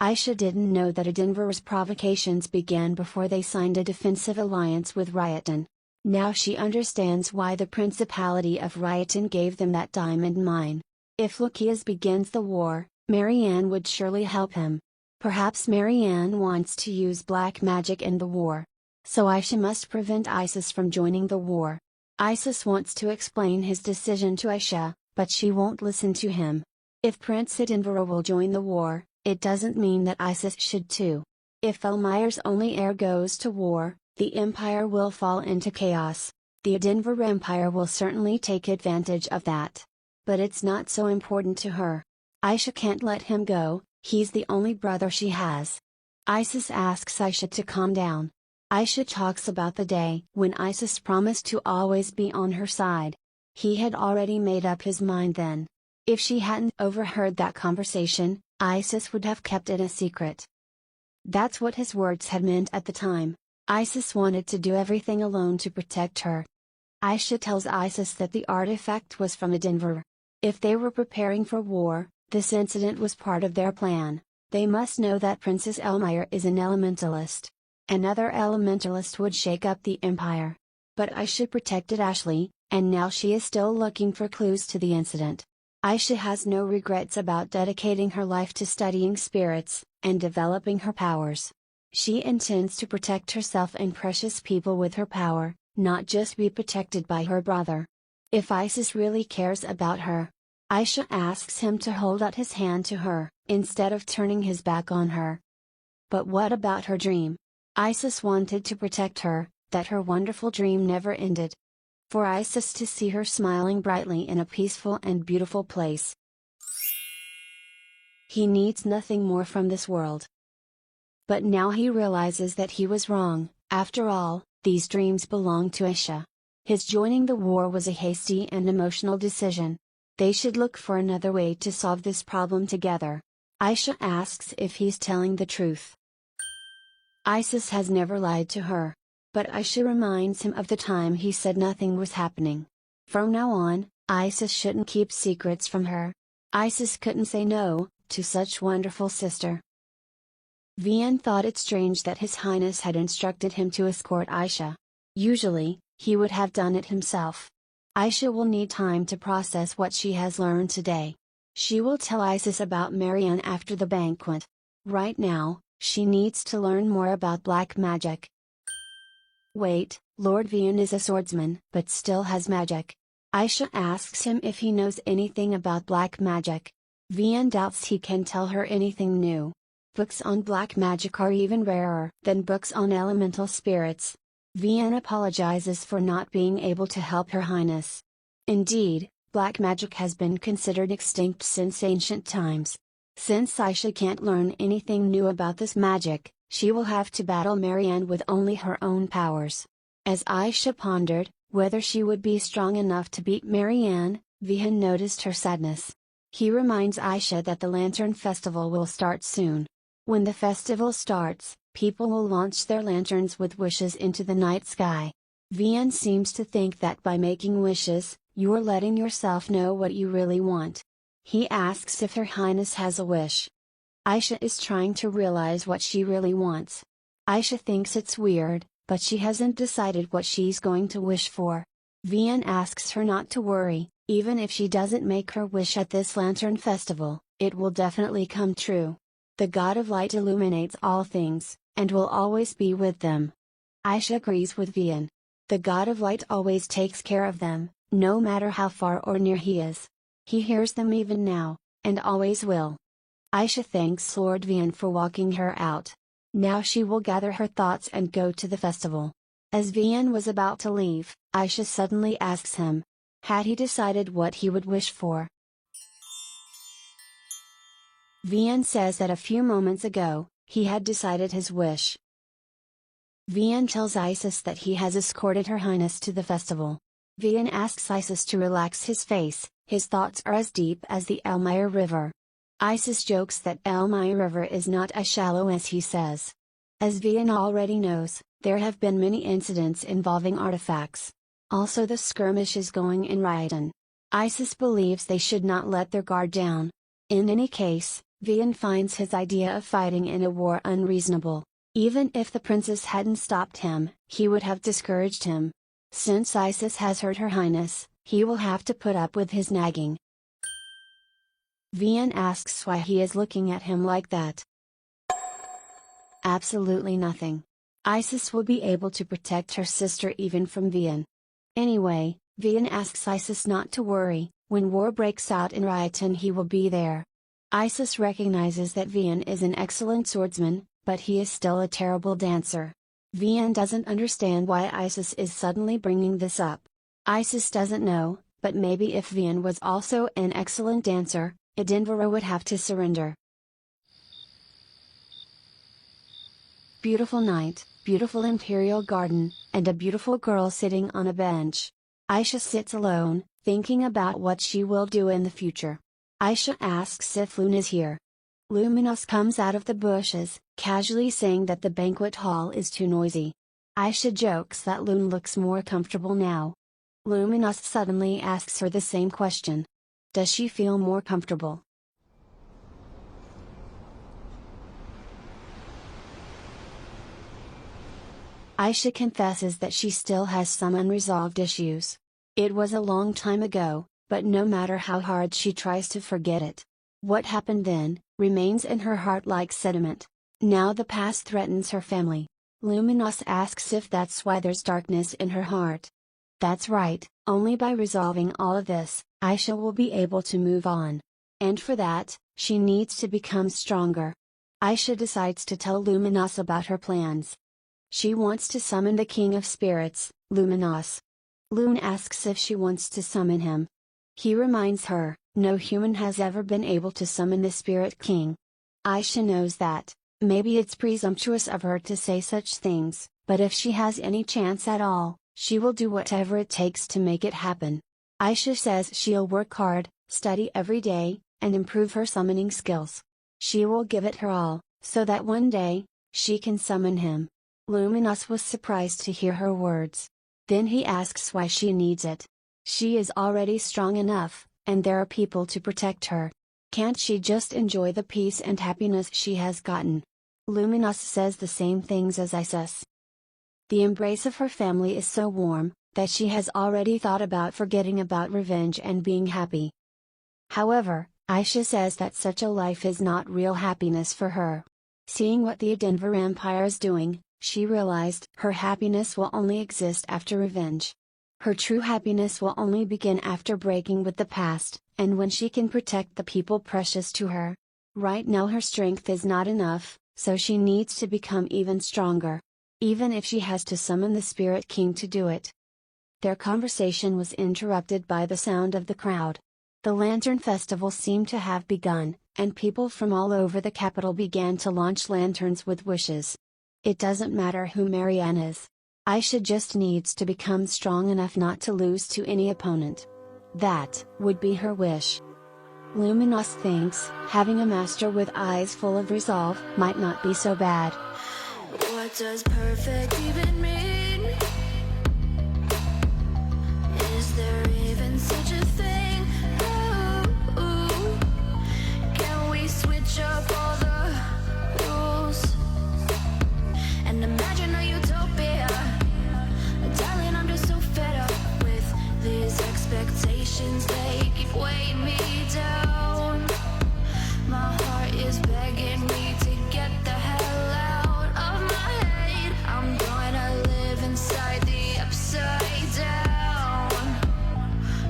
Aisha didn't know that Denver's provocations began before they signed a defensive alliance with Ryotan. Now she understands why the Principality of Ryotan gave them that diamond mine. If Lycias begins the war, Marianne would surely help him. Perhaps Marianne wants to use black magic in the war. So Aisha must prevent Isis from joining the war. Isis wants to explain his decision to Aisha, but she won't listen to him. If Prince Denver will join the war, it doesn't mean that Isis should too. If Elmire's only heir goes to war, the empire will fall into chaos. The Denver Empire will certainly take advantage of that. But it's not so important to her. Aisha can't let him go, he's the only brother she has. Isis asks Aisha to calm down. Aisha talks about the day when Isis promised to always be on her side. He had already made up his mind then. If she hadn't overheard that conversation, Isis would have kept it a secret. That's what his words had meant at the time. Isis wanted to do everything alone to protect her. Aisha tells Isis that the artifact was from Denver. If they were preparing for war, this incident was part of their plan. They must know that Princess Elmire is an elementalist. Another elementalist would shake up the empire. But Aisha protected Ashley, and now she is still looking for clues to the incident. Aisha has no regrets about dedicating her life to studying spirits, and developing her powers. She intends to protect herself and precious people with her power, not just be protected by her brother. If Isis really cares about her, Aisha asks him to hold out his hand to her, instead of turning his back on her. But what about her dream? Isis wanted to protect her, that her wonderful dream never ended. For Isis to see her smiling brightly in a peaceful and beautiful place. He needs nothing more from this world. But now he realizes that he was wrong. After all, these dreams belong to Aisha. His joining the war was a hasty and emotional decision. They should look for another way to solve this problem together. Aisha asks if he's telling the truth. Isis has never lied to her. But Aisha reminds him of the time he said nothing was happening. From now on, Isis shouldn't keep secrets from her. Isis couldn't say no to such wonderful sister. Vian thought it strange that His Highness had instructed him to escort Aisha. Usually, he would have done it himself. Aisha will need time to process what she has learned today. She will tell Isis about Marianne after the banquet. Right now, she needs to learn more about black magic. Wait, Lord Vian is a swordsman but still has magic. Aisha asks him if he knows anything about black magic. Vian doubts he can tell her anything new. Books on black magic are even rarer than books on elemental spirits. Vian apologizes for not being able to help Her Highness. Indeed, black magic has been considered extinct since ancient times. Since Aisha can't learn anything new about this magic, she will have to battle Marianne with only her own powers. As Aisha pondered whether she would be strong enough to beat Marianne, Vian noticed her sadness. He reminds Aisha that the Lantern Festival will start soon. When the festival starts, people will launch their lanterns with wishes into the night sky. Vian seems to think that by making wishes, you're letting yourself know what you really want. He asks if Her Highness has a wish. Aisha is trying to realize what she really wants. Aisha thinks it's weird, but she hasn't decided what she's going to wish for. Vian asks her not to worry, even if she doesn't make her wish at this lantern festival, it will definitely come true. The God of Light illuminates all things, and will always be with them. Aisha agrees with Vian. The God of Light always takes care of them, no matter how far or near he is. He hears them even now, and always will. Aisha thanks Lord Vian for walking her out. Now she will gather her thoughts and go to the festival. As Vian was about to leave, Aisha suddenly asks him, had he decided what he would wish for? Vian says that a few moments ago, he had decided his wish. Vian tells Isis that he has escorted Her Highness to the festival. Vian asks Isis to relax his face, his thoughts are as deep as the Elmire River. Isis jokes that Elmire River is not as shallow as he says. As Vian already knows, there have been many incidents involving artifacts. Also the skirmish is going in Raidan. Isis believes they should not let their guard down. In any case, Vian finds his idea of fighting in a war unreasonable. Even if the princess hadn't stopped him, he would have discouraged him. Since Isis has hurt Her Highness, he will have to put up with his nagging. Vian asks why he is looking at him like that. Absolutely nothing. Isis will be able to protect her sister even from Vian. Anyway, Vian asks Isis not to worry, when war breaks out in Raitan he will be there. Isis recognizes that Vian is an excellent swordsman, but he is still a terrible dancer. Vian doesn't understand why Isis is suddenly bringing this up. Isis doesn't know, but maybe if Vian was also an excellent dancer, Edinburgh would have to surrender. Beautiful night, beautiful imperial garden, and a beautiful girl sitting on a bench. Aisha sits alone, thinking about what she will do in the future. Aisha asks if Loon is here. Luminous comes out of the bushes, casually saying that the banquet hall is too noisy. Aisha jokes that Loon looks more comfortable now. Luminous suddenly asks her the same question. Does she feel more comfortable? Aisha confesses that she still has some unresolved issues. It was a long time ago, but no matter how hard she tries to forget it, what happened then remains in her heart like sediment. Now the past threatens her family. Luminous asks if that's why there's darkness in her heart. That's right, only by resolving all of this, Aisha will be able to move on. And for that, she needs to become stronger. Aisha decides to tell Luminous about her plans. She wants to summon the King of Spirits, Luminous. Loon asks if she wants to summon him. He reminds her, no human has ever been able to summon the Spirit King. Aisha knows that, maybe it's presumptuous of her to say such things, but if she has any chance at all, she will do whatever it takes to make it happen. Aisha says she'll work hard, study every day, and improve her summoning skills. She will give it her all, so that one day, she can summon him. Luminous was surprised to hear her words. Then he asks why she needs it. She is already strong enough, and there are people to protect her. Can't she just enjoy the peace and happiness she has gotten? Luminos says the same things as Isis. The embrace of her family is so warm, that she has already thought about forgetting about revenge and being happy. However, Aisha says that such a life is not real happiness for her. Seeing what the Denver Empire is doing, she realized her happiness will only exist after revenge. Her true happiness will only begin after breaking with the past, and when she can protect the people precious to her. Right now her strength is not enough, so she needs to become even stronger. Even if she has to summon the Spirit King to do it. Their conversation was interrupted by the sound of the crowd. The Lantern Festival seemed to have begun, and people from all over the capital began to launch lanterns with wishes. It doesn't matter who Marianne is. Aisha just needs to become strong enough not to lose to any opponent. That would be her wish. Luminos thinks having a master with eyes full of resolve might not be so bad. What does perfect even mean? Is there even such a thing? Ooh, can we switch up all the rules and imagine a utopia? Darling, I'm just so fed up with these expectations. They keep weighing me down. My heart is begging me to get the hell out of my head. I'm gonna live inside the upside down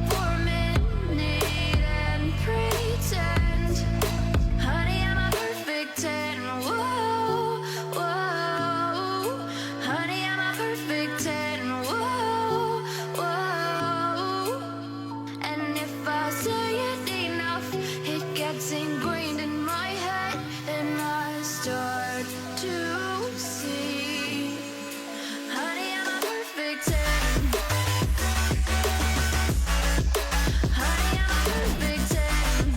for a minute and pretend, honey, I'm a perfect 10. Whoa, whoa, honey, I'm a perfect 10. Whoa, whoa, and if I say it enough, it gets ingrained in my head, and I start to see, honey, I'm a perfect 10. Honey, I'm a perfect 10.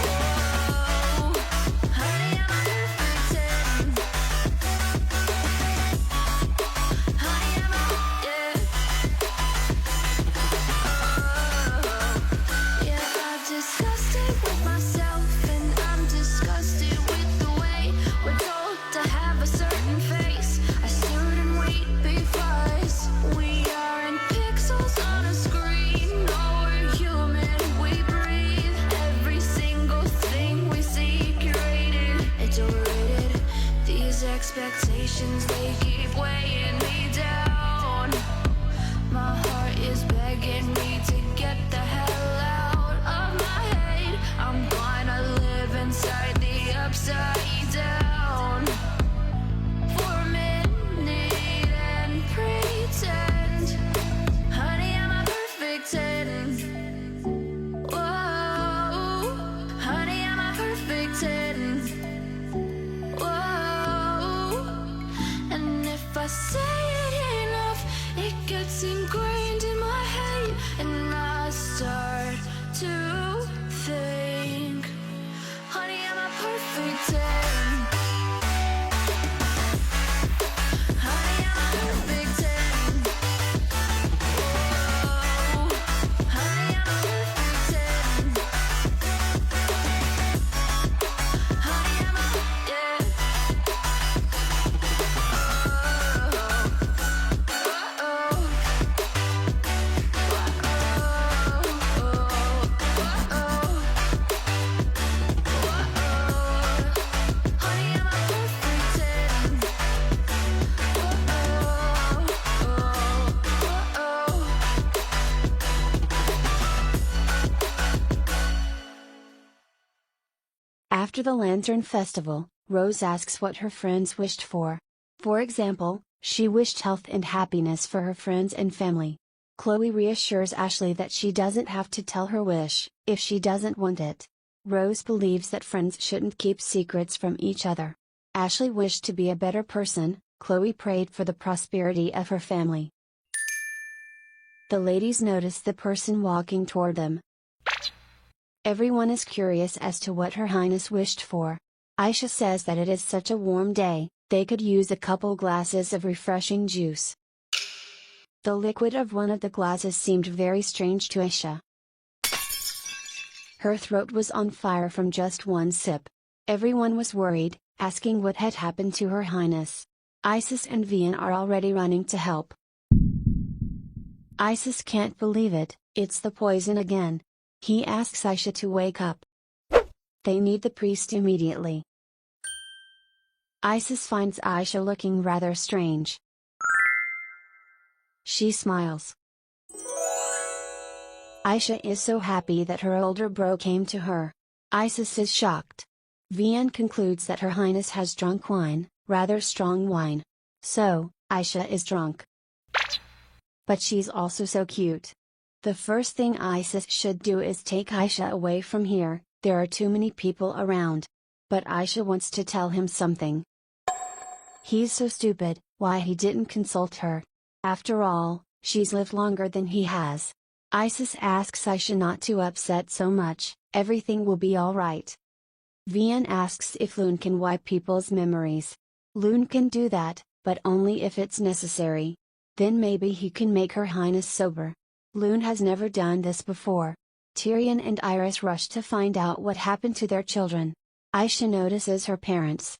Whoa, honey, I'm a perfect 10. Honey, I'm a, yeah. Yeah, I've discussed it with myself, and I'm disgusted with the way we're told to have a certain face, a certain weight, because we aren't pixels on a screen. No, we're human, we breathe. Every single thing we see curated, it's overrated. These expectations, they keep weighing me down. My heart is begging me to get the hell out of my head. I'm gonna live inside the upside down for a minute and pretend, honey, I'm a perfect 10. Whoa, honey, I'm a perfect 10. Whoa, and if I say it enough, it gets ingrained in my head, and I start to think, honey, I'm a perfect 10. Honey, I'm a perfect 10. Whoa, honey, I'm a perfect 10. Honey, I'm a, yeah. After the Lantern Festival, Rose asks what her friends wished for. For example, she wished health and happiness for her friends and family. Chloe reassures Ashley that she doesn't have to tell her wish, if she doesn't want it. Rose believes that friends shouldn't keep secrets from each other. Ashley wished to be a better person, Chloe prayed for the prosperity of her family. The ladies notice the person walking toward them. Everyone is curious as to what Her Highness wished for. Aisha says that it is such a warm day, they could use a couple glasses of refreshing juice. The liquid of one of the glasses seemed very strange to Aisha. Her throat was on fire from just one sip. Everyone was worried, asking what had happened to Her Highness. Isis and Vian are already running to help. Isis can't believe it, it's the poison again. He asks Aisha to wake up. They need the priest immediately. Isis finds Aisha looking rather strange. She smiles. Aisha is so happy that her older bro came to her. Isis is shocked. Vian concludes that Her Highness has drunk wine, rather strong wine. So, Aisha is drunk. But she's also so cute. The first thing Isis should do is take Aisha away from here, there are too many people around. But Aisha wants to tell him something. He's so stupid, why he didn't consult her. After all, she's lived longer than he has. Isis asks Aisha not to upset so much, everything will be alright. Vian asks if Loon can wipe people's memories. Loon can do that, but only if it's necessary. Then maybe he can make Her Highness sober. Loon has never done this before. Tyrion and Iris rush to find out what happened to their children. Aisha notices her parents.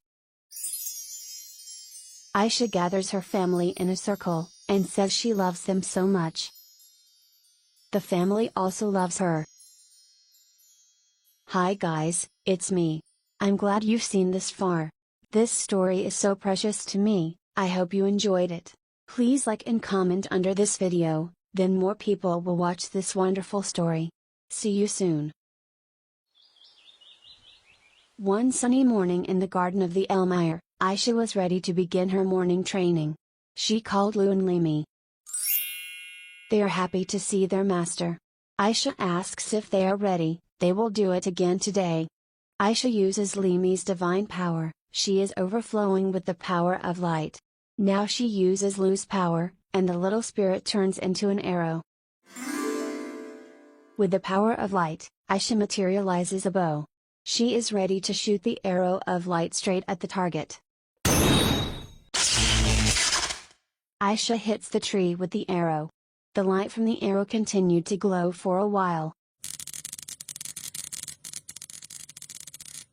Aisha gathers her family in a circle, and says she loves them so much. The family also loves her. Hi guys, it's me. I'm glad you've seen this far. This story is so precious to me, I hope you enjoyed it. Please like and comment under this video, then more people will watch this wonderful story. See you soon. One sunny morning in the garden of the Elmire, Aisha was ready to begin her morning training. She called Lu and Limi. They are happy to see their master. Aisha asks if they are ready, they will do it again today. Aisha uses Limi's divine power, she is overflowing with the power of light. Now she uses Lu's power, and the little spirit turns into an arrow. With the power of light, Aisha materializes a bow. She is ready to shoot the arrow of light straight at the target. Aisha hits the tree with the arrow. The light from the arrow continued to glow for a while.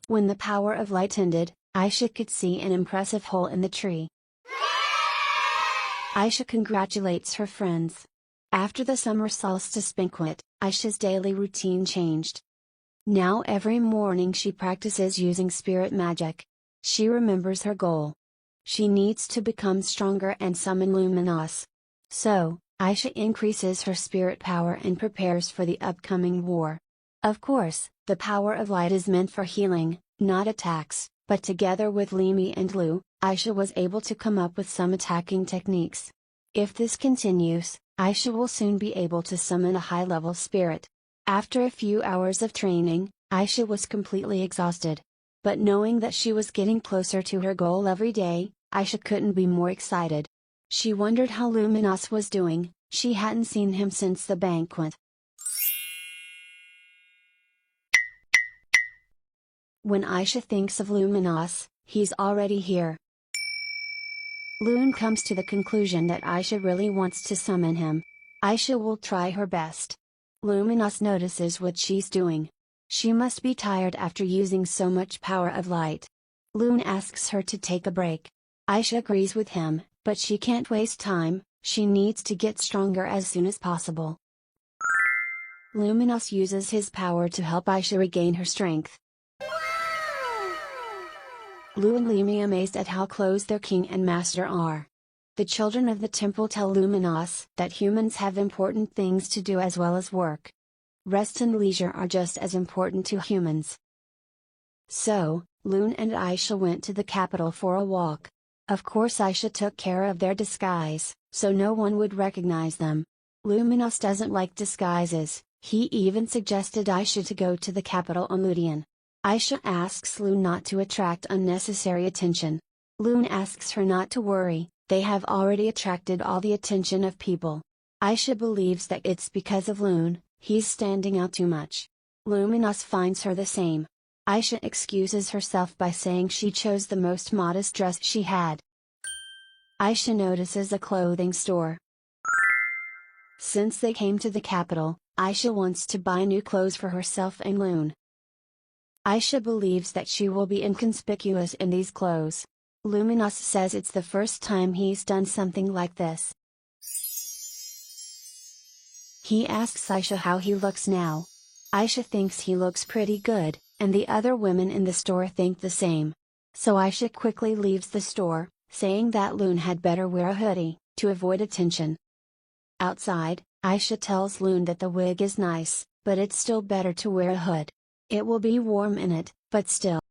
When the power of light ended, Aisha could see an impressive hole in the tree. Aisha congratulates her friends. After the summer solstice banquet, Aisha's daily routine changed. Now every morning she practices using spirit magic. She remembers her goal. She needs to become stronger and summon Luminos. So, Aisha increases her spirit power and prepares for the upcoming war. Of course, the power of light is meant for healing, not attacks, but together with Limi and Lu, Aisha was able to come up with some attacking techniques. If this continues, Aisha will soon be able to summon a high-level spirit. After a few hours of training, Aisha was completely exhausted. But knowing that she was getting closer to her goal every day, Aisha couldn't be more excited. She wondered how Luminos was doing, she hadn't seen him since the banquet. When Aisha thinks of Luminos, he's already here. Loon comes to the conclusion that Aisha really wants to summon him. Aisha will try her best. Luminos notices what she's doing. She must be tired after using so much power of light. Loon asks her to take a break. Aisha agrees with him, but she can't waste time, she needs to get stronger as soon as possible. Luminos uses his power to help Aisha regain her strength. Lu and Limi amazed at how close their king and master are. The children of the temple tell Luminos that humans have important things to do as well as work. Rest and leisure are just as important to humans. So, Loon and Aisha went to the capital for a walk. Of course Aisha took care of their disguise, so no one would recognize them. Luminos doesn't like disguises, he even suggested Aisha to go to the capital on Ludian. Aisha asks Loon not to attract unnecessary attention. Loon asks her not to worry, they have already attracted all the attention of people. Aisha believes that it's because of Loon, he's standing out too much. Luminos finds her the same. Aisha excuses herself by saying she chose the most modest dress she had. Aisha notices a clothing store. Since they came to the capital, Aisha wants to buy new clothes for herself and Loon. Aisha believes that she will be inconspicuous in these clothes. Luminous says it's the first time he's done something like this. He asks Aisha how he looks now. Aisha thinks he looks pretty good, and the other women in the store think the same. So Aisha quickly leaves the store, saying that Loon had better wear a hoodie, to avoid attention. Outside, Aisha tells Loon that the wig is nice, but it's still better to wear a hood. It will be warm in it, but still.